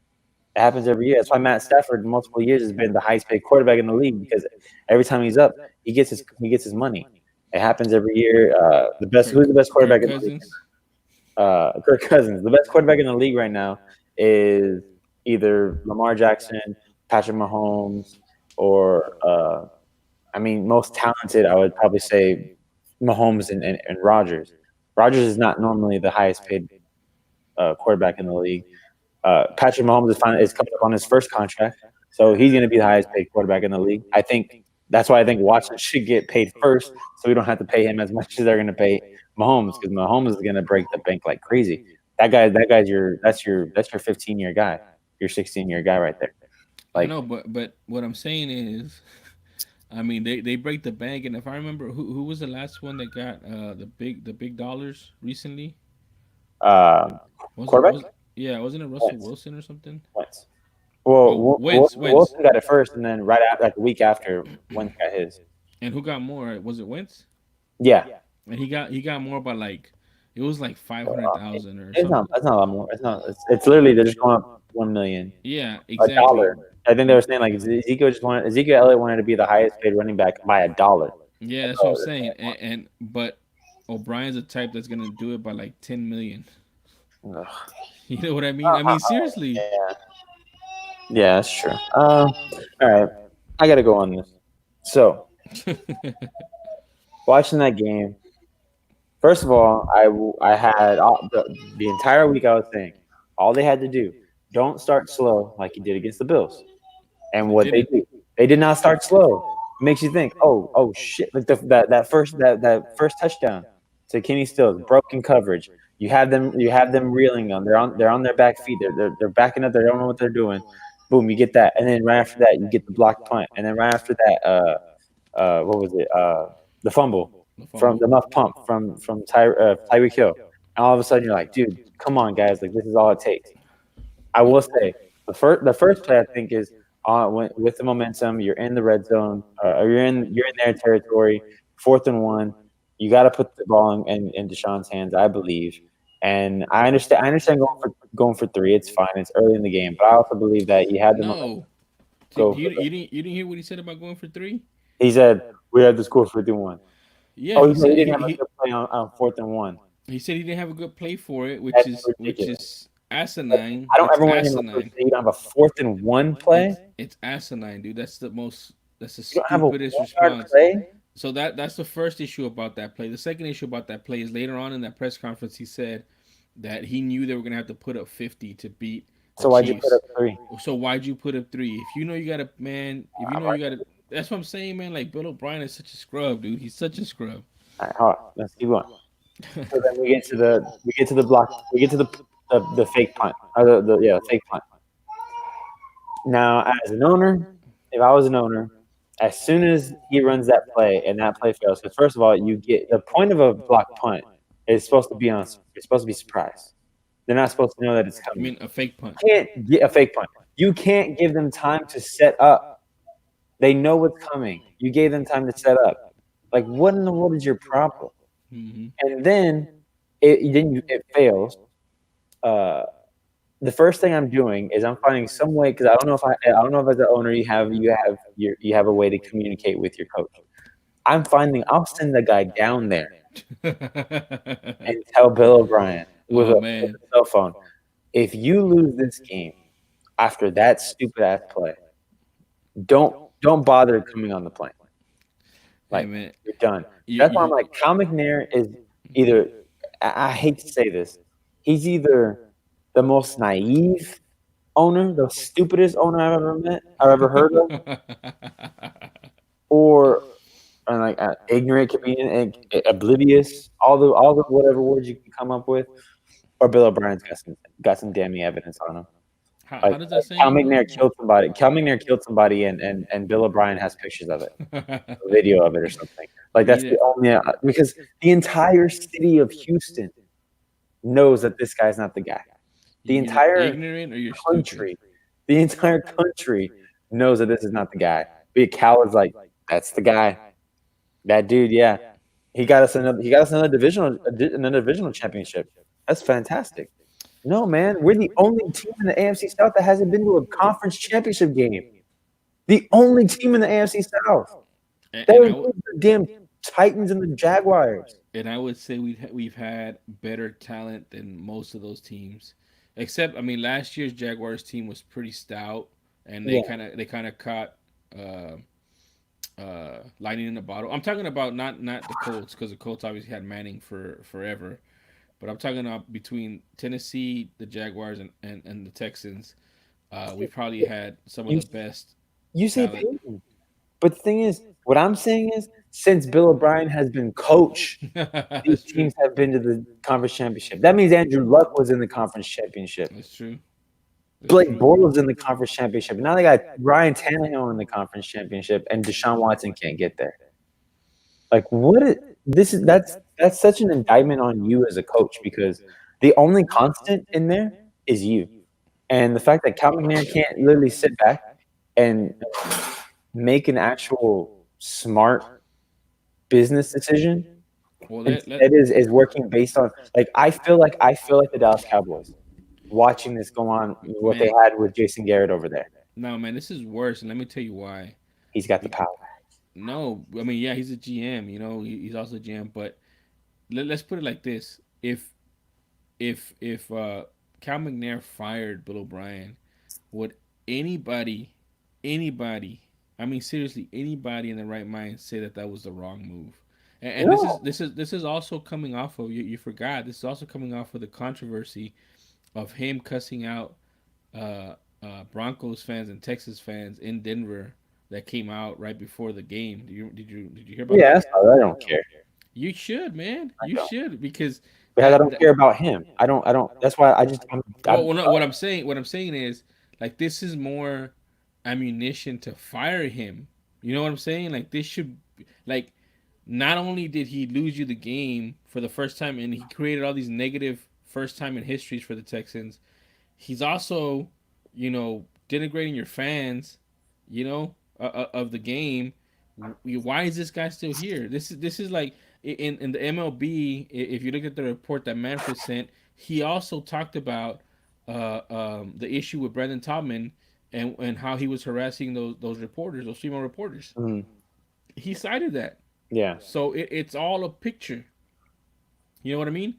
It happens every year. That's why Matt Stafford, multiple years, has been the highest paid quarterback in the league because every time he's up, he gets his money. It happens every year. Who's the best quarterback Kirk in the league? Cousins. Kirk Cousins. The best quarterback in the league right now is either Lamar Jackson, Patrick Mahomes, or I mean, most talented. I would probably say Mahomes and Rodgers. Rodgers is not normally the highest paid quarterback in the league. Patrick Mahomes is coming up on his first contract, so he's going to be the highest paid quarterback in the league. I think that's why I think Watson should get paid first, so we don't have to pay him as much as they're going to pay Mahomes because Mahomes is going to break the bank like crazy. That guy's your 15-year guy, your 16-year guy right there. I Like know, but what I'm saying is, I mean, they break the bank, and if I remember, who was the last one that got the big dollars recently? um, Was it quarterback was Yeah, wasn't it Russell Wentz. Wilson or something? Wentz. Well, Oh, Wentz, Wentz, Wilson got it first, and then right after, like a week after, Wentz got his. and who got more? Was it Wentz? Yeah, And he got more by like, it was like five hundred uh, thousand or it's not. something. That's not a lot more. It's not. It's literally they're just going up 1 million. Yeah, A exactly. dollar. I think they were saying like Ezekiel Elliott wanted to be the highest paid running back by a dollar. Yeah, That's that's what I'm all they're saying. And but O'Brien's the type that's gonna do it by like 10 million. saying. Ugh. You know what I mean? I mean, seriously. Yeah, yeah, that's true. All right, I gotta go on this. So watching that game, first of all, I had the entire week I was saying all they had to do, don't start slow like you did against the Bills. And They what they didn't. do, they did not start slow. It makes you think, oh shit, like that first touchdown to Kenny Stills, broken coverage. You have them reeling on. They're on their back feet. They're backing up. They don't know what they're doing. Boom, you get that, and then right after that, you get the block punt, and then right after that, what was it? The fumble The from fumble. the muff pump from Tyreek Hill, and all of a sudden you're like, dude, come on, guys, like this is all it takes. I will say the first play I think is with the momentum. You're in the red zone. Or you're in their territory. 4th and 1. You got to put the ball in Deshaun's hands, I believe. And I understand going for three. It's fine. It's early in the game, but I also believe that he had the momentum. No. Go You, for it. you didn't hear what he said about going for three? He said we had to score 51. Yeah, Oh, he he said said he didn't have a good play on 4th and 1. he said he didn't have a good play for it, That's which ridiculous. is Like, asinine. I don't It's ever want to hear my coach asinine. say you don't have a 4th and 1 play. It's asinine, dude. That's the most. That's the You don't have a stupidest 1 yard response. play. So that's the first issue about that play. The second issue about that play is later on in that press conference he said that he knew they were gonna have to put up 50 to beat the So why'd you put Chiefs. up three? So why'd you put up three? If you know you got to man, if you I'm know you right. got to, that's what I'm saying, man. Like Bill O'Brien is such a scrub, dude. He's such a scrub. All right, hold on. Let's keep going. So then we get to the block. We get to the fake punt. The fake punt. Now, as an owner, if I was an owner, as soon as he runs that play and that play fails, because first of all, you get the point of a block punt is supposed to be on. It's supposed to be surprise. They're not supposed to know that it's I coming. mean, a fake punt. You can't get a fake punt. You can't give them time to set up. They know what's coming. You gave them time to set up. Like, what in the world is your problem? Hmm. And then it fails. Uh, the first thing I'm doing is I'm finding some way because I don't know if as an owner you have a way to communicate with your coach. I'll send the guy down there and tell Bill O'Brien with Oh a man, cell phone, if you lose this game after that stupid ass play, don't bother coming on the plane. hey Like, man, you're done. That's why I'm you like, Cal McNair is either. I hate to say this, he's either the most naive owner, the stupidest owner I've ever heard of, or like ignorant, convenient, oblivious, all the whatever words you can come up with, or Bill O'Brien's got some damning evidence on him. how Like, does that Cal saying go? McNair killed somebody. Cal McNair killed somebody, and Bill O'Brien has pictures of it, a video of it, or something. Like that's Either the only because the entire city of Houston knows that this guy's not the guy. The you're either entire ignorant or you're stupid. country, the entire country knows that this is not the guy. But Cal is like, that's the guy. That dude, yeah. He got us another divisional championship. That's fantastic. No, man, we're the only team in the AFC South that hasn't been to a conference championship game. The only team in the AFC South. And, That and I would includes the damn Titans and the Jaguars. and I would say we've had better talent than most of those teams. Except I mean last year's Jaguars team was pretty stout and Yeah. they kind of caught uh lightning in the bottle. I'm talking about not the Colts because the Colts obviously had Manning for forever. But I'm talking about between Tennessee, the Jaguars, and the Texans. We probably had some of You the best you say talent. Peyton, but the thing is, what I'm saying is, since Bill O'Brien has been coach, these That's true. teams have been to the conference championship. That means Andrew Luck was in the conference championship. That's true. That's Blake true. Bortles in the conference championship. Now they got Ryan Tannehill in the conference championship, and Deshaun Watson can't get there. Like, what? That's such an indictment on you as a coach because the only constant in there is you, and the fact that Cal McNair can't literally sit back and make an actual smart business decision. Well, Instead is working based on like I feel like the Dallas Cowboys watching this go on what they man. had with Jason Garrett over there. No, man, this is worse, and let me tell you why. He's got the Be- power. no, I mean, yeah, he's a GM. You know, he's also a GM. But let's put it like this: if Cal McNair fired Bill O'Brien, would anybody, anybody, I mean seriously, anybody in the right mind say that that was the wrong move? And this is No. this is also coming off of you. You forgot this is also coming off of the controversy of him cussing out uh, Broncos fans and Texas fans in Denver that came out right before the game. Did you hear about Yeah, that? that's all. I don't care. You should, man. I You don't. should because because I don't care about him. I don't. That's why I just I'm well, no, what I'm saying is like this is more ammunition to fire him. You know what I'm saying? Like this should like not only did he lose you the game for the first time and he created all these negative first time in histories for the Texans, he's also, denigrating your fans, of the game. Why is this guy still here? This is like in the MLB. If you look at the report that Manfred sent, he also talked about the issue with Brendan Taubman and how he was harassing those reporters, those female reporters. mhm. He cited that. Yeah. So it's all a picture. You know what I mean?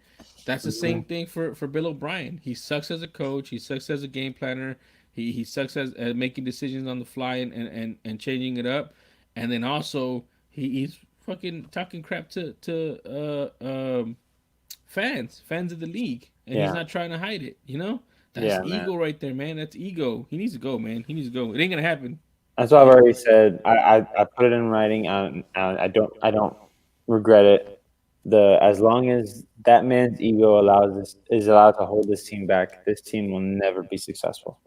That's the Mhm. same thing for Bill O'Brien. He sucks as a coach. He sucks as a game planner. He sucks as at making decisions on the fly and changing it up. And then also he's fucking talking crap to fans of the league, and he's Yeah. not trying to hide it. That's Yeah, man. ego right there, man. That's ego. He needs to go, man. He needs to go. It ain't gonna happen. That's what I've already said. I put it in writing. I don't regret it. As long as that man's ego is allowed to hold this team back, this team will never be successful.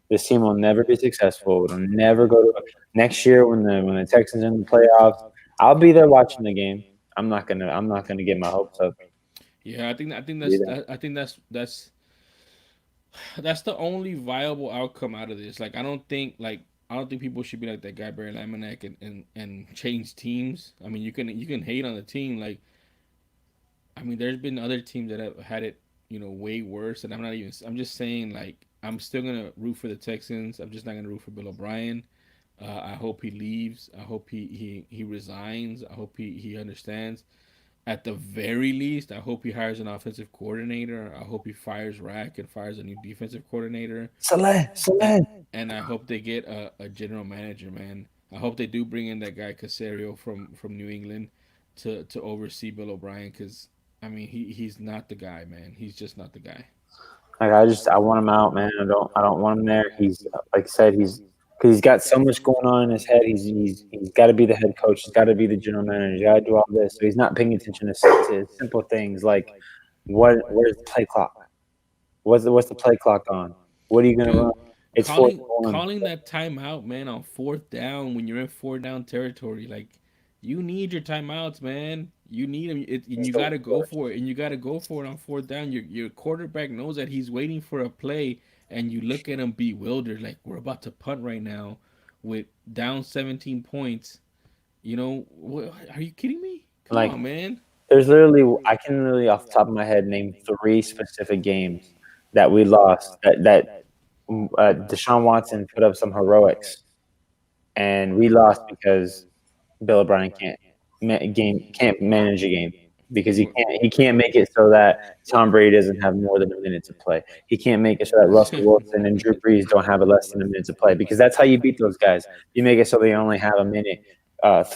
This team will never be successful. It'll never go to next year when the Texans are in the playoffs. I'll be there watching the game. I'm not gonna get my hopes up. Yeah, I think Be that's there. that, I think that's the only viable outcome out of this. Like I don't think people should be like that guy Barry Laminack and change teams. I mean, you can hate on the team. Like I mean, there's been other teams that have had it, way worse. And I'm just saying like I'm still gonna root for the Texans. I'm just not gonna root for Bill O'Brien. I hope he leaves. I hope he resigns. I hope he understands. At the very least, I hope he hires an offensive coordinator. I hope he fires Rack and fires a new defensive coordinator, and Saleh. and I hope they get a general manager, man. I hope they do bring in that guy Casario from New England to oversee Bill O'Brien because I mean he's not the guy, man. He's just not the guy. Like I want him out, man. I don't want him there. He's like I said, because he's got so much going on in his head. He's got to be the head coach. He's got to be the general manager. He's got to do all this. So he's not paying attention to simple things like where's the play clock? What's the play clock on? What are you gonna run? Dude, It's fourth calling and one. calling that timeout, man, on fourth down when you're in fourth down territory, like you need your timeouts, man. You need them, and It's you the got to go worst. for it, and you got to go for it on fourth down. Your quarterback knows that he's waiting for a play, and you look at him bewildered, like we're about to punt right now, with down 17 points. Are you kidding me? Come Like on, man. there's literally I can literally off the top of my head name three specific games that we lost that Deshaun Watson put up some heroics and we lost because Bill O'Brien can't manage a game because We're, he can't make it so that Tom Brady doesn't have more than a minute to play. He can't make it so that Russell Wilson and Drew Brees don't have less than a minute to play because that's how you beat those guys. You make it so they only have a minute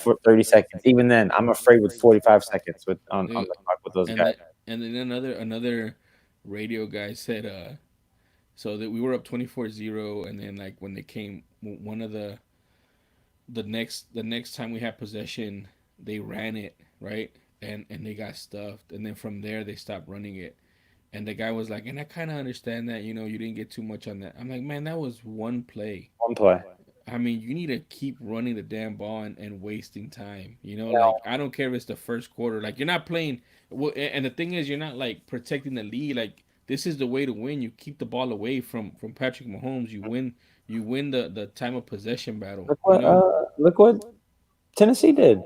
for 30 seconds. Even then, I'm afraid with 45 seconds on Dude, the clock with those and guys. then another radio guy said so that we were up 24-0, and then like when they came one of the next time we had possession, they ran it, right? And they got stuffed, and then from there they stopped running it. And the guy was like, and I kind of understand that, you didn't get too much on that. I'm like, man, that was one play. One play. I mean, you need to keep running the damn ball and wasting time. You Like I don't care if it's the first quarter. Like you're not playing. Well, and the thing is, you're not like protecting the lead. Like this is the way to win. You keep the ball away from Patrick Mahomes. You win. You win the time of possession battle. look what Tennessee did.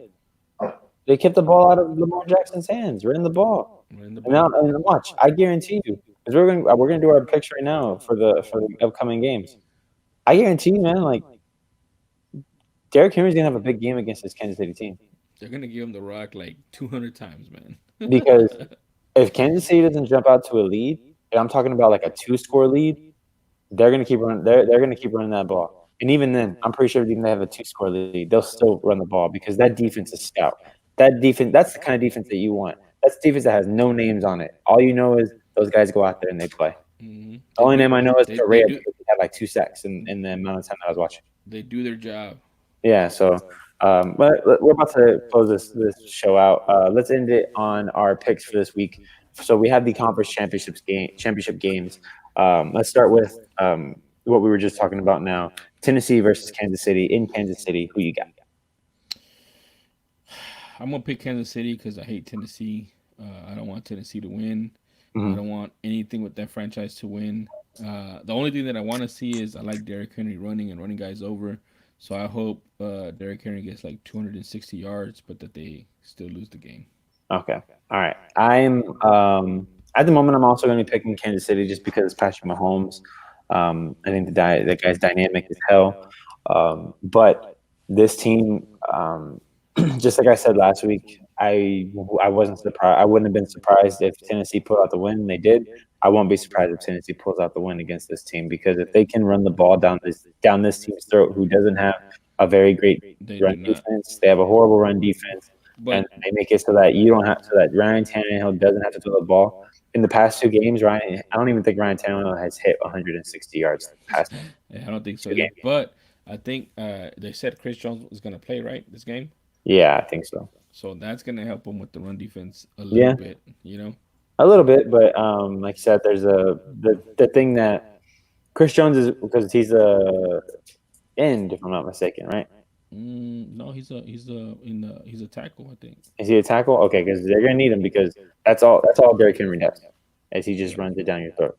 They kept the ball out of Lamar Jackson's hands, ran the ball. Win the And now, ball. and watch, I guarantee you, because we're gonna do our picks right now for the upcoming games. I guarantee you, man, like Derrick Henry's gonna have a big game against this Kansas City team They're gonna give him the rock like 200 times, man. because if Kansas City doesn't jump out to a lead, and I'm talking about like a two-score lead, they're gonna keep running. They're gonna keep running that ball. And even then, I'm pretty sure even they have a two-score lead, they'll still run the ball because that defense is stout. That defense, that's the kind of defense that you want. That's defense that has no names on it. All you know is those guys go out there and they play. The They only do. name I know is They Correa do. because he had like 2 sacks in the amount of time that I was watching. They do their job. Yeah, so but we're about to close this show out. Let's end it on our picks for this week. so we have the conference championship games. Let's start with what we were just talking about now. Tennessee versus Kansas City in Kansas City. Who you got? I'm gonna pick Kansas City because I hate Tennessee. I don't want Tennessee to win. I Mm-hmm. don't want anything with that franchise to win. The only thing that I want to see is I like Derrick Henry running and running guys over. So I hope Derrick Henry gets like 260 yards, but that they still lose the game. Okay. All right. I'm at the moment I'm also going to be picking Kansas City just because Patrick Mahomes. I think that guy's dynamic as hell. But this team, just like I said last week, I wasn't surprised. I wouldn't have been surprised if Tennessee pulled out the win, and they did. I won't be surprised if Tennessee pulls out the win against this team because if they can run the ball down this team's throat, who doesn't have a very great They run do not. defense, they have a horrible run defense, and But they make it so that you don't have so that Ryan Tannehill doesn't have to throw the ball. In the past two games, I don't even think Ryan Tannehill has hit 160 yards in the past I don't think so two either. games. But I think they said Chris Jones was gonna play right this game, Yeah, I think so. so that's gonna help him with the run defense a little Yeah, bit. You know. a little bit, but like I said, there's the thing that Chris Jones is because he's a end, if I'm not mistaken, right? No, he's a tackle. I think. Is he a tackle? Okay, because they're gonna need him because that's all Derrick Henry does, is he just Yeah. runs it down your throat.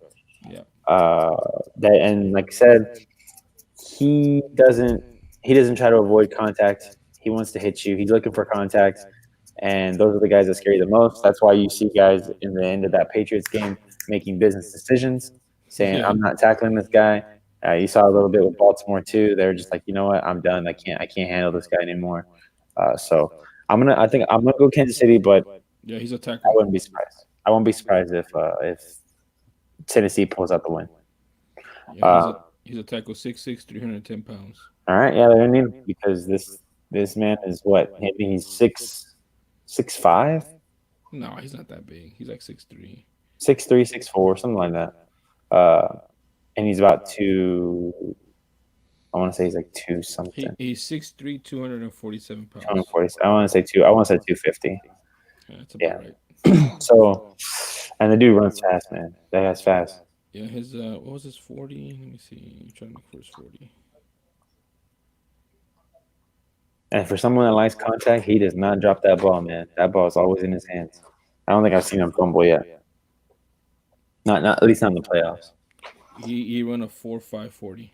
Yeah. Uh, that and like I said, he doesn't he doesn't try to avoid contact. He wants to hit you. He's looking for contact, and those are the guys that scare you the most. That's why you see guys in the end of that Patriots game making business decisions, saying, Yeah. "I'm not tackling this guy." You saw a little bit with Baltimore too. They were just like, "You know what? I'm done. I can't handle this guy anymore." So I think I'm gonna go Kansas City, but Yeah. He's a I tackle. wouldn't be surprised. I won't be surprised if Tennessee pulls out the win. Yeah. Uh, He's a tackle. 6'6", 310 pounds. all right, yeah, they're gonna need him because this man is what? Maybe he's 6'5", No, he's not that big. He's like 6'3". 6'3", 6'4", something like that. Uh, and he's about two. I want to say he's like two something. He's 6'3", 247 pounds. 240. I want to say two. I want to say 250. Yeah, that's Yeah. about right. So, and the dude runs fast, man. That guy's fast. Yeah, his what was his 40? Let me see. I'm trying to look for his 40. And for someone that likes contact, he does not drop that ball, man. That ball is always in his hands. I don't think I've seen him fumble yet. Not at least not in the playoffs. He run a 4.5 40.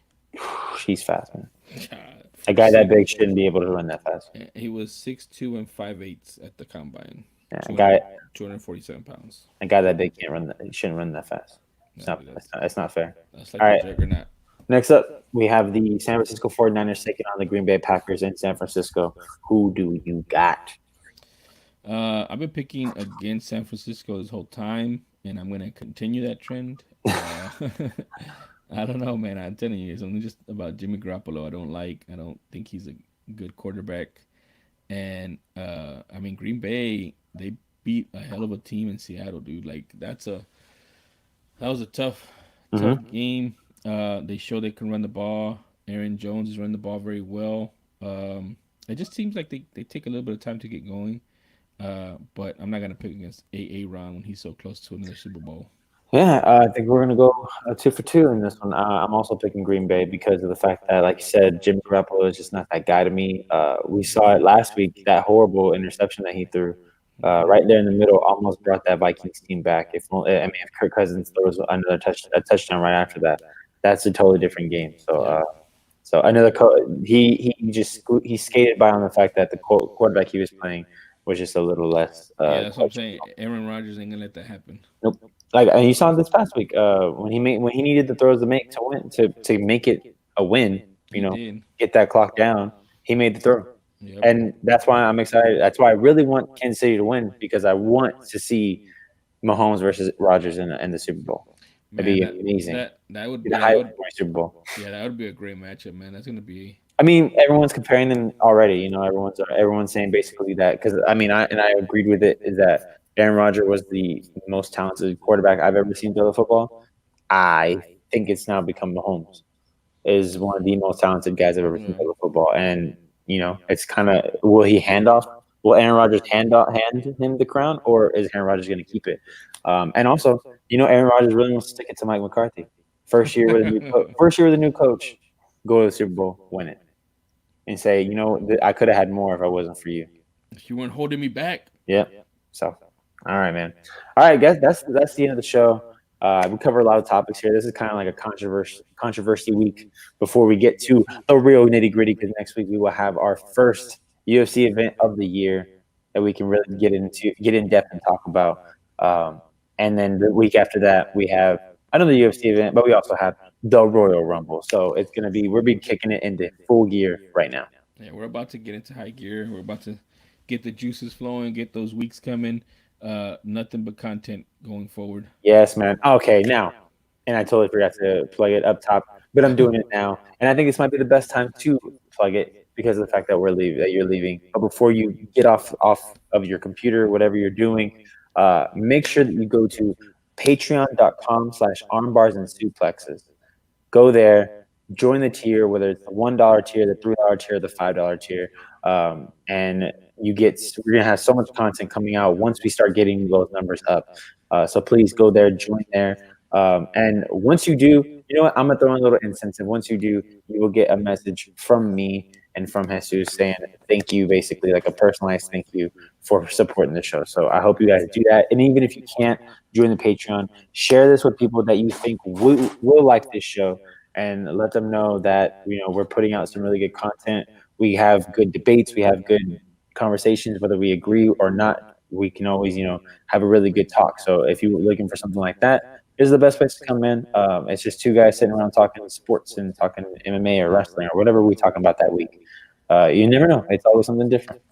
He's fast, man. God, A for guy that six. big shouldn't be able to run that fast. He was 6'2" and 5'8" at the combine. Yeah, 200, 247 pounds. a guy that big can't run that. He shouldn't run that fast. Yeah, It's not. dude, It's not fair. that's All like the right. juggernaut. Next up, we have the San Francisco 49ers taking on the Green Bay Packers in San Francisco. Who do you got? I've been picking against San Francisco this whole time, and I'm gonna continue that trend. I don't know, man. I'm telling you, it's only just about Jimmy Garoppolo. I don't like. I don't think he's a good quarterback. And I mean, Green Bay, they beat a hell of a team in Seattle, dude. Like that was a tough Mm-hmm. game. They show they can run the ball. Aaron Jones is running the ball very well. It just seems like they take a little bit of time to get going. But I'm not gonna pick against A Ron when he's so close to another Super Bowl. Yeah, I think we're gonna go 2 for 2 in this one. I'm also picking Green Bay because of the fact that, like you said, Jimmy Garoppolo is just not that guy to me. We saw it last week. That horrible interception that he threw, Hmm. right there in the middle, almost brought that Vikings team back. If Kirk Cousins throws another touchdown right after that, that's a totally different game. So, Yeah, he skated by on the fact that the quarterback he was playing was just a little less yeah, that's what I'm saying. questionable. Aaron Rodgers ain't gonna let that happen. Nope. Like, and you saw this past week when he needed the throws to make it a win. You He know, did. get that clock down. He made the throw, Yep. and that's why I'm excited. That's why I really want Kansas City to win because I want to see Mahomes versus Rodgers in the Super Bowl. It'd Man, be that amazing. that that would Be the yeah that highlight would for my Super Bowl. yeah that would be a great matchup, man. That's gonna be I mean, everyone's comparing them already. You know, everyone's saying basically that because I mean, I agreed with it. Is that Aaron Rodgers was the most talented quarterback I've ever seen throw the football. I think it's now become Mahomes is one of the most talented guys I've ever seen yeah. throw the football, and you know, it's kind of will he hand off? Will Aaron Rodgers hand him the crown, or is Aaron Rodgers going to keep it? And also, Aaron Rodgers really wants to stick it to Mike McCarthy. First year with a new coach, go to the Super Bowl, win it, and say, I could have had more if I wasn't for you. You weren't holding me back. Yep. So, all right, man. All right, guys. That's the end of the show. We cover a lot of topics here. This is kind of like a controversy week before we get to the real nitty gritty. Because next week we will have our first UFC event of the year that we can really get in depth and talk about. And then the week after that we have another UFC event, but we also have the Royal Rumble. So it's gonna be we're kicking it into full gear right now. Yeah, we're about to get into high gear. We're about to get the juices flowing, get those weeks coming. Nothing but content going forward. Yes, man. Okay, now, and I totally forgot to plug it up top, but I'm doing it now, and I think this might be the best time to plug it because of the fact that you're leaving. But before you get off of your computer, whatever you're doing, make sure that you go to patreon.com/armbars and suplexes. Go there, join the tier, whether it's the $1 tier, the $3 tier, the $5 tier, and we're gonna have so much content coming out once we start getting those numbers up. So please go there, join there, and once you do, you know what? I'm gonna throw in a little incentive. Once you do, you will get a message from me and from Jesus saying thank you, basically like a personalized thank you for supporting the show. So I hope you guys do that. And even if you can't join the Patreon, share this with people that you think will like this show, and let them know that we're putting out some really good content. We have good debates. We have good conversations, whether we agree or not. We can always have a really good talk. So if you're looking for something like that, this is the best place to come in. It's just two guys sitting around talking sports and talking MMA or wrestling or whatever we're talking about that week. You never know. It's always something different.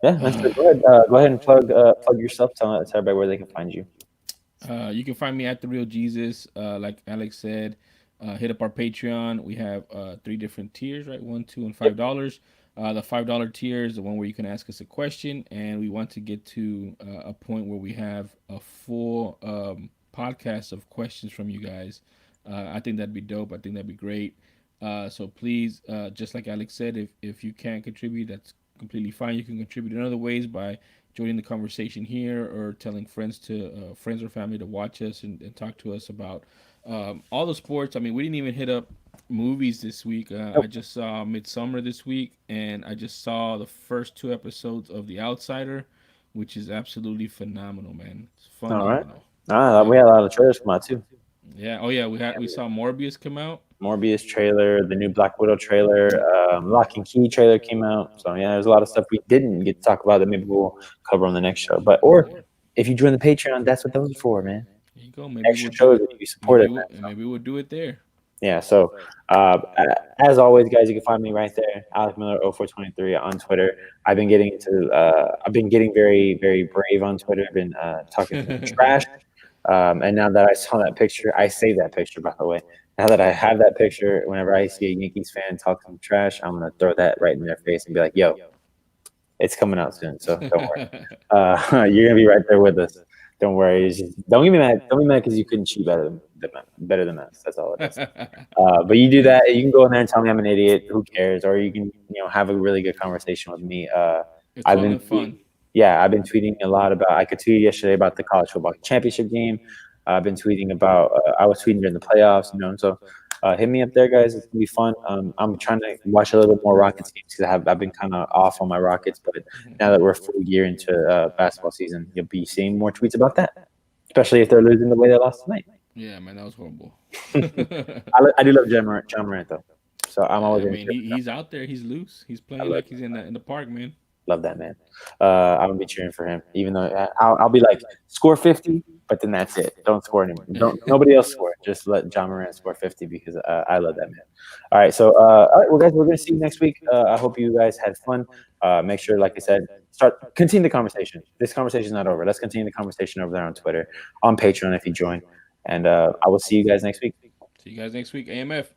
Yeah, that's it. Go ahead and plug yourself. Tell everybody where they can find you. You can find me at the Real Jesus. Like Alex said, hit up our Patreon. We have 3 different tiers, right? $1, $2, and $5. The $5 tier is the one where you can ask us a question, and we want to get to a point where we have a full podcast of questions from you guys. I think that'd be dope. I think that'd be great. So please, just like Alex said, if you can't contribute, that's completely fine. You can contribute in other ways by joining the conversation here or telling friends or family to watch us and talk to us about all the sports. I mean, we didn't even hit up movies this week. I just saw Midsummer this week, and I just saw the first 2 episodes of The Outsider, which is absolutely phenomenal, man. It's phenomenal. All right. We had a lot of trailers come out too. Yeah. Oh yeah, we saw Morbius come out. Morbius trailer, the new Black Widow trailer, Lock and Key trailer came out. So yeah, there's a lot of stuff we didn't get to talk about that maybe we'll cover on the next show. Or if you join the Patreon, that's what those are for, man. There you go. Maybe extra shows that you support it. Maybe we'll do it there. Yeah. So as always, guys, you can find me right there, Alex Miller 0423 on Twitter. I've been getting very, very brave on Twitter. I've been talking trash. And now that I saw that picture, I saved that picture, by the way. Now that I have that picture, whenever I see a Yankees fan talk some trash, I'm going to throw that right in their face and be like, yo, it's coming out soon. So don't worry. You're going to be right there with us. Don't worry. Don't get me mad. Don't be mad because you couldn't cheat better than us. That's all it is. But you do that. You can go in there and tell me I'm an idiot. Who cares? Or you can, have a really good conversation with me. It's all fun. Yeah, I've been tweeting a lot about. I could tweet yesterday about the college football championship game. I've been tweeting about. I was tweeting during the playoffs, So hit me up there, guys. It's gonna be fun. I'm trying to watch a little bit more Rockets games because I've been kind of off on my Rockets, but now that we're full gear into basketball season, you'll be seeing more tweets about that, especially if they're losing the way they lost tonight. Yeah, man, that was horrible. I do love John Morant though, so I'm always. I mean, he's out there. He's loose. He's playing like he's in the park, man. Love that man. I'm gonna be cheering for him, even though I'll be like score 50, but then that's it. Don't score anymore. Nobody else score. Just let John Morant score 50 because I love that man. All right, so all right, well guys, we're gonna see you next week. I hope you guys had fun. Make sure, like I said, continue the conversation. This conversation is not over. Let's continue the conversation over there on Twitter, on Patreon if you join, and I will see you guys next week. See you guys next week, AMF.